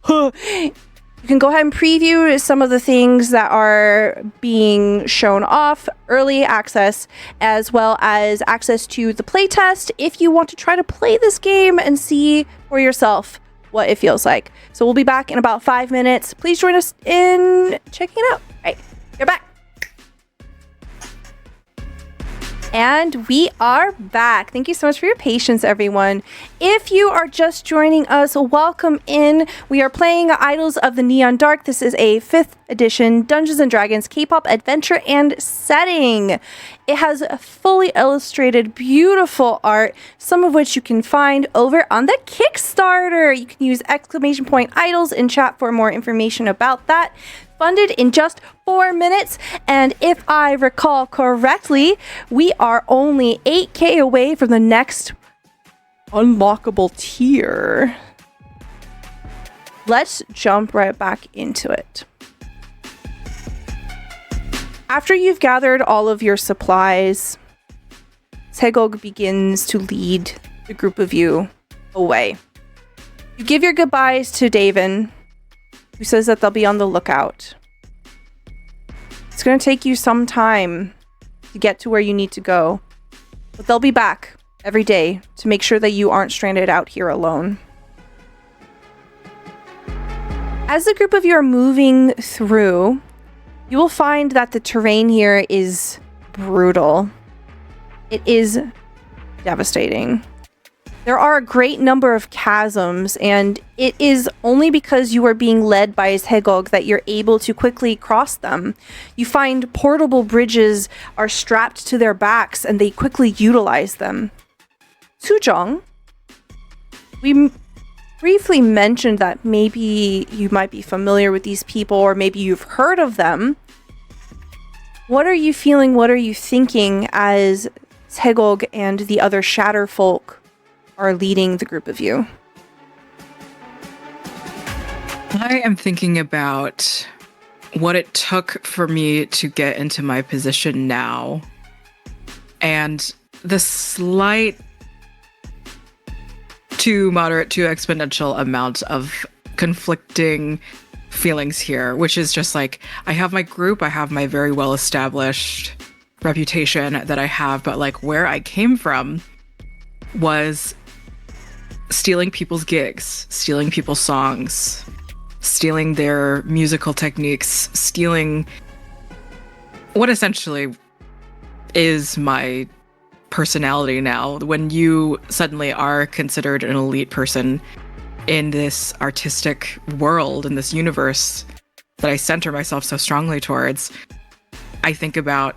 You can go ahead and preview some of the things that are being shown off, early access, as well as access to the playtest if you want to try to play this game and see for yourself what it feels like. So we'll be back in about 5 minutes. Please join us in checking it out. All right, you're back. And we are back. Thank you so much for your patience, everyone. If you are just joining us, welcome in. We are playing Idols of the Neon Dark. This is a 5th edition Dungeons & Dragons K-pop adventure and setting. It has fully illustrated, beautiful art, some of which you can find over on the Kickstarter. You can use !idols in chat for more information about that. Funded in just 4 minutes, and if I recall correctly, we are only 8K away from the next unlockable tier. Let's jump right back into it. After you've gathered all of your supplies, Segog begins to lead the group of you away. You give your goodbyes to Davin, who says that they'll be on the lookout. It's going to take you some time to get to where you need to go, but they'll be back every day to make sure that you aren't stranded out here alone. As the group of you are moving through, you will find that the terrain here is brutal. It is devastating. There are a great number of chasms, and it is only because you are being led by Segog that you're able to quickly cross them. You find portable bridges are strapped to their backs, and they quickly utilize them. Sujong, we briefly mentioned that maybe you might be familiar with these people, or maybe you've heard of them. What are you feeling? What are you thinking as Segog and the other Shatter folk are leading the group of you? I am thinking about what it took for me to get into my position now, and the slight to moderate to exponential amount of conflicting feelings here, which is just like, I have my group, I have my very well established reputation that I have, but like where I came from was stealing people's gigs, stealing people's songs, stealing their musical techniques, stealing what essentially is my personality now. When you suddenly are considered an elite person in this artistic world, in this universe that I center myself so strongly towards, I think about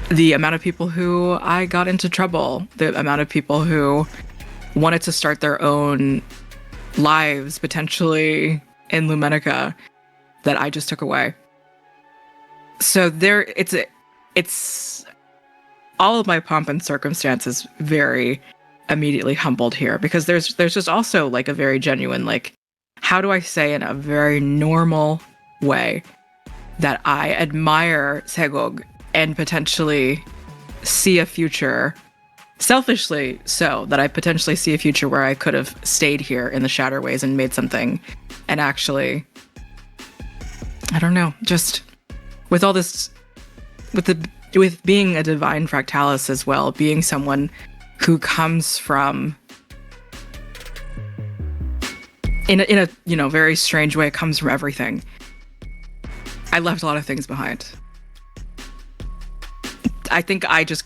the amount of people who I got into trouble, the amount of people who wanted to start their own lives, potentially in Lumenica, that I just took away. So it's all of my pomp and circumstances very immediately humbled here, because there's just also like a very genuine, like, how do I say in a very normal way that I admire Segog and potentially see a future, selfishly so, that I potentially see a future where I could have stayed here in the Shatterways and made something, and actually, I don't know, just with all this, with being a divine fractalis as well, being someone who comes from, in a very strange way, comes from everything. I left a lot of things behind. I think I just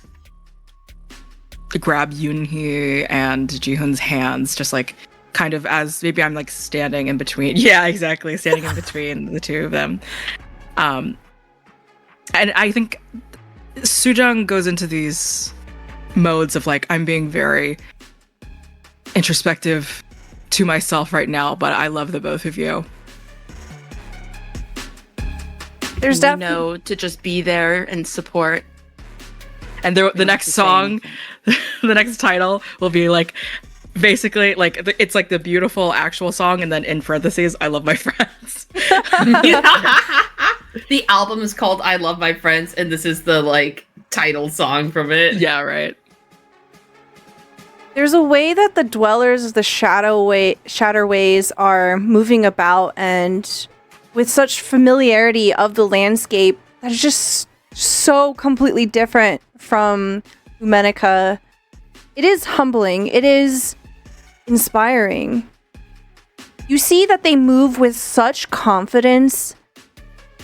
grabbed Yoonhee and Jihoon's hands, just like kind of as maybe I'm like standing in between. Yeah, exactly. Standing in between the two of them. And I think Sujong goes into these modes of like, I'm being very introspective to myself right now, but I love the both of you. There's and definitely to just be there and support. And the next song, the next title will be like, basically like it's like the beautiful actual song, and then in parentheses, I love my friends. The album is called I Love My Friends, and this is the like title song from it. Yeah, right. There's a way that the dwellers of the Shatterways are moving about, and with such familiarity of the landscape that is just so completely different from Umenica. It is humbling. It is inspiring. You see that they move with such confidence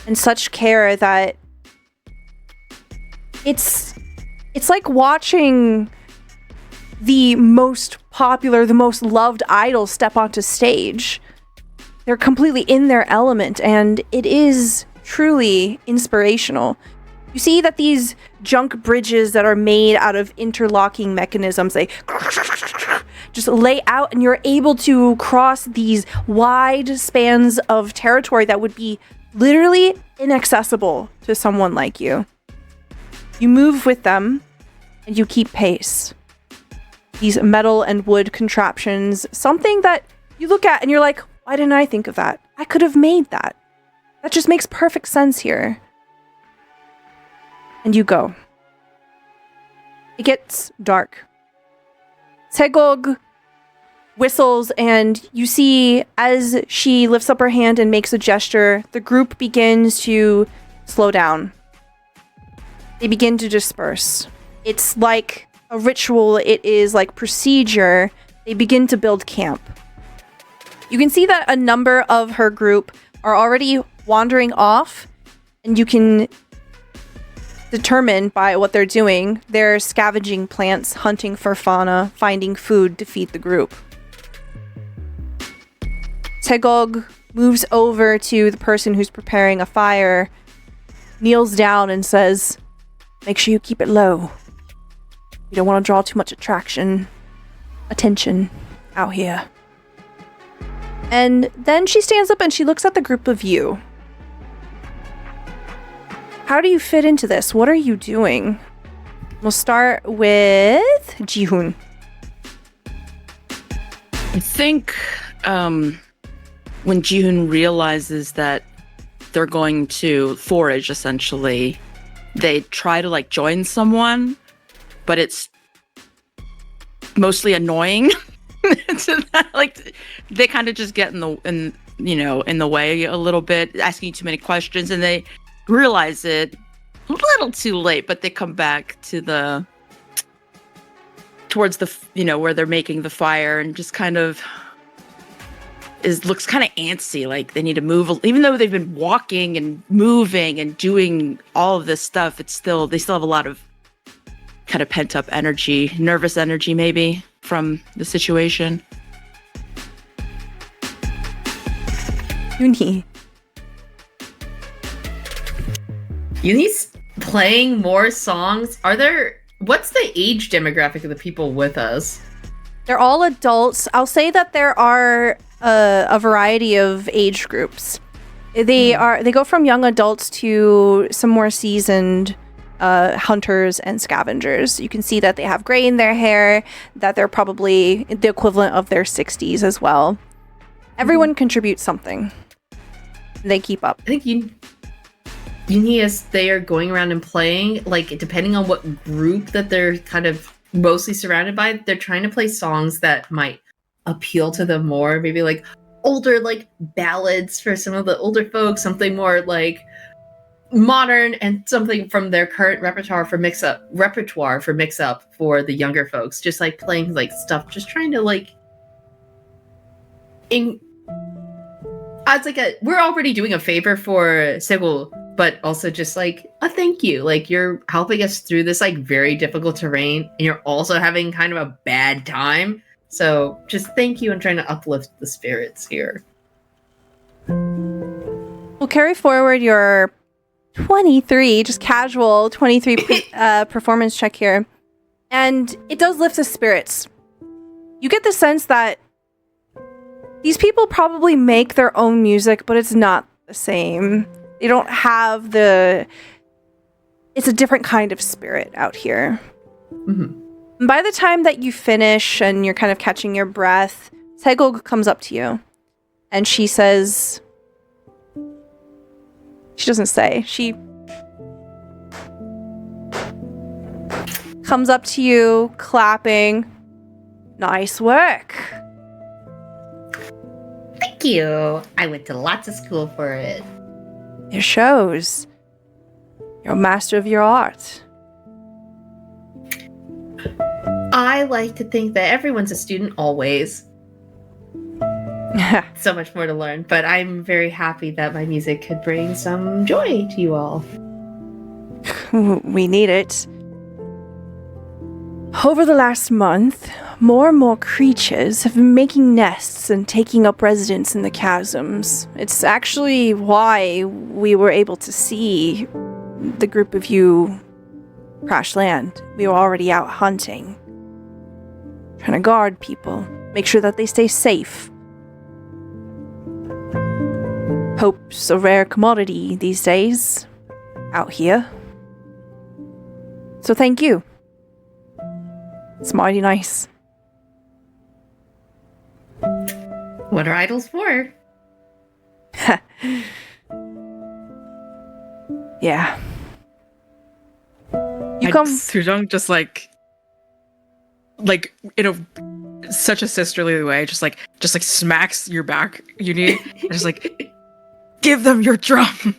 and such care that it's like watching the most popular, the most loved idol step onto stage. They're completely in their element, and it is truly inspirational. You see that these junk bridges that are made out of interlocking mechanisms, they just lay out, and you're able to cross these wide spans of territory that would be literally inaccessible to someone like you. You move with them, and you keep pace. These metal and wood contraptions, something that you look at and you're like, why didn't I think of that? I could have made that. That just makes perfect sense here. And you go. It gets dark. Segog whistles, and you see as she lifts up her hand and makes a gesture, the group begins to slow down. They begin to disperse. It's like a ritual. It is like procedure. They begin to build camp. You can see that a number of her group are already wandering off, and you can determine by what they're doing. They're scavenging plants, hunting for fauna, finding food to feed the group. Tegog moves over to the person who's preparing a fire, kneels down and says, make sure you keep it low. You don't want to draw too much attention out here. And then she stands up and she looks at the group of you. How do you fit into this? What are you doing? We'll start with Jihoon. I think when Jihoon realizes that they're going to forage, essentially, they try to like join someone, but it's mostly annoying. So that, like, they kind of just get in the way a little bit, asking too many questions, and they realize it a little too late. But they come back to towards the where they're making the fire, and just kind of looks kind of antsy, like they need to move. Even though they've been walking and moving and doing all of this stuff, they still have a lot of kind of pent up energy, nervous energy maybe from the situation. Yoonhee. Yoonhee's playing more songs. What's the age demographic of the people with us? They're all adults. I'll say that there are a variety of age groups. They go from young adults to some more seasoned hunters and scavengers. You can see that they have gray in their hair, that they're probably the equivalent of their 60s as well. Everyone contributes something. They keep up. I think Yoonhee, as they are going around and playing, like, depending on what group that they're kind of mostly surrounded by, they're trying to play songs that might appeal to them more. Maybe like older, like ballads for some of the older folks, something more like modern, and something from their current repertoire for mix up for the younger folks. Just like playing like stuff, just trying to like we're already doing a favor for Segul, but also just like a thank you. Like, you're helping us through this like very difficult terrain, and you're also having kind of a bad time. So just thank you, and trying to uplift the spirits here. We'll carry forward your 23, just casual 23 performance check here. And it does lift the spirits. You get the sense that these people probably make their own music, but it's not the same. They don't have the... It's a different kind of spirit out here. Mm-hmm. By the time that you finish and you're kind of catching your breath, Segog comes up to you and she says... She doesn't say. She comes up to you, clapping. Nice work. Thank you. I went to lots of school for it. It shows. You're a master of your art. I like to think that everyone's a student always. So much more to learn, but I'm very happy that my music could bring some joy to you all. We need it. Over the last month, more and more creatures have been making nests and taking up residence in the chasms. It's actually why we were able to see the group of you crash land. We were already out hunting, trying to guard people, make sure that they stay safe. Hope's a rare commodity these days, out here. So thank you. It's mighty nice. What are idols for? Yeah. You come... Sujong just like in a such a sisterly way, just like smacks your back, Uni, and just like, give them your drum.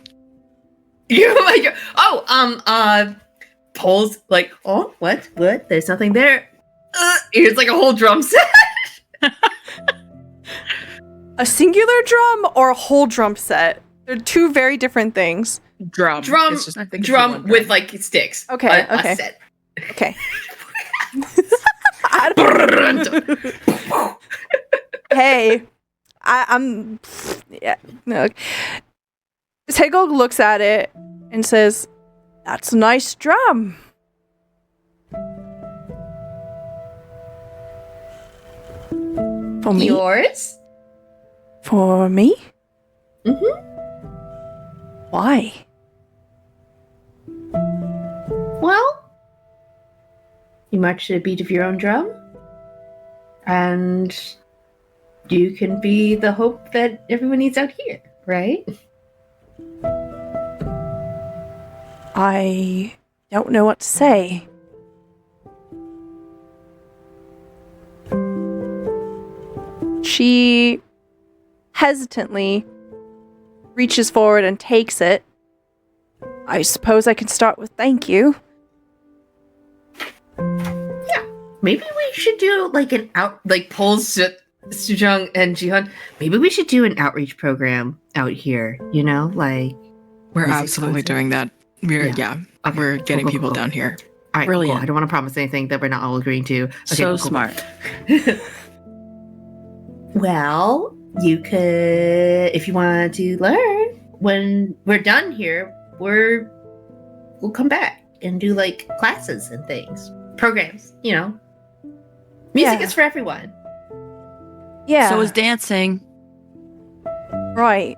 Oh my god! Oh, pulls like, oh, what? There's nothing there. Here's like a whole drum set. A singular drum or a whole drum set? They're two very different things. Drum. It's just, I think it's drum one with like sticks. Okay, A okay. set. Okay. Hey, I'm... Yeah, no. Segog looks at it and says, "That's a nice drum." For me? Yours? For me? Mm-hmm. Why? Well, you march to the beat of your own drum, and you can be the hope that everyone needs out here, right? I don't know what to say. She hesitantly reaches forward and takes it. I suppose I can start with thank you. Yeah, maybe we should do like an polls Sujong and Jihan. Maybe we should do an outreach program out here. You know, like We're music absolutely concert. doing that. We're Okay, we're getting cool, people cool. down here. All right, Brilliant. cool. I don't want to promise anything that we're not all agreeing to. Okay, So cool. smart. Well, you could, if you want to learn, when we're done here, we'll come back and do like classes and things, programs. You know, music Yeah. is for everyone. Yeah. So is dancing. Right.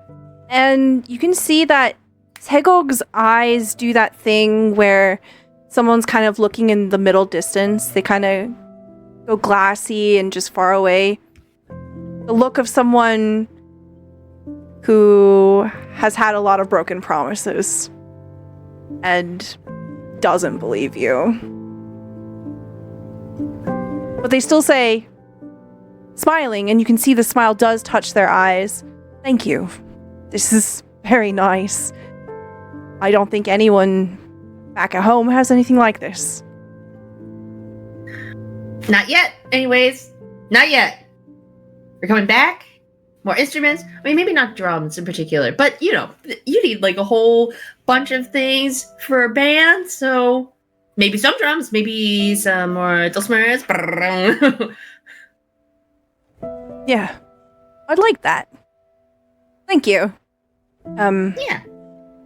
And you can see that Segog's eyes do that thing where someone's kind of looking in the middle distance. They kind of go glassy and just far away. The look of someone who has had a lot of broken promises and doesn't believe you. But they still say, smiling, and you can see the smile does touch their eyes. Thank you. This is very nice. I don't think anyone back at home has anything like this. Not yet. Anyways, not yet. We're coming back. More instruments. I mean, maybe not drums in particular, but you know, you need like a whole bunch of things for a band. So maybe some drums, maybe some more dulcimers. Yeah. I'd like that. Thank you. Yeah.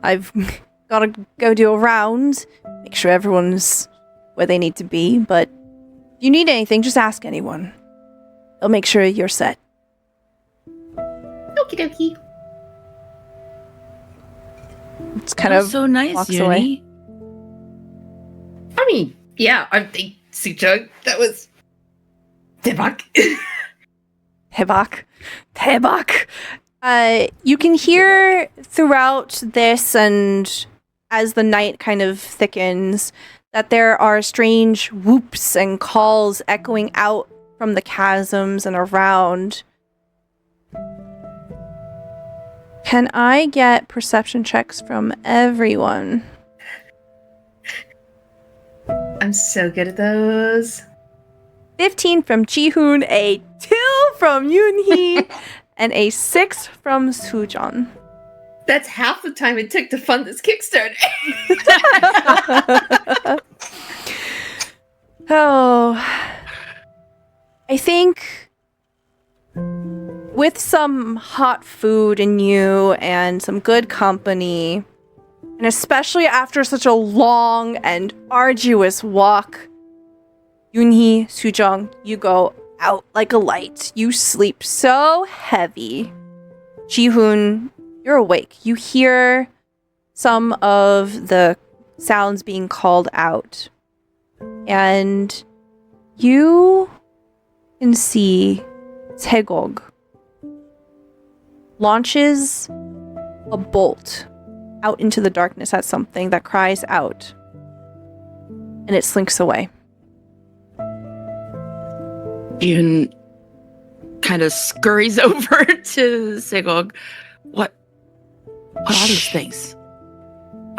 I've got to go do a round, make sure everyone's where they need to be, but if you need anything, just ask anyone. They'll make sure you're set. Okie dokie. It's kind That of was so nice, walks away. Uni. I mean, yeah, I think Suchug, that was Debak. Hebak. Hebak. You can hear throughout this, and as the night kind of thickens, that there are strange whoops and calls echoing out from the chasms and around. Can I get perception checks from everyone? I'm so good at those. 15 from Jihoon, a 2 from Yoonhee, and a 6 from Sujeon. That's half the time it took to fund this Kickstarter. Oh, I think with some hot food in you and some good company, and especially after such a long and arduous walk, Yoonhee, Sujeong, you go out like a light. You sleep so heavy. Jihoon, you're awake. You hear some of the sounds being called out. And you can see Taegog launches a bolt out into the darkness at something that cries out. And it slinks away. Yoon kind of scurries over to Segog. What are those things?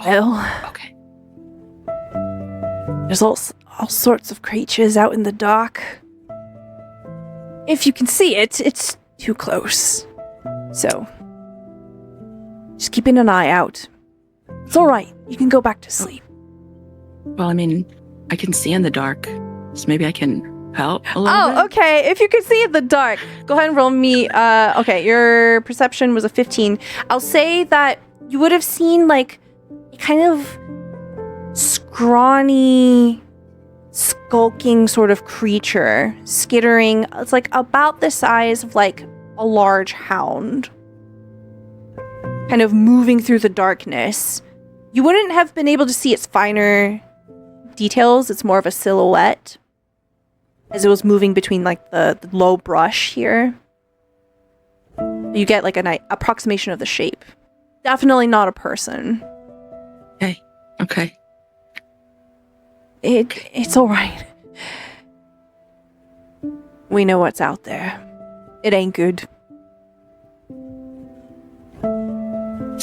Well, Okay. there's all sorts of creatures out in the dark. If you can see it, it's too close. So, just keeping an eye out. It's alright, you can go back to sleep. Well, I mean, I can see in the dark, so maybe I can help a little bit. Oh, okay. If you can see in the dark, go ahead and roll me. Okay, your perception was a 15. I'll say that you would have seen like a kind of scrawny, skulking sort of creature skittering. It's like about the size of like a large hound, kind of moving through the darkness. You wouldn't have been able to see its finer details. It's more of a silhouette, as it was moving between like the low brush here. You get like an approximation of the shape. Definitely not a person. Okay. It's all right. We know what's out there. It ain't good.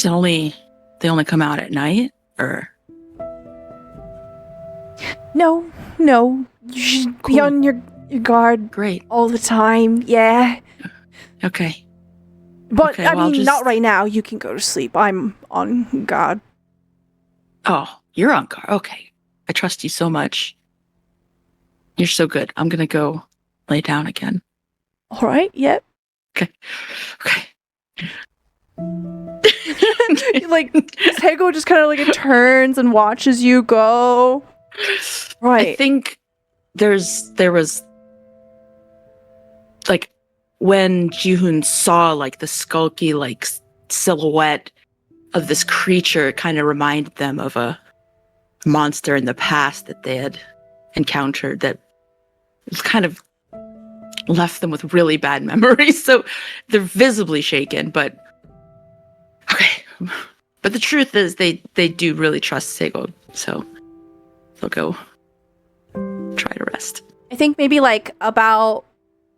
They only come out at night, or No. You should be Cool. on your guard great. all the time. Yeah. Okay. But Okay, I well, mean, just- not right now. You can go to sleep. I'm on guard. Oh, you're on guard. Okay. I trust you so much. You're so good. I'm gonna go lay down again. All right. Yep. Okay. Like Tego just kind of like turns and watches you go. Right. I think there was like when Jihoon saw like the skulky like silhouette of this creature, it kind of reminded them of a monster in the past that they had encountered that was kind of left them with really bad memories. So they're visibly shaken, but okay. But the truth is they do really trust Sego, so they'll go try to rest. I think maybe like about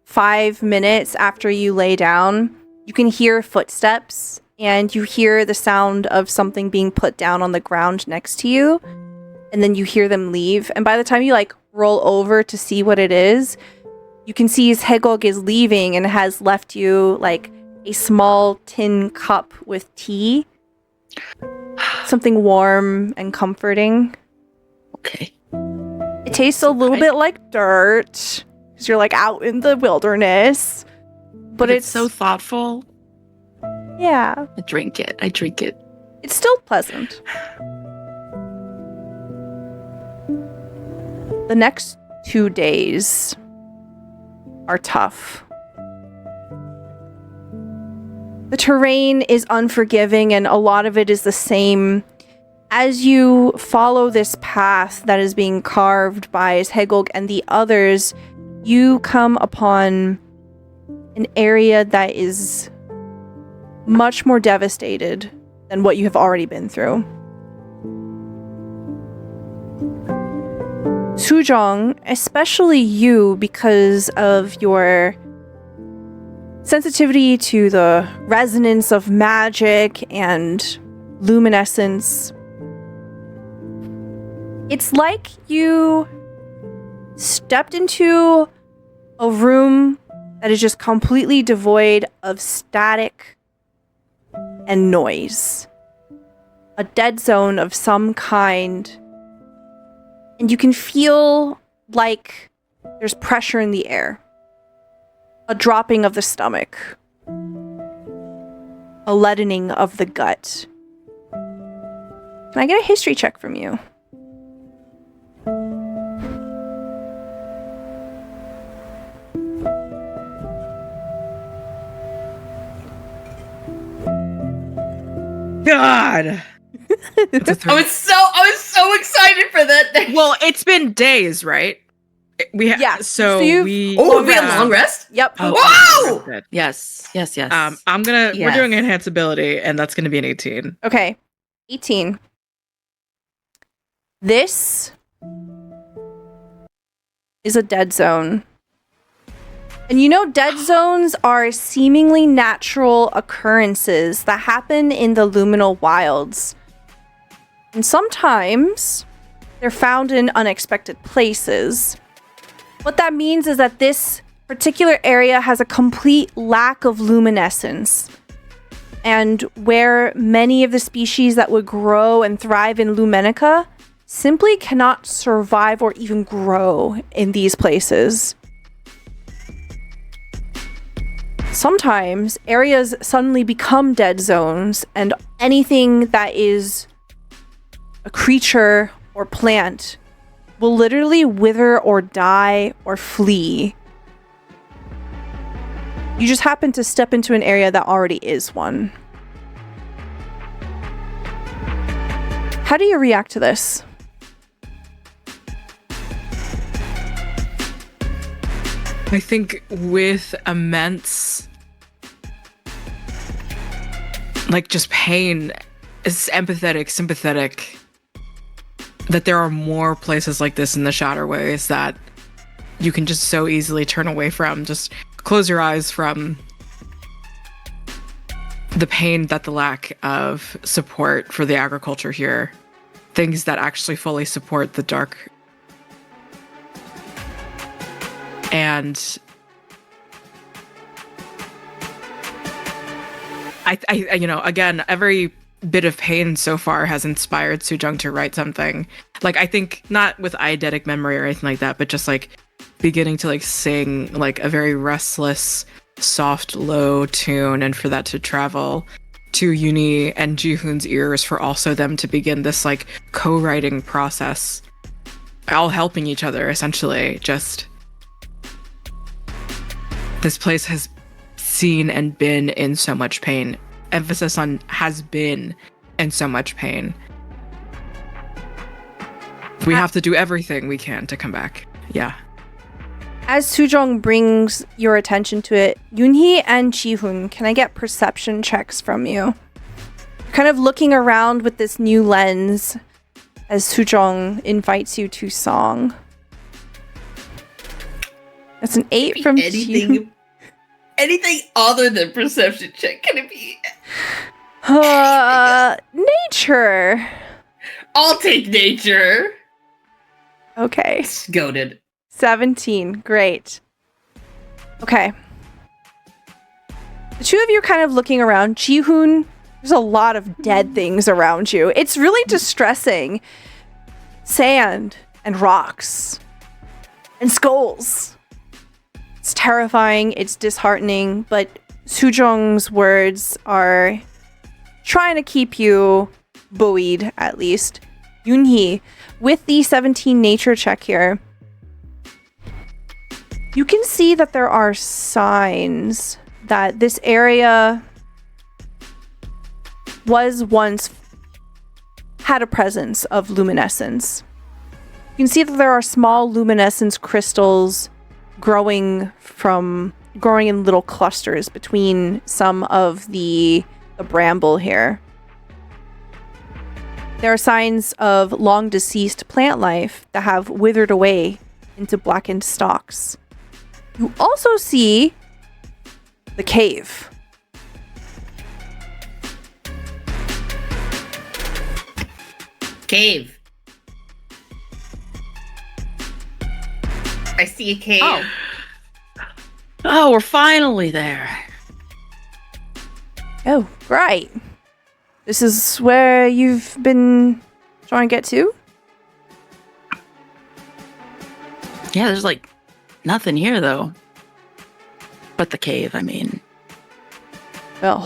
5 minutes after you lay down, you can hear footsteps and you hear the sound of something being put down on the ground next to you. And then you hear them leave. And by the time you like roll over to see what it is, you can see Hegog is leaving and has left you like a small tin cup with tea. Something warm and comforting. Okay. It tastes a little bit like dirt because you're like out in the wilderness. But it's so thoughtful. yeah, I drink it. it's still pleasant. The next 2 days are tough. The terrain is unforgiving, and a lot of it is the same. As you follow this path that is being carved by Hegel and the others, you come upon an area that is much more devastated than what you have already been through. Sujong, especially you, because of your sensitivity to the resonance of magic and luminescence, it's like you stepped into a room that is just completely devoid of static and noise. A dead zone of some kind. And you can feel like there's pressure in the air. A dropping of the stomach. A leadening of the gut. Can I get a history check from you? God. I was so excited for that. Well, it's been days, right? Yeah. So you've- we. We had a long rest. Yep. Whoa! Good. Yes. I'm gonna. Yes. We're doing enhanceability, and that's gonna be an 18. Okay. 18. This is a dead zone. And you know, dead zones are seemingly natural occurrences that happen in the luminal wilds. And sometimes they're found in unexpected places. What that means is that this particular area has a complete lack of luminescence. And where many of the species that would grow and thrive in Lumenica simply cannot survive or even grow in these places. Sometimes areas suddenly become dead zones, and anything that is a creature or plant will literally wither or die or flee. You just happen to step into an area that already is one. How do you react to this? I think with immense, like, just pain, it's sympathetic, that there are more places like this in the Shatterways that you can just so easily turn away from. Just close your eyes from the pain that the lack of support for the agriculture here, things that actually fully support the dark. And I again, every bit of pain so far has inspired Sujong to write something. Like, I think not with eidetic memory or anything like that, but just like beginning to like sing like a very restless, soft, low tune, and for that to travel to Uni and Jihoon's ears, for also them to begin this like co-writing process, all helping each other essentially. Just this place has seen and been in so much pain. Emphasis on has been in so much pain. We have to do everything we can to come back. Yeah. As Sujong brings your attention to it, Yoonhee and Jihoon, can I get perception checks from you? You're kind of looking around with this new lens as Sujong invites you to song. That's an 8 from Jihoon. Anything other than perception check. Can it be? Nature. I'll take nature. Okay. Goated. 17. Great. Okay. The two of you are kind of looking around. Jihoon, there's a lot of dead things around you. It's really distressing. Sand and rocks and skulls. It's terrifying, it's disheartening, but Sujong's words are trying to keep you buoyed, at least. Yoonhee, with the 17 nature check here, you can see that there are signs that this area was once had a presence of luminescence. You can see that there are small luminescence crystals growing in little clusters between some of the bramble here. There are signs of long deceased plant life that have withered away into blackened stalks. You also see the cave. Cave. I see a cave. Oh, we're finally there. Oh, right. This is where you've been trying to get to? Yeah, there's like nothing here though. But the cave, I mean. Well,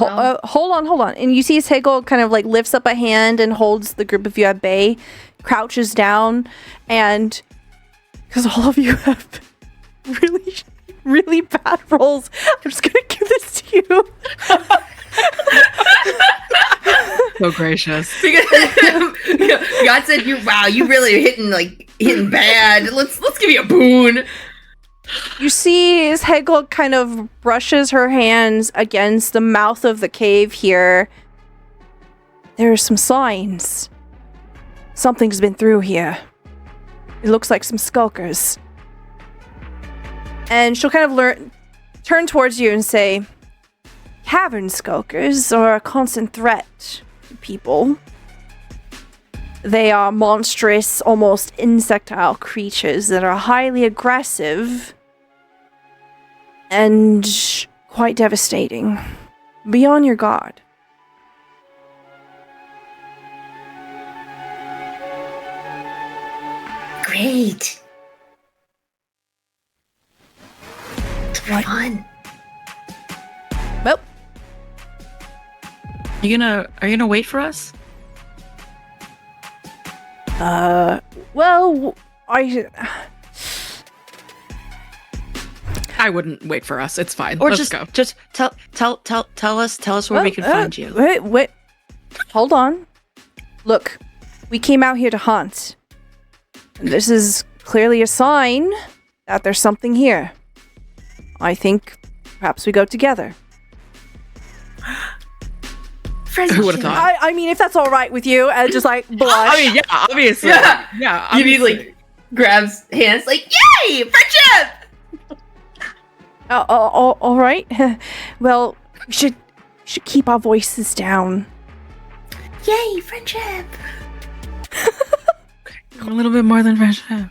hold on. And you see Hegel kind of like lifts up a hand and holds the group of you at bay, crouches down, and because all of you have really, really bad rolls, I'm just gonna give this to you. So gracious. God said, you really are hitting bad. Let's give you a boon. You see as Hegel kind of brushes her hands against the mouth of the cave here. There are some signs. Something's been through here. It looks like some skulkers. And she'll kind of turn towards you and say, cavern skulkers are a constant threat to people. They are monstrous, almost insectile creatures that are highly aggressive and quite devastating. Be on your guard. Great. It's fun. Well, Are you gonna wait for us? well, I wouldn't wait for us. It's fine. Or Let's go. just tell us where we can find you. Wait. Hold on. Look, we came out here to hunt. And this is clearly a sign that there's something here. I think perhaps we go together. Who would have thought? I mean, if that's all right with you, just like blush. I mean, yeah, obviously. Yeah. Yeah, You need obviously. grabs hands like, yay, friendship! All right. Well, we should keep our voices down. Yay, friendship! A little bit more than friendship.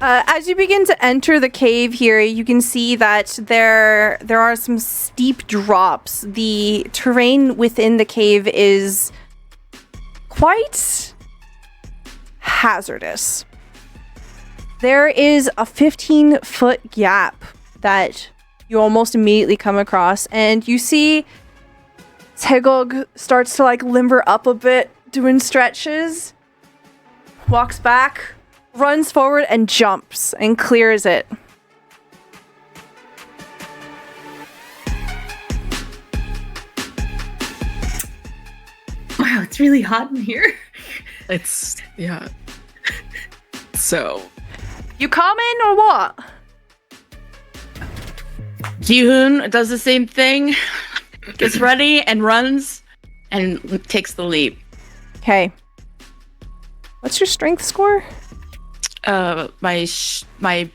As you begin to enter the cave here, you can see that there are some steep drops. The terrain within the cave is quite hazardous. There is a 15-foot gap that you almost immediately come across, and you see Tegog starts to like limber up a bit, doing stretches, walks back, runs forward and jumps and clears it. Wow, it's really hot in here. It's, yeah. So, You coming or what? Jihoon does the same thing, gets ready and runs and takes the leap. Okay. What's your strength score? My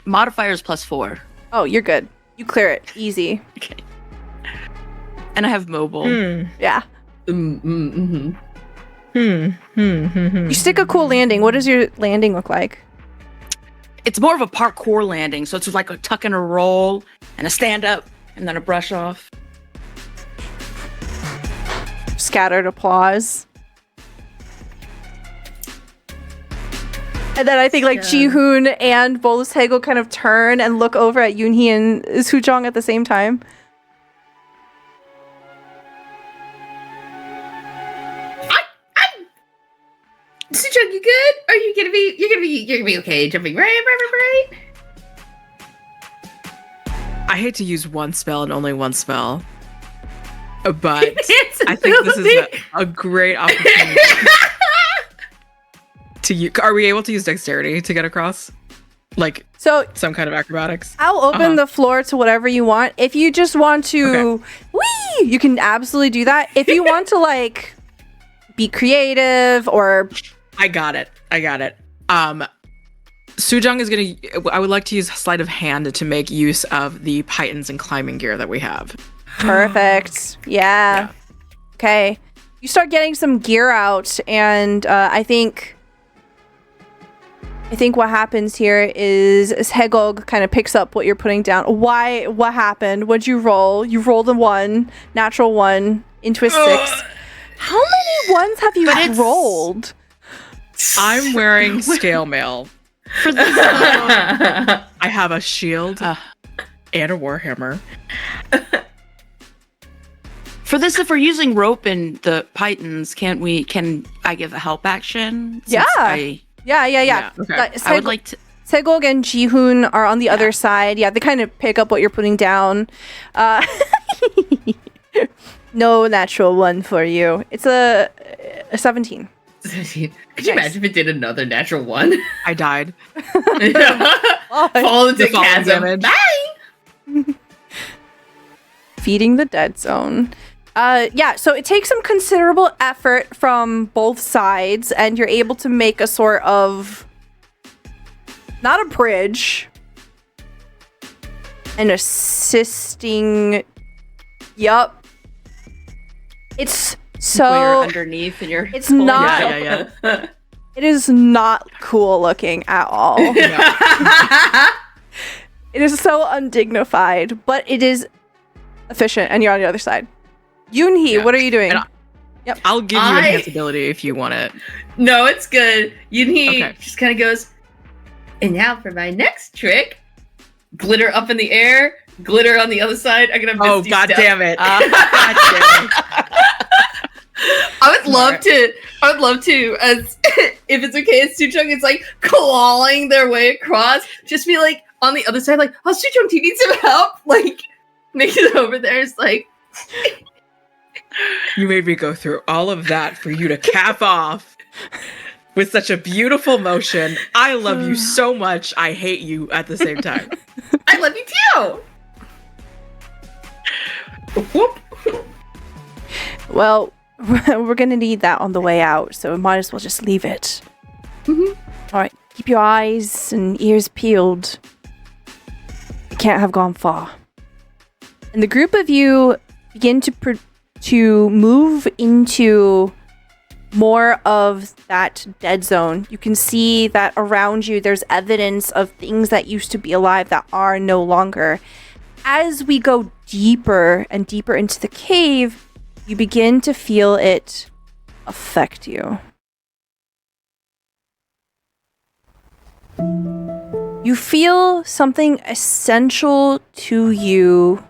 modifier is +4. Oh, you're good. You clear it. Easy. Okay. And I have mobile. Yeah. Mm-hmm. You stick a cool landing. What does your landing look like? It's more of a parkour landing, so it's like a tuck and a roll and a stand up and then a brush off. Scattered applause. And then I think like Jihoon and Bolus Hegel kind of turn and look over at Yoonhee and Sujong at the same time. Sujong, you good? Are you gonna be? You're gonna be okay. Jumping right. I hate to use one spell and only one spell. but I think this is a great opportunity to use. Are we able to use dexterity to get across? Like So some kind of acrobatics? I'll open the floor to whatever you want. If you just want to, you can absolutely do that. If you want to like be creative or, I got it. Sujung is I would like to use sleight of hand to make use of the pythons and climbing gear that we have. perfect. Yeah. Okay. You start getting some gear out, and I think what happens here is Hegog kind of picks up what you're putting down. Why? What happened? What'd you roll? You rolled a 1, natural 1 into a 6. How many ones have you rolled? I'm wearing scale mail. For this, I have a shield and a warhammer. for this, if we're using rope and the pythons, can I give a help action? Since Yeah. Okay. I would like to. Segog and Jihoon are on the other side. Yeah, they kind of pick up what you're putting down. No natural 1 for you. It's a 17. Could you imagine if it did another natural 1? I died. Fall into The falling chasm. damage. Bye! Feeding the dead zone. So it takes some considerable effort from both sides, and you're able to make a sort of, not a bridge, an assisting, it's so, Where you're underneath and you're. it's not, Yeah. it is not cool looking at all. It is so undignified, but it is efficient, and you're on the other side. Yoonhee, what are you doing? And I'll give you enhanceability if you want it. No, it's good. Okay. Just kind of goes, and now for my next trick. Glitter up in the air, glitter on the other side. I'm gonna Oh, misty god step. damn it. God damn it. I would love to, as if it's okay, as Sujung is like clawing their way across, just be like on the other side, like, oh, Sujung, do you need some help? Like, make it over there. It's like, You made me go through all of that for you to cap off with such a beautiful motion. I love you so much. I hate you at the same time. I love you too. Whoop. Well, we're gonna need that on the way out, so we might as well just leave it. All right, keep your eyes and ears peeled. You can't have gone far. And the group of you begin to move into more of that dead zone. You can see that around you there's evidence of things that used to be alive that are no longer. As we go deeper and deeper into the cave, you begin to feel it affect you. You feel something essential to you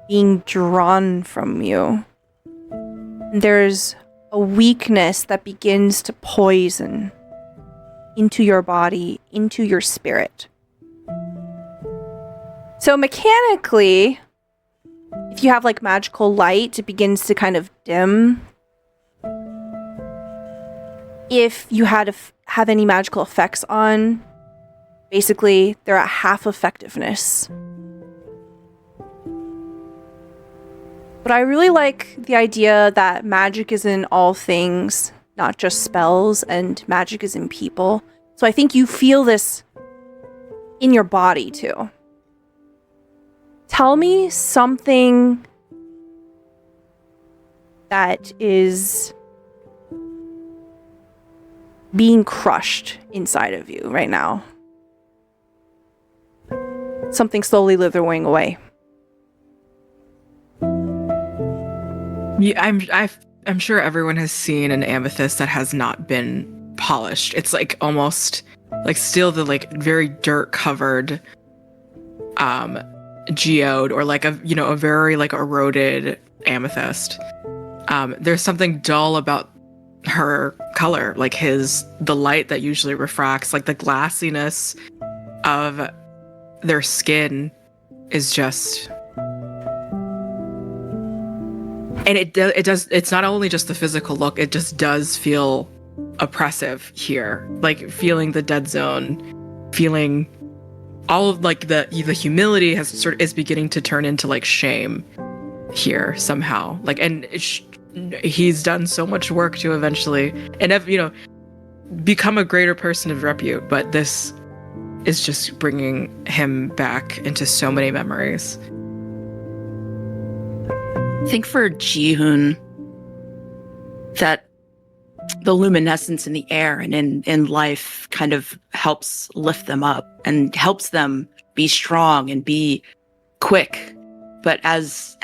being drawn from you. There's a weakness that begins to poison into your body, into your spirit. So mechanically, if you have like magical light, it begins to kind of dim. If you have any magical effects on, basically they're at half effectiveness. But I really like the idea that magic is in all things, not just spells, and magic is in people. So I think you feel this in your body too. Tell me something that is being crushed inside of you right now. Something slowly withering away. Yeah, I'm sure everyone has seen an amethyst that has not been polished. It's like almost like still the like very dirt covered geode, or like a very like eroded amethyst. There's something dull about her color, like the light that usually refracts, like the glassiness of their skin is just And it does. It's not only just the physical look; it just does feel oppressive here. Like feeling the dead zone, feeling all of like the humility is beginning to turn into like shame here somehow. Like, and he's done so much work to eventually become a greater person of repute, but this is just bringing him back into so many memories. I think for Ji-hoon, that the luminescence in the air and in life kind of helps lift them up and helps them be strong and be quick. But as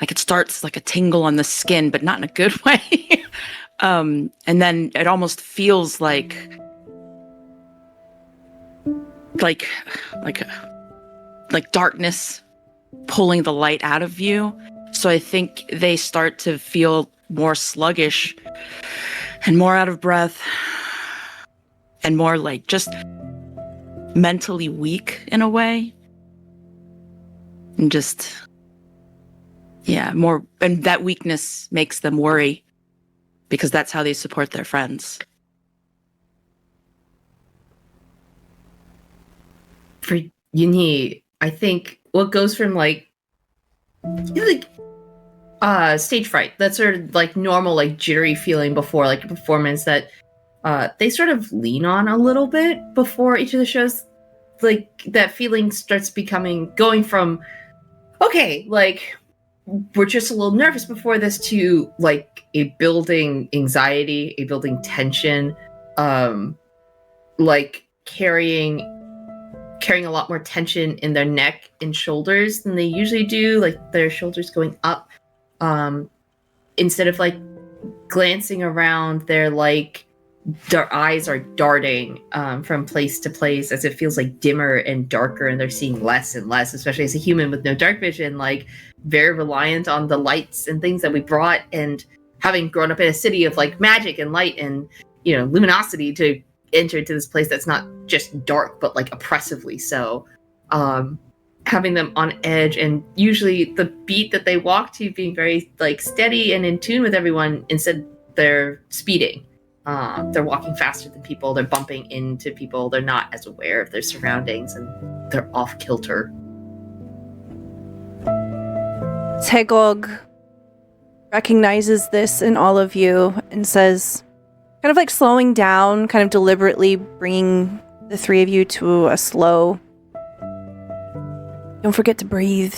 like it starts like a tingle on the skin, but not in a good way. And then it almost feels like darkness pulling the light out of you. So I think they start to feel more sluggish and more out of breath and more like just mentally weak in a way. And just, yeah, more. And that weakness makes them worry because that's how they support their friends. For Yoonhee, I think what goes from stage fright, that sort of like normal, like jittery feeling before like a performance that they sort of lean on a little bit before each of the shows. Like that feeling starts going from, okay, like we're just a little nervous before this, to like a building anxiety, a building tension, like carrying a lot more tension in their neck and shoulders than they usually do, like their shoulders going up, instead of like glancing around, their eyes are darting from place to place as it feels like dimmer and darker, and they're seeing less and less, especially as a human with no dark vision, like very reliant on the lights and things that we brought, and having grown up in a city of like magic and light and luminosity, to enter into this place that's not just dark but like oppressively so. Having them on edge, and usually the beat that they walk to being very like steady and in tune with everyone, instead they're speeding. They're walking faster than people, they're bumping into people, they're not as aware of their surroundings, and they're off kilter. Taegog recognizes this in all of you and says, kind of like slowing down, kind of deliberately bringing the three of you to a slow, don't forget to breathe.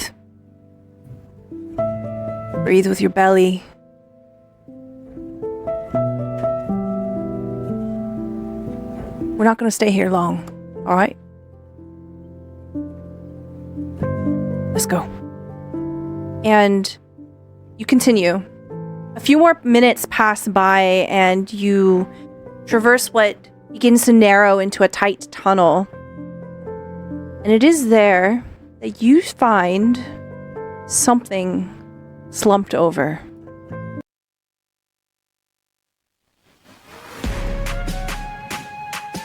Breathe with your belly. We're not going to stay here long, all right? Let's go. And you continue. A few more minutes pass by, and you traverse what begins to narrow into a tight tunnel. And it is there that you find something slumped over.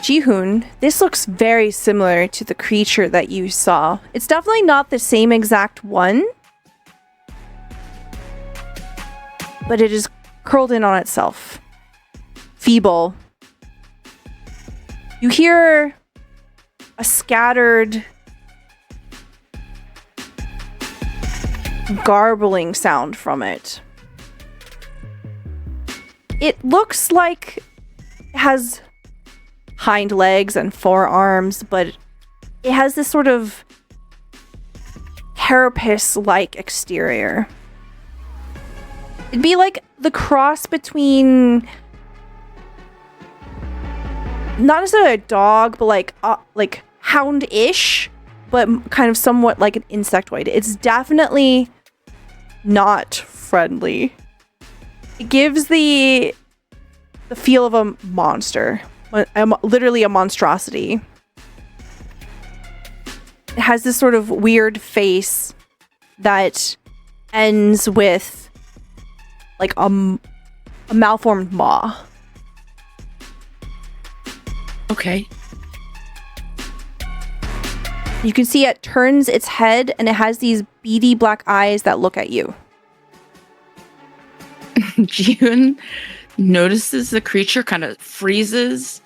Ji-hoon, this looks very similar to the creature that you saw. It's definitely not the same exact one, but it is curled in on itself. Feeble. You hear a scattered garbling sound from it. It looks like it has hind legs and forearms, but it has this sort of carapace-like exterior. It'd be like the cross between not necessarily a dog, but like hound-ish, but kind of somewhat like an insectoid. It's definitely not friendly. It gives the feel of a monster, literally a monstrosity. It has this sort of weird face that ends with like a malformed maw. Okay. You can see it turns its head, and it has these beady black eyes that look at you. June notices the creature kind of freezes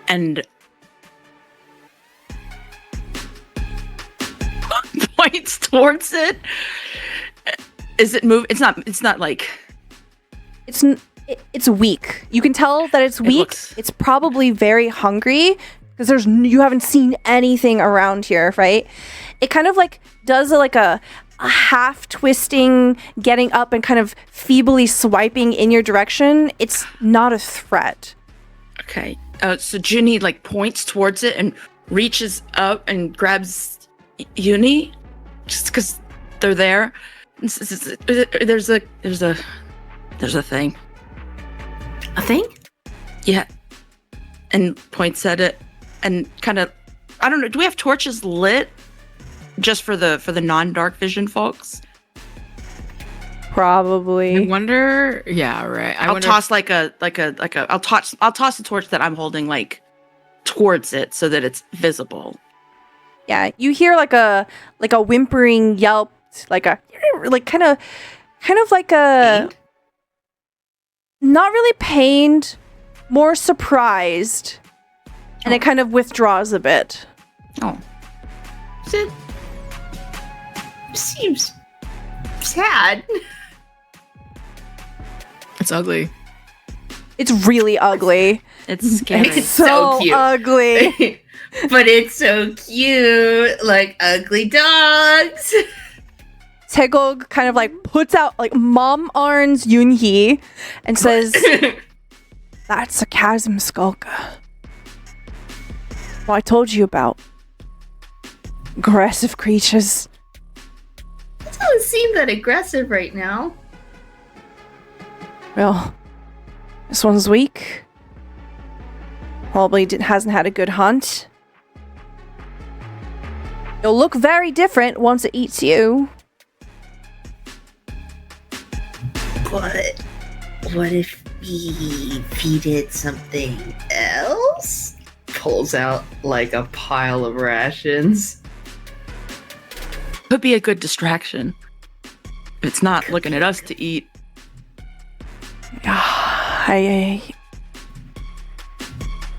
and points towards it. Is it move? It's not like it's weak. You can tell that it's weak. looks- It's probably very hungry because you haven't seen anything around here, right? It kind of like does a half twisting, getting up and kind of feebly swiping in your direction. It's not a threat. Okay. So Ginny like points towards it and reaches up and grabs Uni, just because they're there. There's a thing. A thing? Yeah. And points at it and kind of, I don't know. Do we have torches lit just for the non-dark vision folks? Probably. I wonder. Yeah, right. I'll toss I'll toss a torch that I'm holding like towards it so that it's visible. Yeah, you hear like a whimpering yelp, like kind of like a Pained? not really pained, more surprised, and it kind of withdraws a bit. Oh. It seems sad. It's ugly. It's really ugly. It's scary. It's so cute. ugly. But it's so cute, like ugly dogs. Tegog kind of like puts out like mom arms Yunhee and says, "That's a chasm skulker. What I told you about. Aggressive creatures." It doesn't seem that aggressive right now. Well, this one's weak. Probably hasn't had a good hunt. You'll look very different once it eats you. But what if we feed it something else? Pulls out like a pile of rations. Could be a good distraction. It's not looking at us to eat.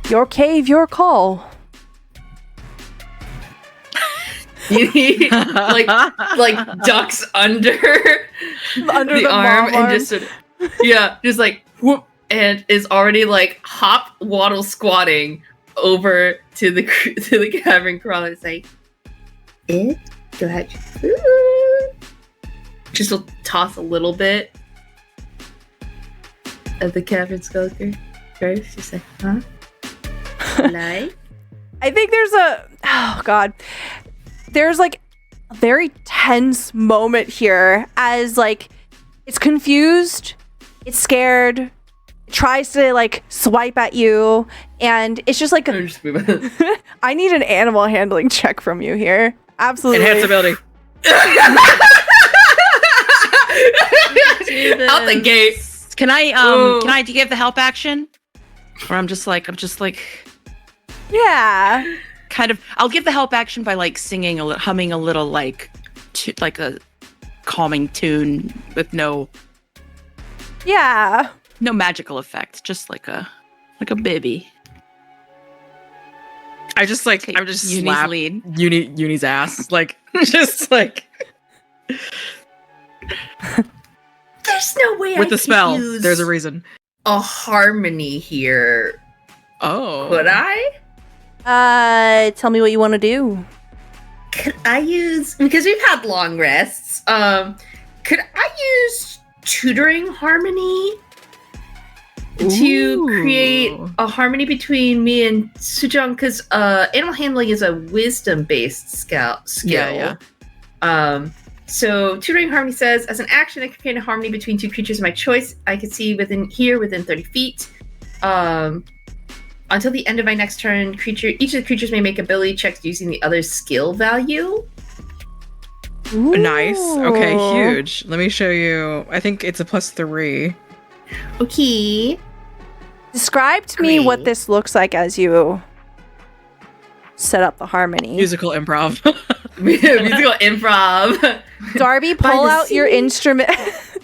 Your cave, your call. like ducks under the arm mom and just sort of, just like whoop, and is already like hop waddle squatting over to the cavern crawler. It's like, it got food. Just will toss a little bit of the cavern skulker first. Just like, huh? Like? I think there's like a very tense moment here as like it's confused, it's scared, it tries to like swipe at you, and it's just like I need an animal handling check from you here. Absolutely. Enhance ability. Out the gate. Can I give the help action? Or I'm just like Yeah. kind of, I'll give the help action by like singing humming a little like a calming tune with no Yeah. magical effect, just like a baby. I just like Take I just Uni's slap lead. Uni's ass, like just like There's no way with I the could spell. use There's a reason. a harmony here. Oh, Could I? Tell me what you want to do. Could I use, because we've had long rests, could I use tutoring harmony to create a harmony between me and Sujong? Because animal handling is a wisdom-based skill. Yeah. So tutoring harmony says, as an action, I can create a harmony between two creatures of my choice. I can see within 30 feet. Until the end of my next turn, each of the creatures may make ability checks using the other's skill value. Nice. Okay, Ooh. huge. Let me show you. I think it's a +3. Okay. Describe to me what Great. this looks like as you set up the harmony. Musical improv. Musical improv. Darby, By pull the out your sea. instrument.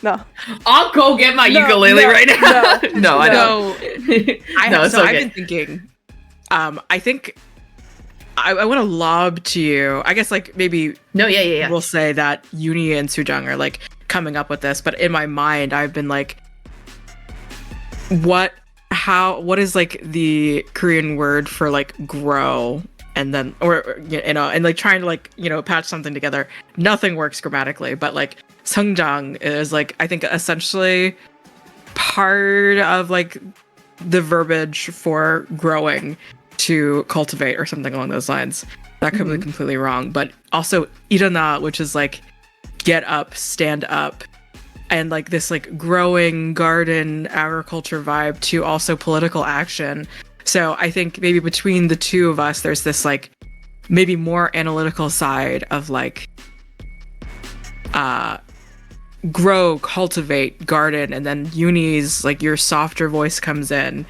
No. I'll go get my No, ukulele no, right now. no, No, I don't. I've been thinking. I think I want to lob to you. I guess like maybe No, yeah. we'll say that Uni and Sujung are like coming up with this, but in my mind, I've been like, what is like the Korean word for like grow? And then, or, you know, and like trying to like, you know, patch something together. Nothing works grammatically, but like 성장 is like, I think essentially part of like the verbiage for growing, to cultivate or something along those lines. That could be completely wrong. But also 일어나, which is like get up, stand up. And like this like growing garden agriculture vibe to also political action. So I think maybe between the two of us, there's this like maybe more analytical side of like grow, cultivate, garden, and then Uni's like your softer voice comes in,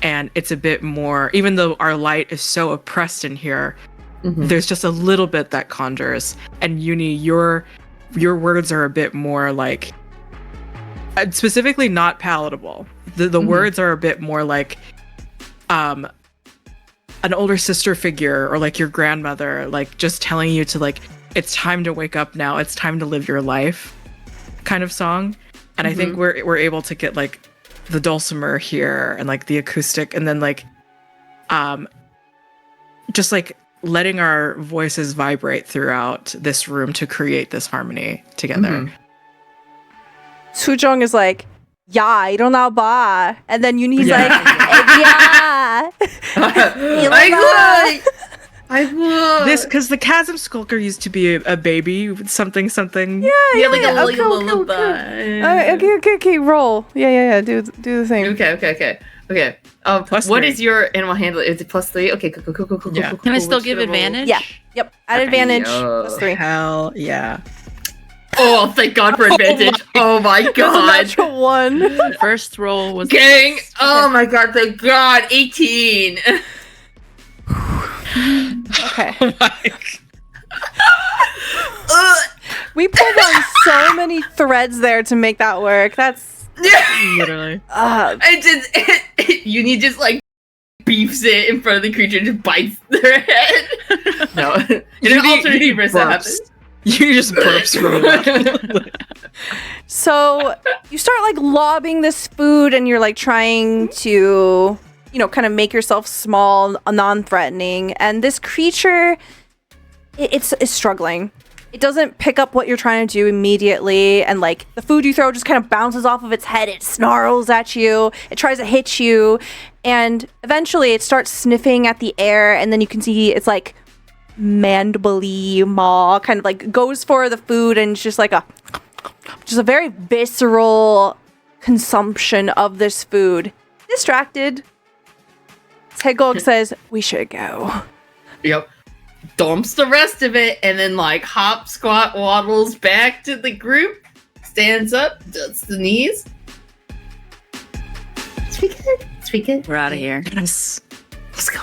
and it's a bit more. Even though our light is so oppressed in here, there's just a little bit that conjures. And Uni, your words are a bit more like specifically not palatable. The words are a bit more like an older sister figure or like your grandmother, like just telling you to like, it's time to wake up now, it's time to live your life kind of song. And I think we're able to get like the dulcimer here and like the acoustic, and then like just like letting our voices vibrate throughout this room to create this harmony together. Sujong is like, "Ya, 일어나 봐," and then Yuni's like, "애기야, 일어나." I would. This because the chasm skulker used to be a baby with something. Yeah, like a Okay, lullaby. Okay, roll. Yeah. Do the thing. Okay. Plus what 3. is your animal handler? Is it +3? Okay, cool. Yeah. Can I still What's give your roll? advantage? Yeah. Yep. At advantage. Yo. +3. Hell yeah. Oh, thank God for advantage. Oh my That's a God. natural 1. First roll was Gang. Oh my God, thank God. 18. Okay. Oh my We pulled on so many threads there to make that work. That's literally. Uni just like beefs it in front of the creature and just bites their head. No. In an alternate universe that happens. You just burps from it. so you start like lobbing this food and you're like trying to, you know, kind of make yourself small, non-threatening. And this creature, it's struggling. It doesn't pick up what you're trying to do immediately. And like the food you throw just kind of bounces off of its head. It snarls at you. It tries to hit you. And eventually it starts sniffing at the air. And then you can see it's like mandibly maw, kind of like goes for the food, and it's just like a very visceral consumption of this food. Distracted, Taegok says, "We should go." Yep. Dumps the rest of it and then like hop, squat, waddles back to the group, stands up, does the knees. Speak it. we're out of here. Yes. Let's go.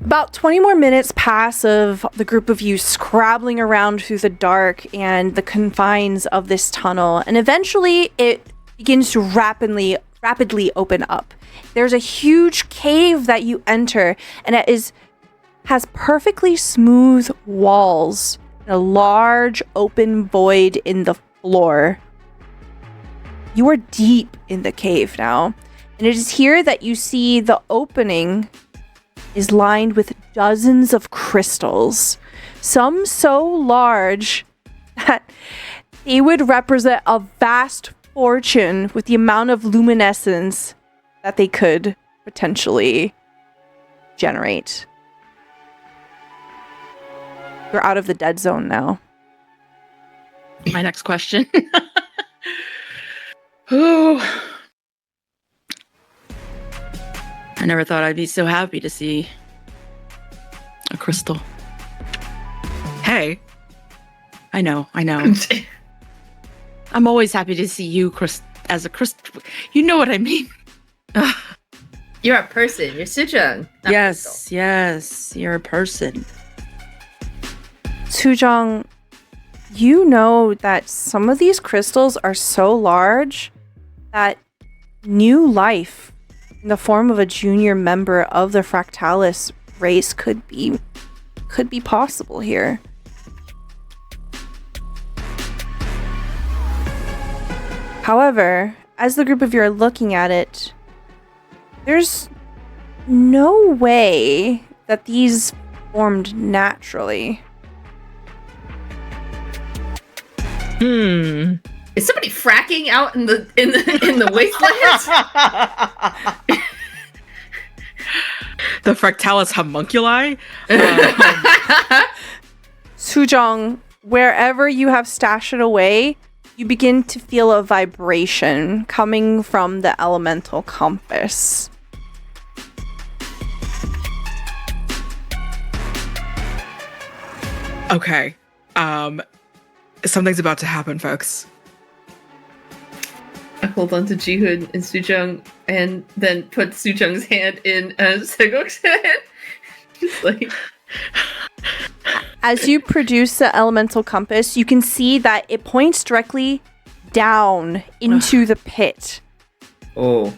About 20 more minutes pass of the group of you scrabbling around through the dark and the confines of this tunnel, and eventually it begins to rapidly open up. There's a huge cave that you enter, and it has perfectly smooth walls and a large open void in the floor. You are deep in the cave now, and it is here that you see the opening is lined with dozens of crystals, some so large that they would represent a vast fortune with the amount of luminescence that they could potentially generate. You're out of the dead zone now. My next question. Ooh. I never thought I'd be so happy to see a crystal. Hey. I know. I'm always happy to see you as a crystal. You know what I mean? You're a person. You're Sujung. Yes, you're a person. Sujong, you know that some of these crystals are so large that new life in the form of a junior member of the Fractalis race could be possible here. However, as the group of you are looking at it, there's no way that these formed naturally. Is somebody fracking out in the wastelands? The Fractalis homunculi? Sujong, wherever you have stashed it away, you begin to feel a vibration coming from the elemental compass. Okay. Something's about to happen, folks. I hold on to Jihoon and Sujung and then put Sujung's hand in Segok's hand. Just like... As you produce the elemental compass, you can see that it points directly down into the pit. Oh.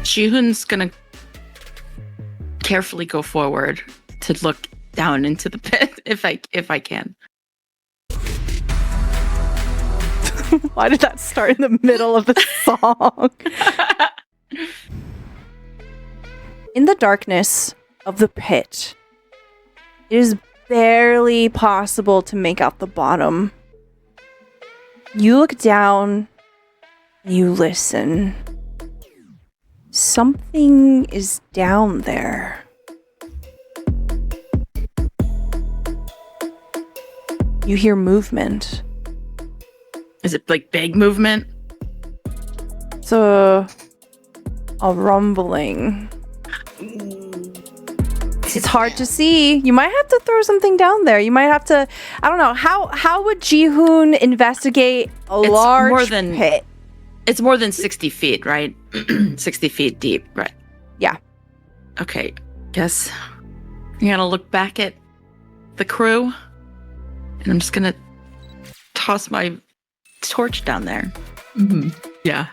Jihoon's gonna carefully go forward to look down into the pit if I can. Why did that start in the middle of the song? In the darkness of the pit, it is barely possible to make out the bottom. You look down and you listen. Something is down there. You hear movement. Is it like big movement? It's a rumbling. It's hard to see. You might have to throw something down there. You might have to, I don't know, how would Jihoon investigate a large pit? It's more than 60 feet, right? 60 feet deep, right? Yeah. Okay, guess I'm gonna look back at the crew, and I'm just gonna toss my torch down there. Mm-hmm. Yeah.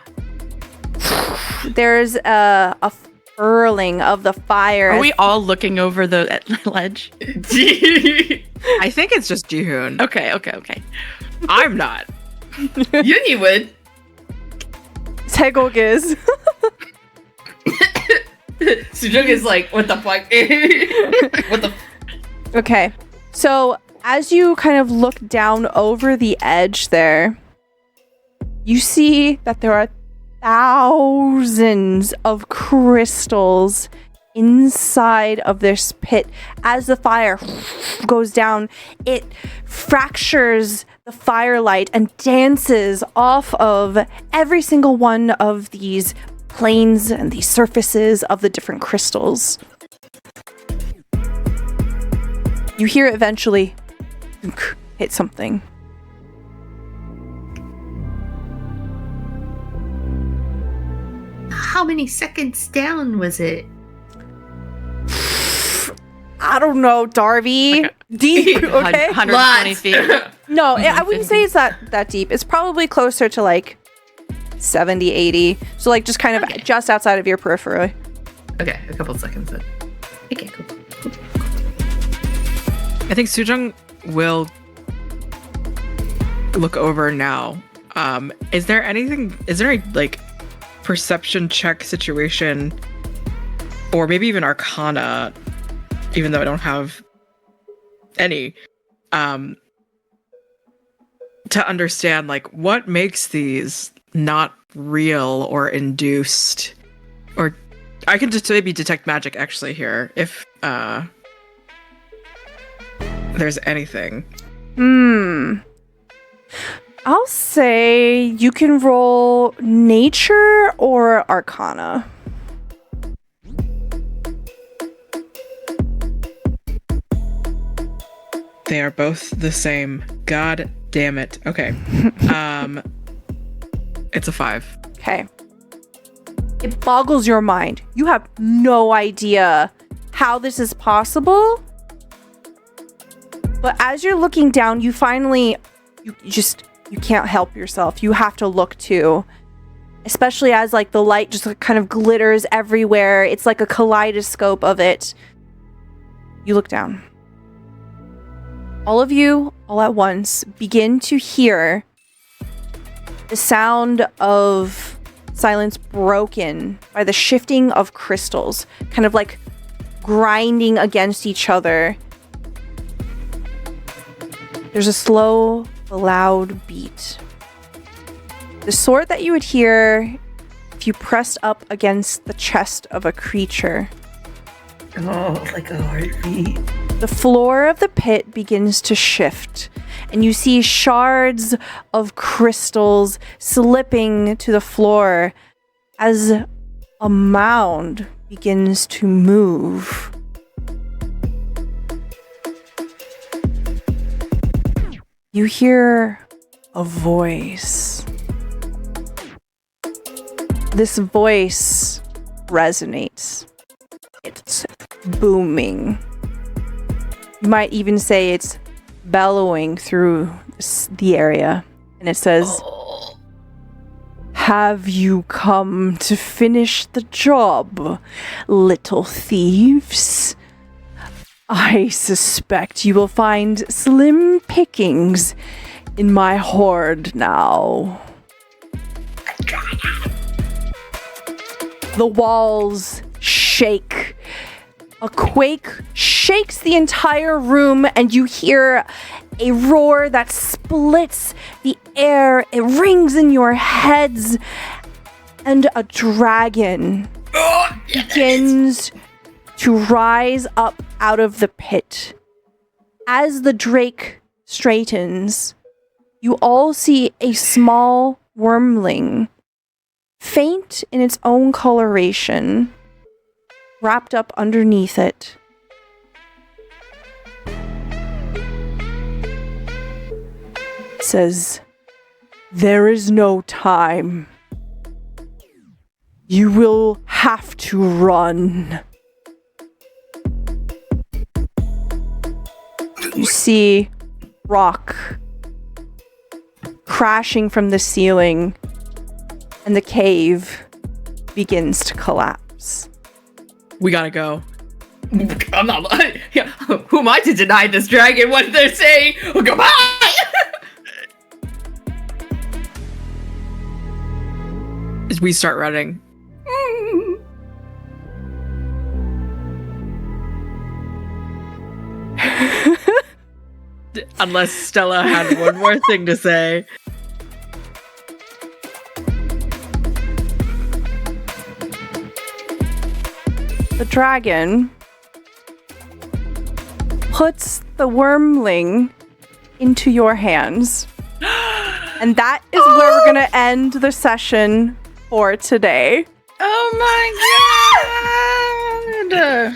There's a furling of the fire. Are we all looking over the ledge? I think it's just Jihoon. Okay. I'm not. Yuni would. Segok is. Sujung is like, what the fuck? What the? Okay, so as you kind of look down over the edge there, you see that there are thousands of crystals inside of this pit. As the fire goes down, it fractures the firelight and dances off of every single one of these planes and these surfaces of the different crystals. You hear it eventually hit something. How many seconds down was it? I don't know, Darby. Deep, okay? 120 feet. No, I wouldn't say it's that deep. It's probably closer to like 70, 80. So like just kind of just outside of your periphery. Okay, a couple seconds then. Okay, cool. I think Sujung will look over now. Is there a like perception check situation, or maybe even Arcana, even though I don't have any, to understand like what makes these not real or induced? Or I can just maybe detect magic actually here if there's anything. I'll say you can roll nature or Arcana. They are both the same. God damn it. Okay. It's a 5. Okay. It boggles your mind. You have no idea how this is possible. But as you're looking down, you finally, you can't help yourself. You have to look too. Especially as like the light just like, kind of glitters everywhere. It's like a kaleidoscope of it. You look down. All of you, all at once, begin to hear the sound of silence broken by the shifting of crystals, kind of like grinding against each other. There's a slow, loud beat. The sort that you would hear if you pressed up against the chest of a creature. Oh, like a heartbeat. The floor of the pit begins to shift, and you see shards of crystals slipping to the floor as a mound begins to move. You hear a voice. This voice resonates. It's booming. You might even say it's bellowing through the area. And it says, "Have you come to finish the job, little thieves? I suspect you will find slim pickings in my hoard now." The walls shake. A quake shakes the entire room, and you hear a roar that splits the air. It rings in your heads, and a dragon begins to rise up out of the pit. As the drake straightens, you all see a small wormling, faint in its own coloration, wrapped up underneath it. It says, "There is no time. You will have to run." You see rock crashing from the ceiling, and the cave begins to collapse. We gotta go. I'm not. Who am I to deny this dragon what they're saying? Goodbye. As we start running. Unless Stella had one more thing to say. The dragon puts the wormling into your hands. And that is where we're going to end the session for today. Oh my god!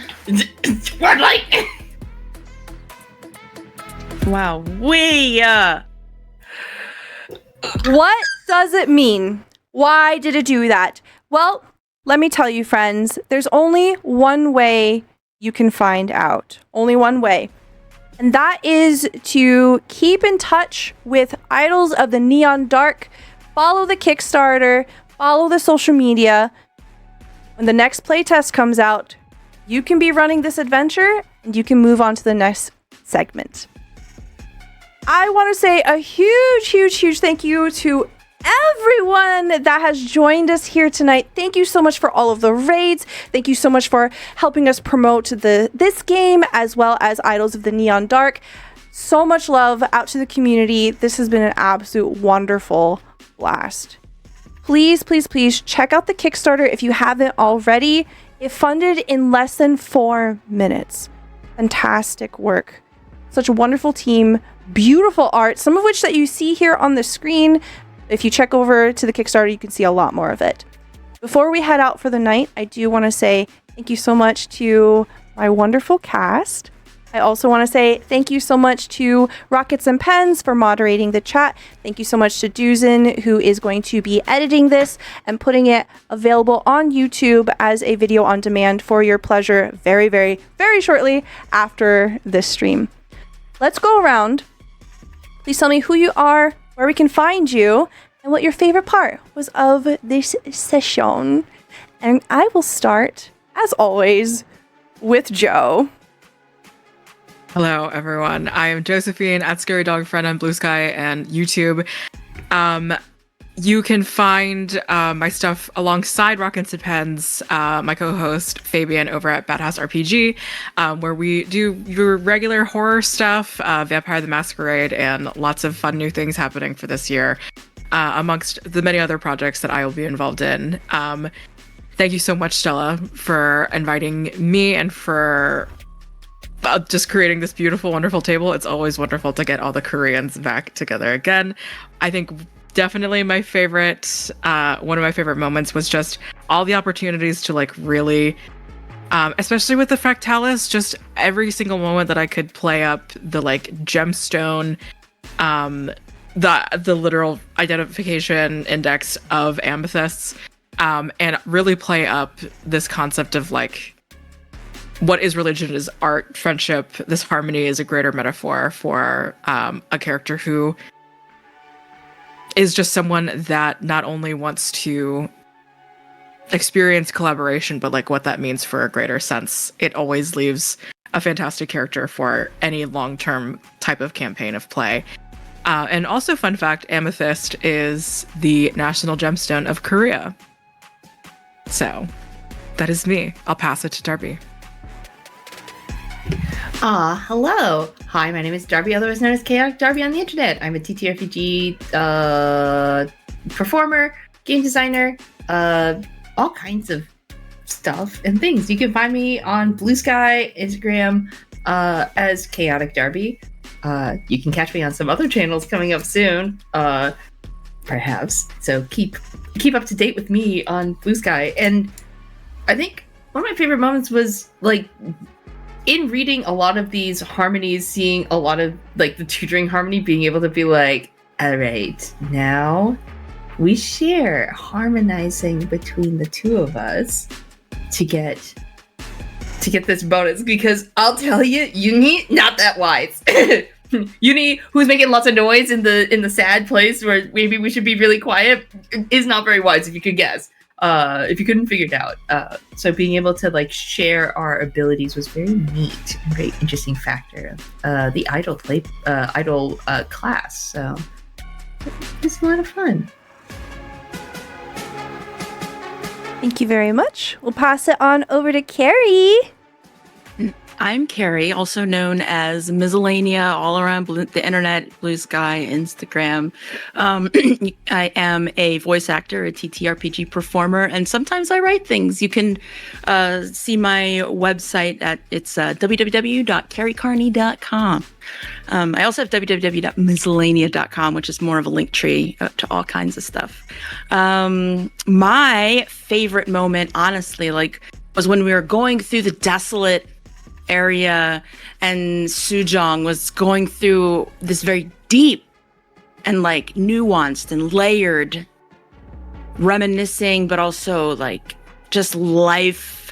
Red light. Wow, What does it mean? Why did it do that? Well, let me tell you, friends, there's only one way you can find out. Only one way. And that is to keep in touch with Idols of the Neon Dark. Follow the Kickstarter. Follow the social media. When the next playtest comes out, you can be running this adventure and you can move on to the next segment. I want to say a huge thank you to everyone that has joined us here tonight. Thank you so much for all of the raids. Thank you so much for helping us promote this game as well as Idols of the Neon Dark. So much love out to the community. This has been an absolute wonderful blast. Please check out the Kickstarter if you haven't already. It funded in less than 4 minutes. Fantastic work. Such a wonderful team, beautiful art, some of which that you see here on the screen. If you check over to the Kickstarter, you can see a lot more of it. Before we head out for the night, I do want to say thank you so much to my wonderful cast. I also want to say thank you so much to Rockets and Pens for moderating the chat. Thank you so much to Duzin, who is going to be editing this and putting it available on YouTube as a video on demand for your pleasure very shortly after this stream. let's go around. Please tell me who you are, where we can find you, and what your favorite part was of this session. And I will start, as always, with Joe. Hello, everyone. I am Josephine at Scary Dog Friend on Blue Sky and YouTube. You can find my stuff alongside Rockets and Pens, my co-host Fabian over at Badhouse RPG, where we do your regular horror stuff, Vampire the Masquerade, and lots of fun new things happening for this year, amongst the many other projects that I will be involved in. Thank you so much, Stella, for inviting me and for just creating this beautiful, wonderful table. It's always wonderful to get all the Koreans back together again. I think definitely my favorite, one of my favorite moments was just all the opportunities to like really, especially with the Fractalis, just every single moment that I could play up the like gemstone, the literal identification index of amethysts, and really play up this concept of like, what is religion is art, friendship. This harmony is a greater metaphor for a character who is just someone that not only wants to experience collaboration, but like what that means for a greater sense. It always leaves a fantastic character for any long-term type of campaign of play. And also, fun fact, amethyst is the national gemstone of Korea. So that is me. I'll pass it to Darby. Hello. Hi, my name is Darby, otherwise known as Chaotic Darby on the internet. I'm a TTRPG performer, game designer, all kinds of stuff and things. You can find me on Blue Sky, Instagram, as Chaotic Darby. You can catch me on some other channels coming up soon, perhaps. So keep up to date with me on Blue Sky. And I think one of my favorite moments was like in reading a lot of these harmonies, seeing a lot of like the tutoring harmony, being able to be like, all right, now we share harmonizing between the two of us to get this bonus, because I'll tell you, Uni, not that wise. Uni, who's making lots of noise in the sad place where maybe we should be really quiet, is not very wise, if you could guess. If you couldn't figure it out. So being able to like share our abilities was very neat and very interesting factor of the idol class. So it's a lot of fun. Thank you very much. We'll pass it on over to Carrie. I'm Carrie, also known as Miscellanea, all around the internet, Blue Sky, Instagram. I am a voice actor, a TTRPG performer, and sometimes I write things. You can see my website at www.carriecarney.com. I also have www.miscellanea.com, which is more of a link tree to all kinds of stuff. My favorite moment, honestly, was when we were going through the desolate area and Sujong was going through this very deep and like nuanced and layered reminiscing, but also like just life,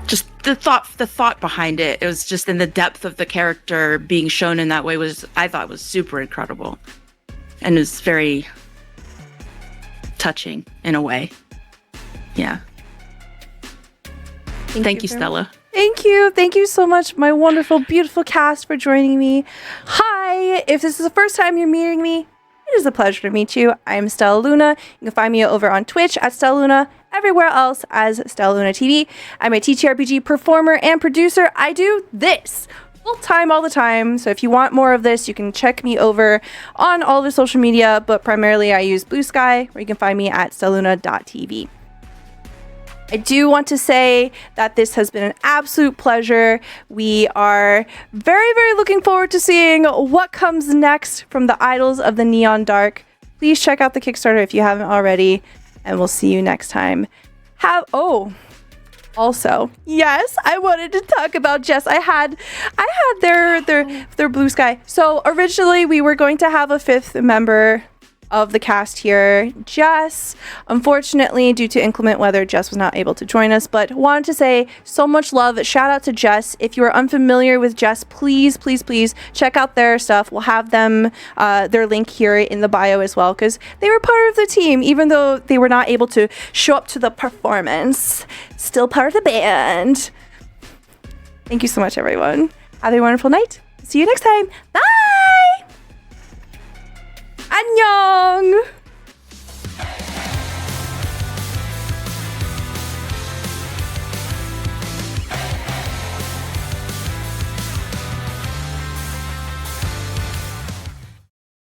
just the thought behind it. It was just in the depth of the character being shown in that way I thought was super incredible, and it was very touching in a way. Yeah. Thank you, Stella. Thank you. Thank you so much, my wonderful, beautiful cast, for joining me. Hi. If this is the first time you're meeting me, it is a pleasure to meet you. I'm Stella Luna. You can find me over on Twitch at Stella Luna, everywhere else as Stella Luna TV. I'm a TTRPG performer and producer. I do this full time all the time. So if you want more of this, you can check me over on all the social media, but primarily I use Blue Sky, where you can find me at stellaluna.tv. I do want to say that this has been an absolute pleasure. We are very, very looking forward to seeing what comes next from the Idols of the Neon Dark. Please check out the Kickstarter if you haven't already, and we'll see you next time. Also, yes, I wanted to talk about Jess. I had their Blue Sky. So originally we were going to have a fifth member of the cast here. Jess, unfortunately, due to inclement weather, Jess was not able to join us, but wanted to say so much love. Shout out to Jess. If you are unfamiliar with Jess, please check out their stuff. We'll have them, their link here in the bio as well, because they were part of the team, even though they were not able to show up to the performance. Still part of the band. Thank you so much, everyone. Have a wonderful night. See you next time. Bye!